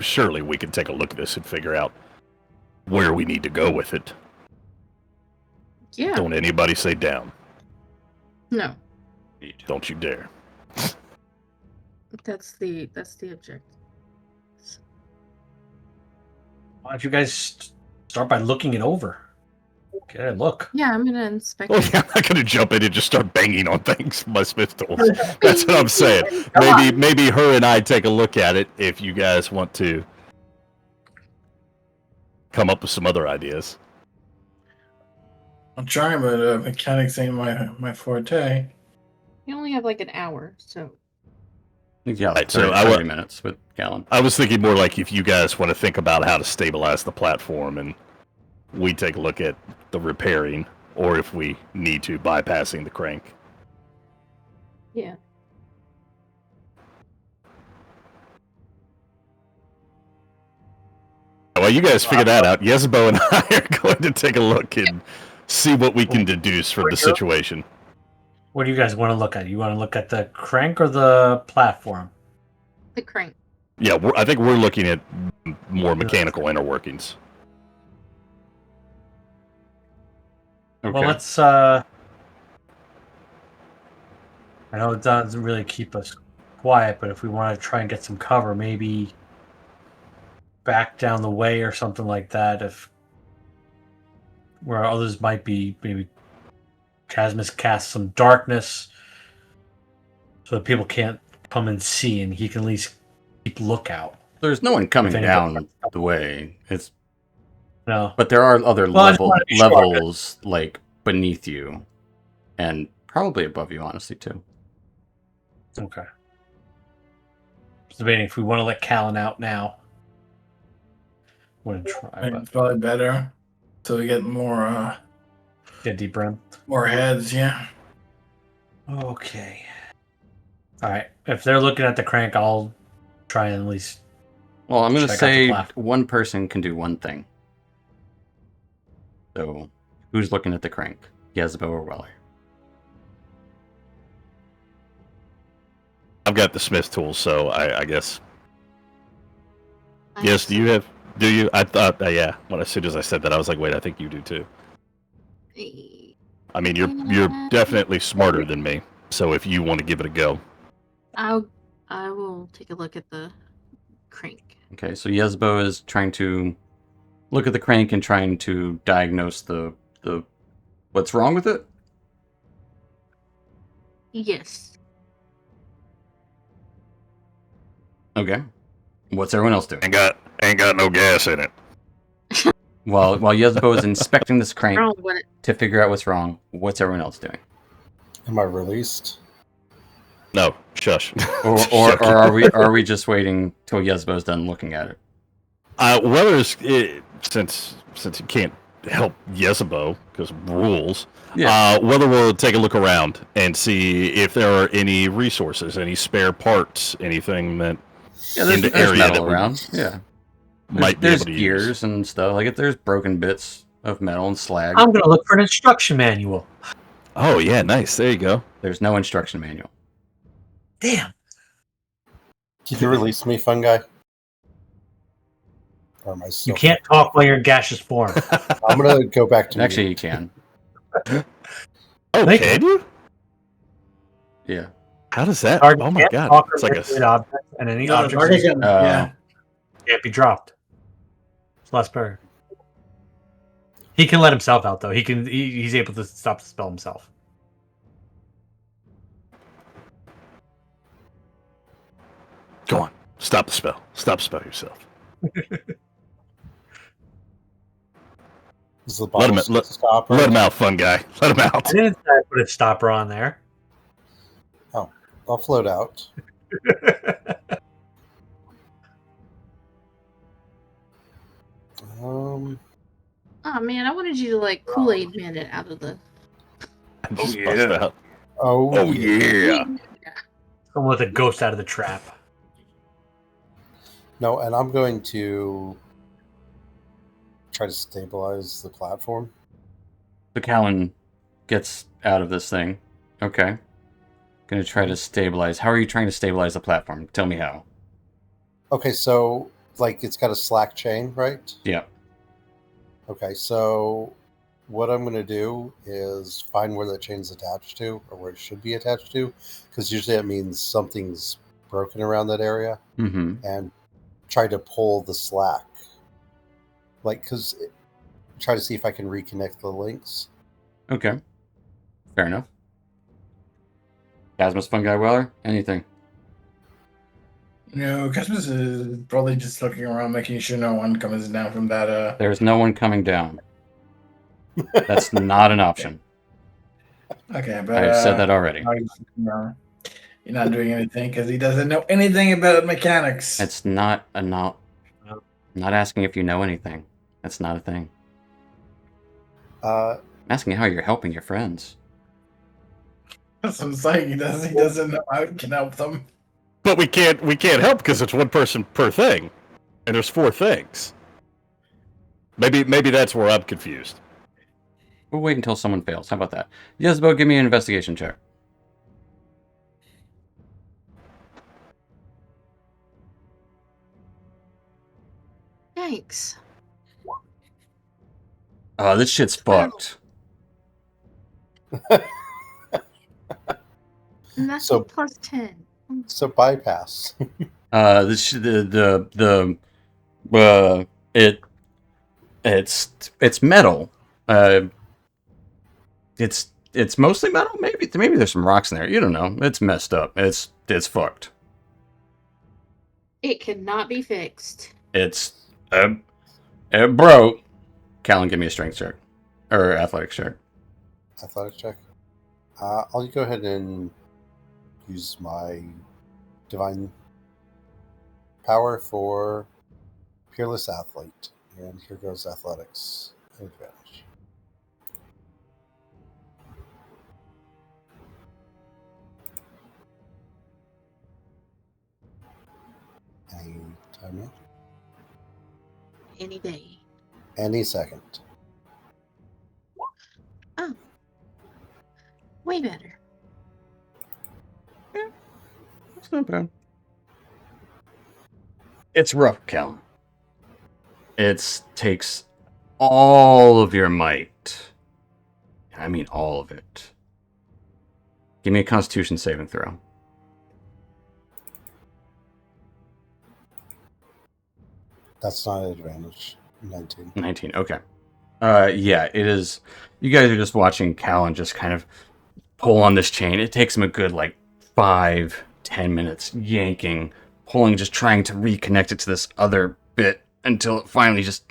surely we can take a look at this and figure out where we need to go with it. yeah. Don't anybody say down. No, Don't you dare. that's the objective. Why don't you guys start by looking it over? Okay, look. Yeah, I'm gonna inspect Well, it. yeah, I'm not going to jump in and just start banging on things with my Smith tools. That's what I'm saying. Come Maybe her and I take a look at it if you guys want to come up with some other ideas. I'm trying, but mechanics ain't my forte. You only have like an hour, so Yeah, Right, so 30 minutes with Callan. I was thinking more like if you guys want to think about how to stabilize the platform and we take a look at the repairing, or if we need to, bypassing the crank. yeah. Well, you guys figure that out. Yezebo and I are going to take a look and see what we can deduce from the situation. What do you guys want to look at? You want to look at the crank or the platform? The crank. Yeah, I think we're looking at more mechanical inner workings. Okay. Well, let's. I know it doesn't really keep us quiet, but if we want to try and get some cover, maybe back down the way or something like that. If where others might be, maybe Chasmus casts some darkness so that people can't come and see, and he can at least keep lookout. There's no one coming If down the way. It's No, but there are other Well, I just wanted to be sure. levels like beneath you, and probably above you, honestly, too. okay. Just debating if we want to let Callan out now. Want to try, I think but it's probably better, so we get more get deeper in. more heads. Yeah. Okay. All right. If they're looking at the crank, I'll try and at least. Well, I'm going to Check out the say platform. one person can do one thing. So, who's looking at the crank? Yezebo or Weller? I've got the Smith tools, so I guess. I Yes, do you have? Do you? I thought, yeah. When as soon as I said that, I was like, wait, I think you do too. I mean, you're definitely smarter than me. So if you want to give it a go, I will take a look at the crank. Okay, so Yezebo is trying to look at the crank and trying to diagnose the what's wrong with it. Yes. Okay. What's everyone else doing? ain't got no gas in it. While Yezbo is inspecting this I crank don't know what to figure out what's wrong, what's everyone else doing? Am I released? No, shush. Or Just joking. are we just waiting till Yezbo's done looking at it? Since you can't help Yezebo because rules, Yeah. whether we'll take a look around and see if there are any resources, any spare parts, anything that Yeah, in the there's area metal that we around. Yeah. might be There's able to gears use. and stuff. Like if there's broken bits of metal and slag. I'm gonna look for an instruction manual. Oh yeah, nice. There you go. There's no instruction manual. Damn. Did you release me, fungi? Or am I You still? can't talk while you're in gaseous form. I'm gonna go back to Actually, mute. you can. Oh, Thank can you? Yeah. How does that? Target Oh my can't god! talk or It's like manipulate a. objects, and any No, the objects target can, yeah. can't be dropped. It's last prayer. He can let himself out though. He's able to stop the spell himself. Go on. Stop the spell. Stop the spell yourself. Is the Let him- bottle let- stopper? Let him out, fun guy. Let him out. I didn't say I put a stopper on there. I'll float out. Um, Oh man, I wanted you to like Kool-Aid Man it out of the. Just yeah. bust out. oh, Oh yeah. Someone with a ghost out of the trap. No, and I'm going to try to stabilize the platform. So Callan gets out of this thing. Okay. Gonna try to stabilize. How are you trying to stabilize the platform? Tell me how. Okay, so like it's got a slack chain, right? Yeah. Okay, so what I'm going to do is find where the chain's attached to, or where it should be attached to, because usually that means something's broken around that area, Mm-hmm. and try to pull the slack. Like, try to see if I can reconnect the links. Okay. Fair enough. Casmus Fungi Weller? Anything? No, Christmas is probably just looking around, making sure no one comes down from that. There's no one coming down. That's not an option. Okay, but I've said that already. no, you're not doing anything because he doesn't know anything about mechanics. It's not a not. I'm not asking if you know anything. That's not a thing. I'm asking how you're helping your friends. That's what I'm saying. He doesn't know how he can help them. But we can't help because it's one person per thing, and there's 4 things. Maybe that's where I'm confused. We'll wait until someone fails. How about that? Yezbo, give me an investigation check. Thanks. Oh, this shit's fucked. And that's So- a plus 10. So bypass. It's metal. It's mostly metal. Maybe there's some rocks in there. You don't know. It's messed up. It's fucked. It cannot be fixed. It's bro. Callan, give me a strength check or athletics check. Athletic check. I'll go ahead and use my divine power for Peerless Athlete. And here goes athletics. Advantage. Any time now? Any day. Any second. Oh. Way better. It's not bad. It's rough, Callan. It takes all of your might. I mean all of it. Give me a Constitution saving throw. That's not an advantage. 19. 19, okay. Yeah, it is. You guys are just watching Callan just kind of pull on this chain. It takes him a good, 5-10 minutes yanking, pulling, just trying to reconnect it to this other bit until it finally just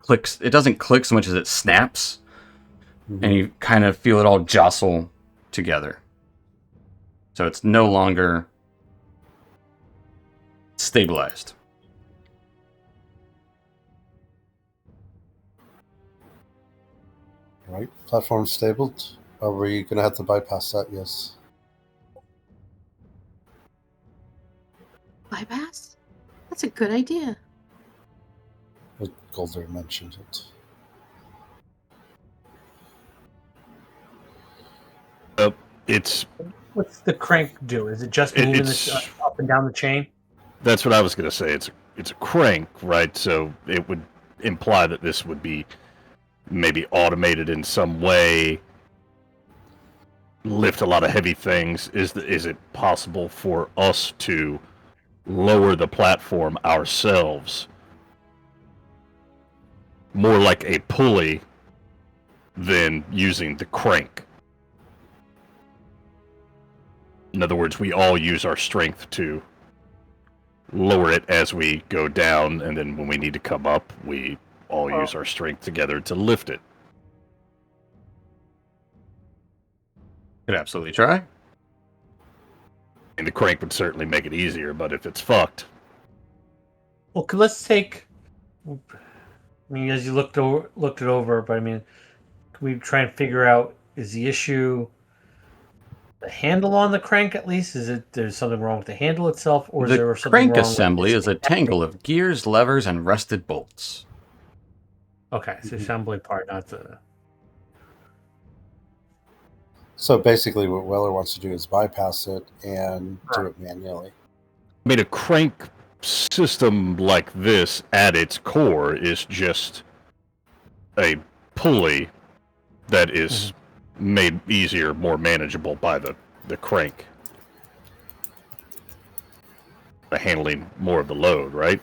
clicks. It doesn't click so much as it snaps, Mhm. and you kind of feel it all jostle together. So it's no longer stabilized. Right. Platform stabled. Are we going to have to bypass that? Yes. Bypass? That's a good idea. But Golder mentioned it. It's What's the crank do? Is it just moving this up and down the chain? that's what I was going to say. It's a crank, right? So it would imply that this would be maybe automated in some way, lift a lot of heavy things. Is it possible for us to lower the platform ourselves, more like a pulley than using the crank? In other words, we all use our strength to lower it as we go down, and then when we need to come up, we all use our strength together to lift it. Could absolutely try. And the crank would certainly make it easier, but if it's fucked, Well, let's take. I mean, as you looked it over, but I mean, can we try and figure out, is the issue the handle on the crank at least? Is it there's something wrong with the handle itself, or is The there something crank wrong assembly with is a tangle of gears, levers, and rusted bolts. Okay, so assembly part, not the. So basically, what Weller wants to do is bypass it and do it manually. I mean, a crank system like this at its core is just a pulley that is made easier, more manageable by the crank. By handling more of the load, right?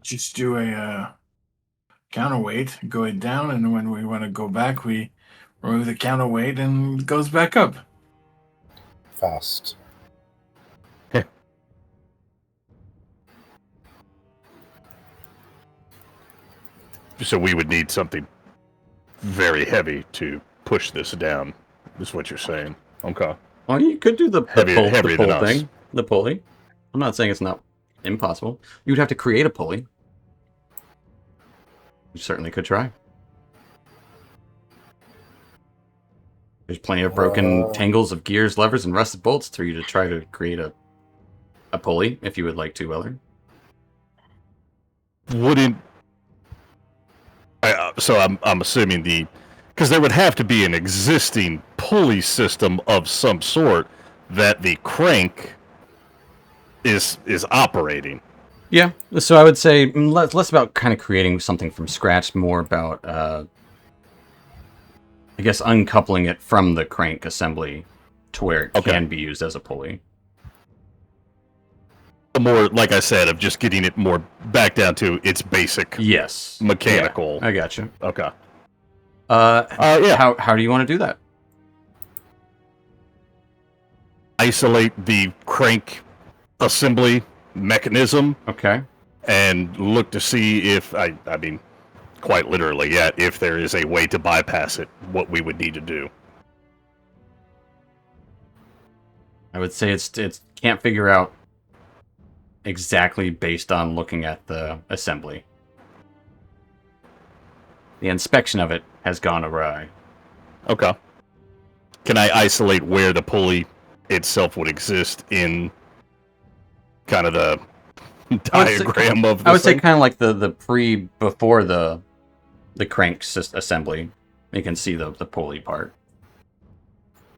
Just do a counterweight, go it down, and when we want to go back, we remove the counterweight and it goes back up. Fast. So we would need something very heavy to push this down, is what you're saying. Okay. Well, you could do the Heavier pull than us. thing. The pulley. I'm not saying it's not impossible. You would have to create a pulley. You certainly could try. There's plenty of broken tangles of gears, levers, and rusted bolts for you to try to create a pulley, if you would like to, Weller. Wouldn't so I'm assuming because there would have to be an existing pulley system of some sort that the crank is operating. Yeah, so I would say less about kind of creating something from scratch, more about, I guess, uncoupling it from the crank assembly to where it can be used as a pulley. More, like I said, of just getting it more back down to its basic mechanical. Yeah, I got you. Okay. Yeah. How do you want to do that? Isolate the crank assembly mechanism. Okay. And look to see if, I mean, quite literally, yeah, if there is a way to bypass it, what we would need to do. I would say it's can't figure out exactly based on looking at the assembly. The inspection of it has gone awry. Okay. Can I isolate where the pulley itself would exist in kind of the diagram of the I would say kind of like the before the crank assembly. You can see the pulley part.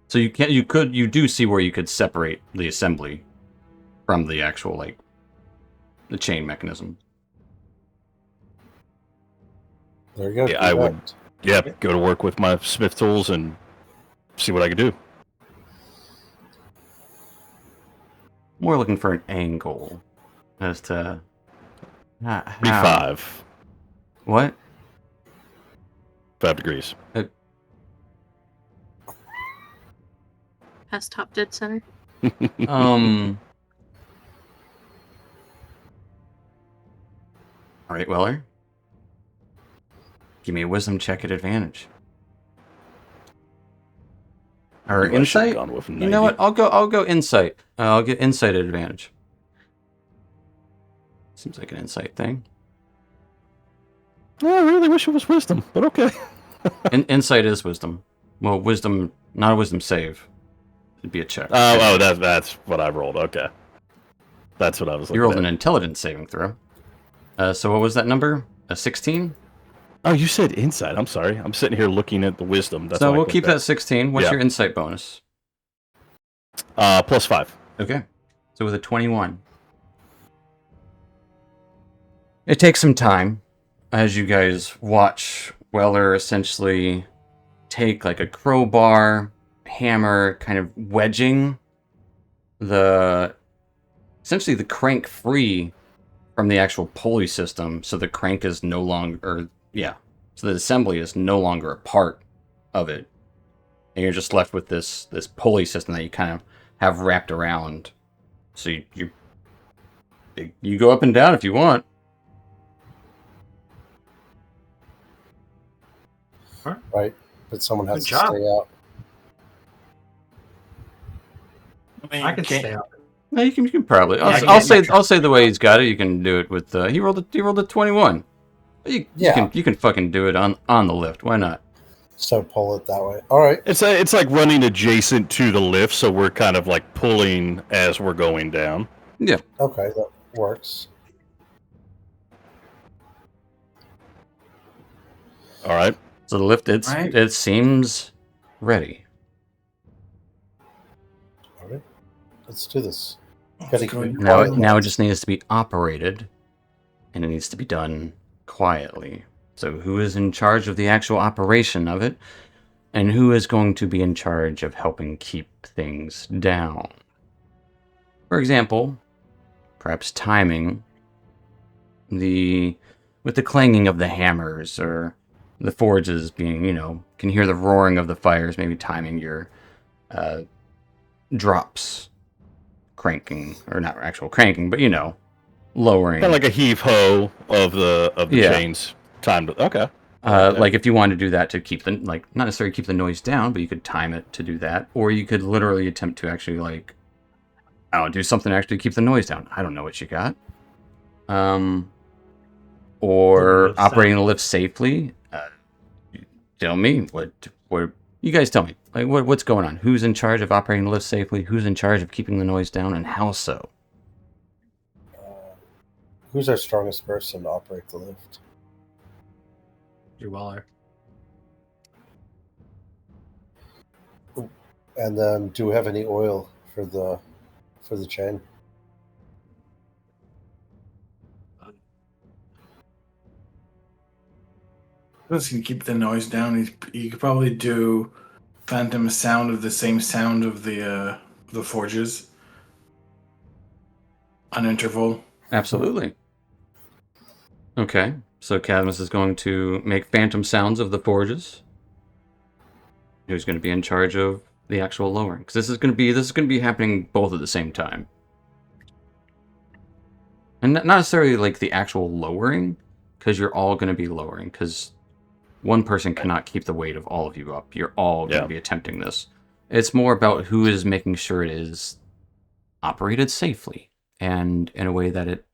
So you do see where you could separate the assembly from the actual, like, the chain mechanism. There you go. Yeah, I would. Yeah, go to work with my Smith tools and see what I can do. More looking for an angle as to how. 35. What? 5 degrees. Past top dead center. All right, Weller. Give me a wisdom check at advantage. Or Ooh, I should've insight? gone with You know what? 90. I'll go insight. I'll get insight at advantage. Seems like an insight thing. I really wish it was wisdom, but okay. Insight is wisdom. Well, wisdom, not a wisdom save. It'd be a check. That's what I rolled. Okay. That's what I was looking You rolled at. an intelligence saving throw. So what was that number? A 16? Oh, you said insight. I'm sorry. I'm sitting here looking at the wisdom. That's So why I we'll clicked keep that 16. What's Yeah. your insight bonus? +5. Okay. So with a 21. It takes some time as you guys watch Weller essentially take like a crowbar, hammer, kind of wedging essentially the crank free from the actual pulley system, so the crank is no longer, so the assembly is no longer a part of it, and you're just left with this pulley system that you kind of have wrapped around. So you go up and down if you want. Right, but someone has Good to job. stay out. I can stay up. No, you can probably. Yeah, I'll say the way he's got it. You can do it with. He rolled a 21. You can fucking do it on the lift. Why not? So pull it that way. All right. It's like running adjacent to the lift, so we're kind of like pulling as we're going down. Yeah. Okay, that works. All right. So the lift, Right. it seems ready. All right. Let's do this. Let's go in. Now it just needs to be operated, and it needs to be done quietly. So who is in charge of the actual operation of it, and who is going to be in charge of helping keep things down? For example, perhaps timing with the clanging of the hammers, or the forges being, can hear the roaring of the fires, maybe timing your drops, cranking, or not actual cranking, but lowering. Kind of like a heave ho of the Yeah. chains. Time to okay. Like if you wanted to do that to keep not necessarily keep the noise down, but you could time it to do that, or you could literally attempt to actually do something to actually keep the noise down. I don't know what you got. Or operating the lift safely. Tell me what you guys tell me. Like what's going on? Who's in charge of operating the lift safely? Who's in charge of keeping the noise down, and how so? Who's our strongest person to operate the lift? You're Weller. And then, do we have any oil for the chain? Let's keep the noise down. You could probably do phantom sound of the same sound of the forges on interval. Absolutely. Okay, so Cadmus is going to make phantom sounds of the forges. Who's going to be in charge of the actual lowering? Because this is going to be happening both at the same time, and not necessarily like the actual lowering, because you're all going to be lowering. Because one person cannot keep the weight of all of you up. You're all going to be attempting this. It's more about who is making sure it is operated safely and in a way that it.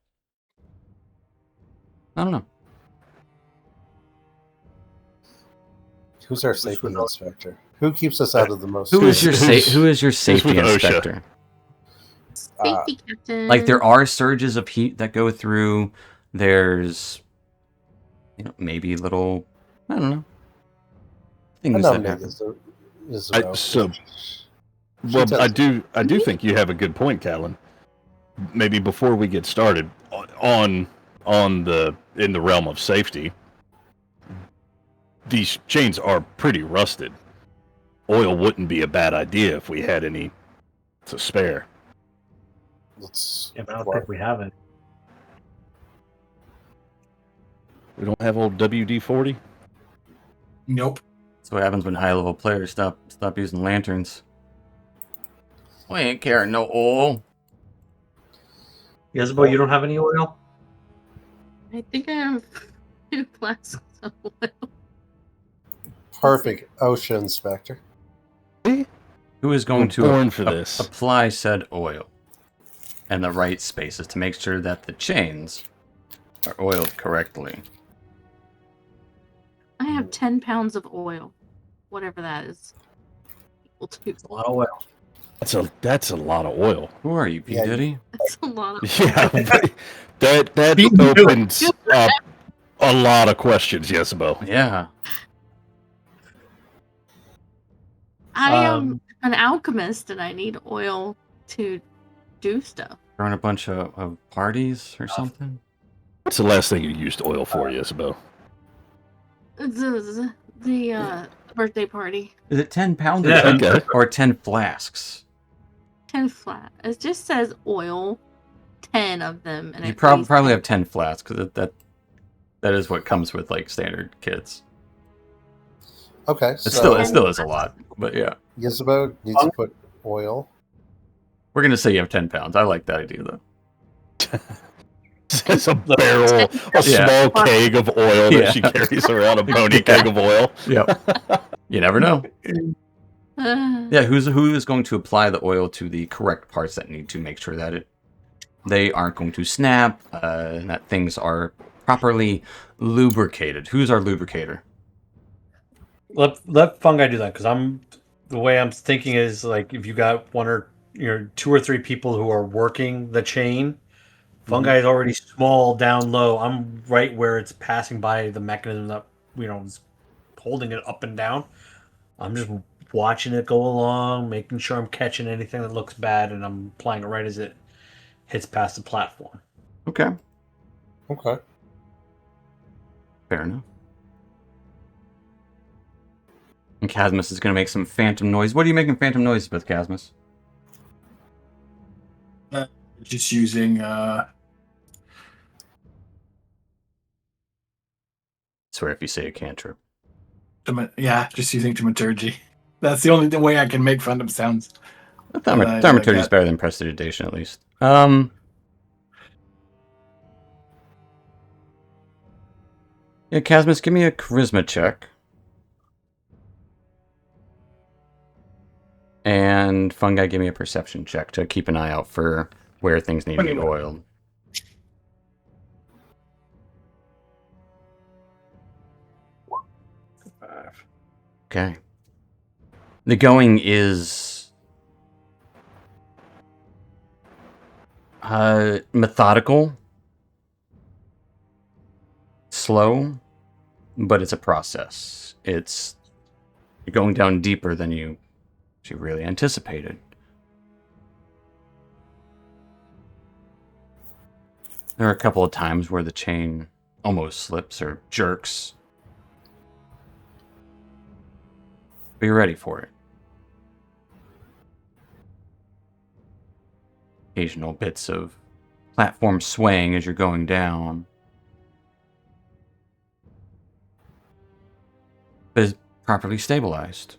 I don't know. Who's our safety inspector? Who keeps us out of the most? Who is your safety with OSHA? inspector? Safety captain. Like there are surges of heat that go through. There's, maybe little, I don't know, things that happen. I do think you have a good point, Callan. Maybe before we get started in the realm of safety, these chains are pretty rusted. Oil wouldn't be a bad idea if we had any to spare. Yeah, but I don't think we have it. We don't have old WD-40? Nope. That's what happens when high-level players stop using lanterns. We ain't carrying no oil. Isabel, you don't have any oil? I think I have 2 flasks of oil. Perfect ocean inspector. Who is going We're to born for this. apply said oil in the right spaces to make sure that the chains are oiled correctly? I have 10 pounds of oil, whatever that is equal to. A lot of oil. That's a lot of oil. Who are you, P. Yeah, Diddy? That's a lot of Yeah, that Beat you to it. opens up a lot of questions, Yesabo. Yeah. I am an alchemist and I need oil to do stuff. Throwing a bunch of parties or something? What's the last thing you used oil for, Yesabo? The birthday party. Is it 10 pounds Yeah. Okay. or 10 flasks? 10 flat. It just says oil. 10 of them. And You it probably have 10 flasks, because that is what comes with, like, standard kits. Okay, It so still is a lot, but yeah. Yisabo needs to put oil. We're going to say you have 10 pounds. I like that idea, though. It's a barrel, a Yeah. small keg of oil that Yeah. she carries around, a pony Yeah. keg of oil. Yep. You never know. Uh, Yeah, who is going to apply the oil to the correct parts that need to make sure that they aren't going to snap, and that things are properly lubricated. Who's our lubricator? Let fungi do that, because the way I'm thinking is like if you got 2 or 3 people who are working the chain, fungi is already small down low. I'm right where it's passing by the mechanism that is holding it up and down. I'm just watching it go along, making sure I'm catching anything that looks bad, and I'm applying it right as it hits past the platform. Okay, Okay. fair enough. And Casmus is going to make some phantom noise. What are you making phantom noise with, Casmus? Just using Swear if you say a cantrip. just using thaumaturgy. That's the only way I can make phantom sounds. Thaumaturgy is better than prestidigitation, at least. Yeah, Casmus, give me a charisma check. And Fungi, give me a perception check to keep an eye out for where things need to be oiled. Okay. The going is methodical, slow, but it's a process. You're going down deeper than you really anticipated. There are a couple of times where the chain almost slips or jerks. But you're ready for it. Occasional bits of platform swaying as you're going down. But it's properly stabilized.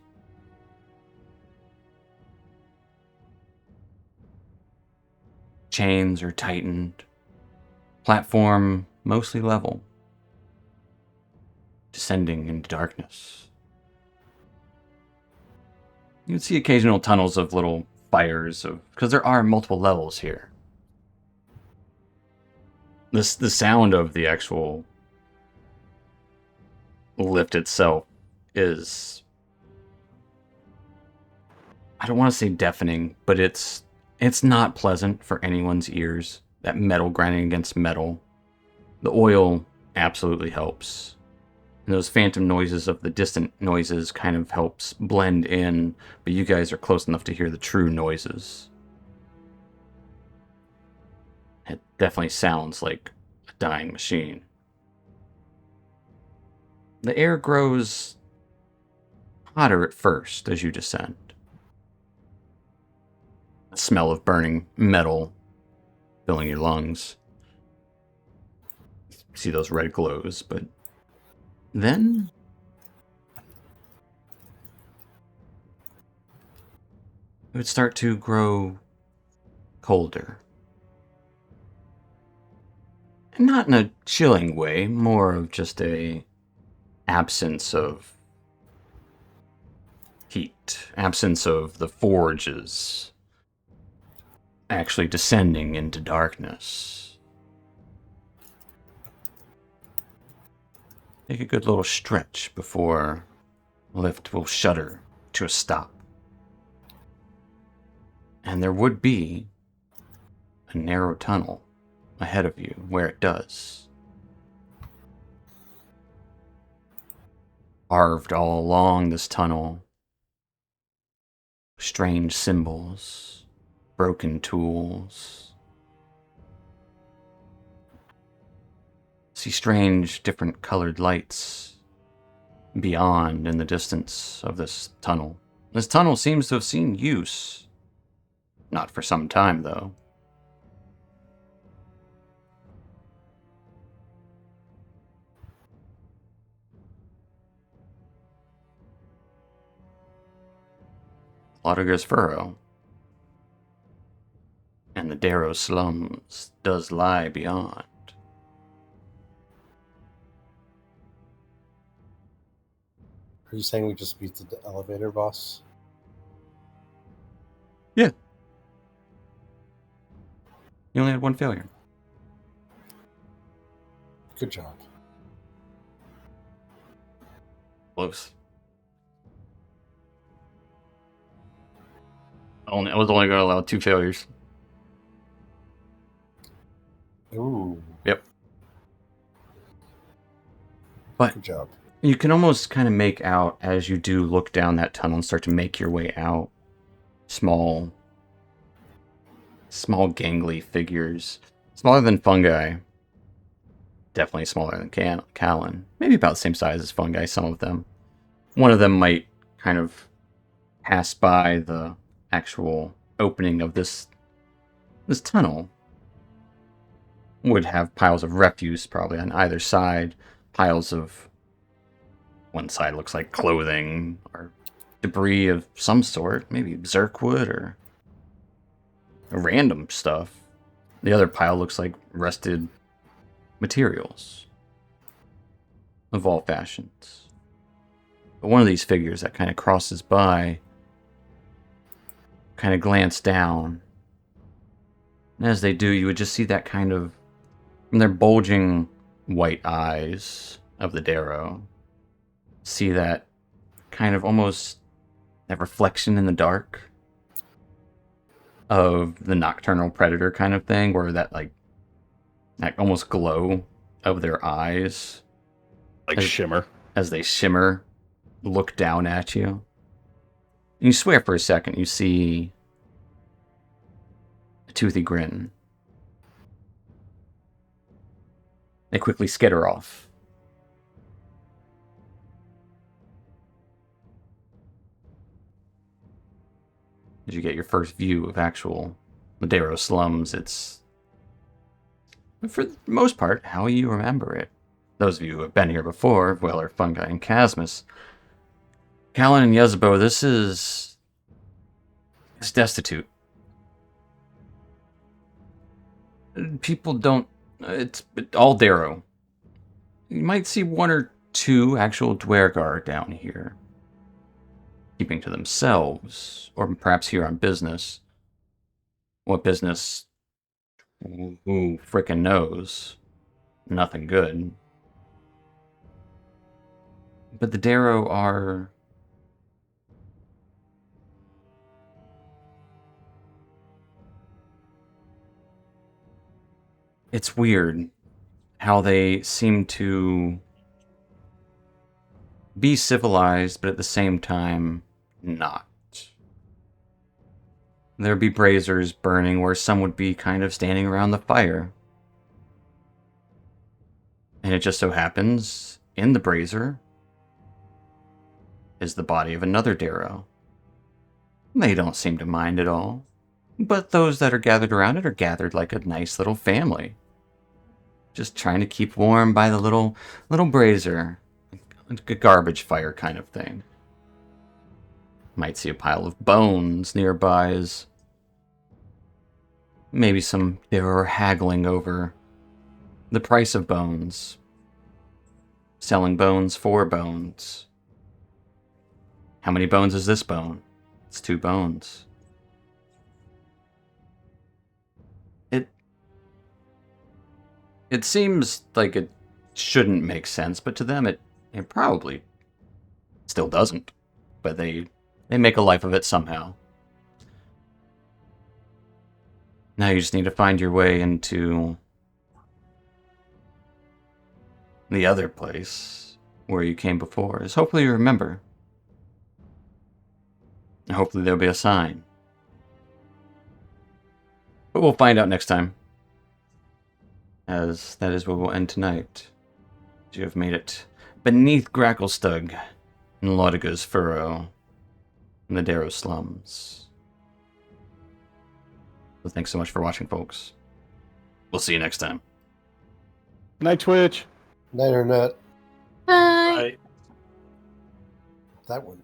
Chains are tightened. Platform mostly level. Descending into darkness. You can see occasional tunnels of little fires, because there are multiple levels here. The sound of the actual lift itself is, I don't want to say deafening, but it's not pleasant for anyone's ears. That metal grinding against metal. The oil absolutely helps. And those phantom noises of the distant noises kind of helps blend in, but you guys are close enough to hear the true noises. It definitely sounds like a dying machine. The air grows hotter at first as you descend. The smell of burning metal filling your lungs. You see those red glows, but then it would start to grow colder. not in a chilling way, more of just a absence of heat, absence of the forges actually descending into darkness. Take a good little stretch before the lift will shudder to a stop. And there would be a narrow tunnel ahead of you where it does. Carved all along this tunnel, strange symbols, broken tools. See strange, different colored lights beyond in the distance of this tunnel. This tunnel seems to have seen use. Not for some time, though. Lauderger's Furrow and the Darrow slums does lie beyond. Are you saying we just beat the elevator boss? Yeah. You only had one failure. Good job. Close. I was only going to allow 2 failures. Ooh. Yep. But good job. You can almost kind of make out, as you do look down that tunnel and start to make your way out, small gangly figures. Smaller than fungi. Definitely smaller than Callan. Maybe about the same size as fungi, some of them. One of them might kind of pass by the actual opening of this tunnel. Would have piles of refuse probably on either side. Piles of... One side looks like clothing or debris of some sort. Maybe zerkwood or random stuff. The other pile looks like rusted materials of all fashions. But one of these figures that kind of crosses by kind of glance down. And as they do, you would just see that kind of, from their bulging white eyes of the Darrow, see that kind of almost that reflection in the dark of the nocturnal predator kind of thing, where that almost glow of their eyes, like shimmer, as they shimmer, look down at you. And you swear for a second you see a toothy grin. They quickly skitter off. As you get your first view of actual Darrow slums, it's, for the most part, how you remember it. Those of you who have been here before, Weller, Fungi, and Chasmus. Callan and Yezebo, it's destitute. People don't... It's all Darrow. You might see 1 or 2 actual Dwergar down here, keeping to themselves, or perhaps here on business. What business? Who frickin' knows? Nothing good. But the Darrow are... It's weird how they seem to be civilized, but at the same time, not. There'd be braziers burning where some would be kind of standing around the fire. And it just so happens, in the brazier is the body of another Darrow. They don't seem to mind at all. But those that are gathered around it are gathered like a nice little family. Just trying to keep warm by the little brazier. A garbage fire kind of thing. Might see a pile of bones nearby as maybe some Darrow are haggling over The price of bones. Selling bones for bones. How many bones is this bone? It's 2 bones. It seems like it shouldn't make sense, but to them it probably still doesn't. But they make a life of it somehow. Now you just need to find your way into the other place where you came before. Is hopefully you remember. And hopefully there'll be a sign. But we'll find out next time. As that is where we'll end tonight. You have made it beneath Gracklestug in Laudiga's furrow in the Darrow slums. So thanks so much for watching, folks. We'll see you next time. Night, Twitch. Night or nut. Bye. Right. That one.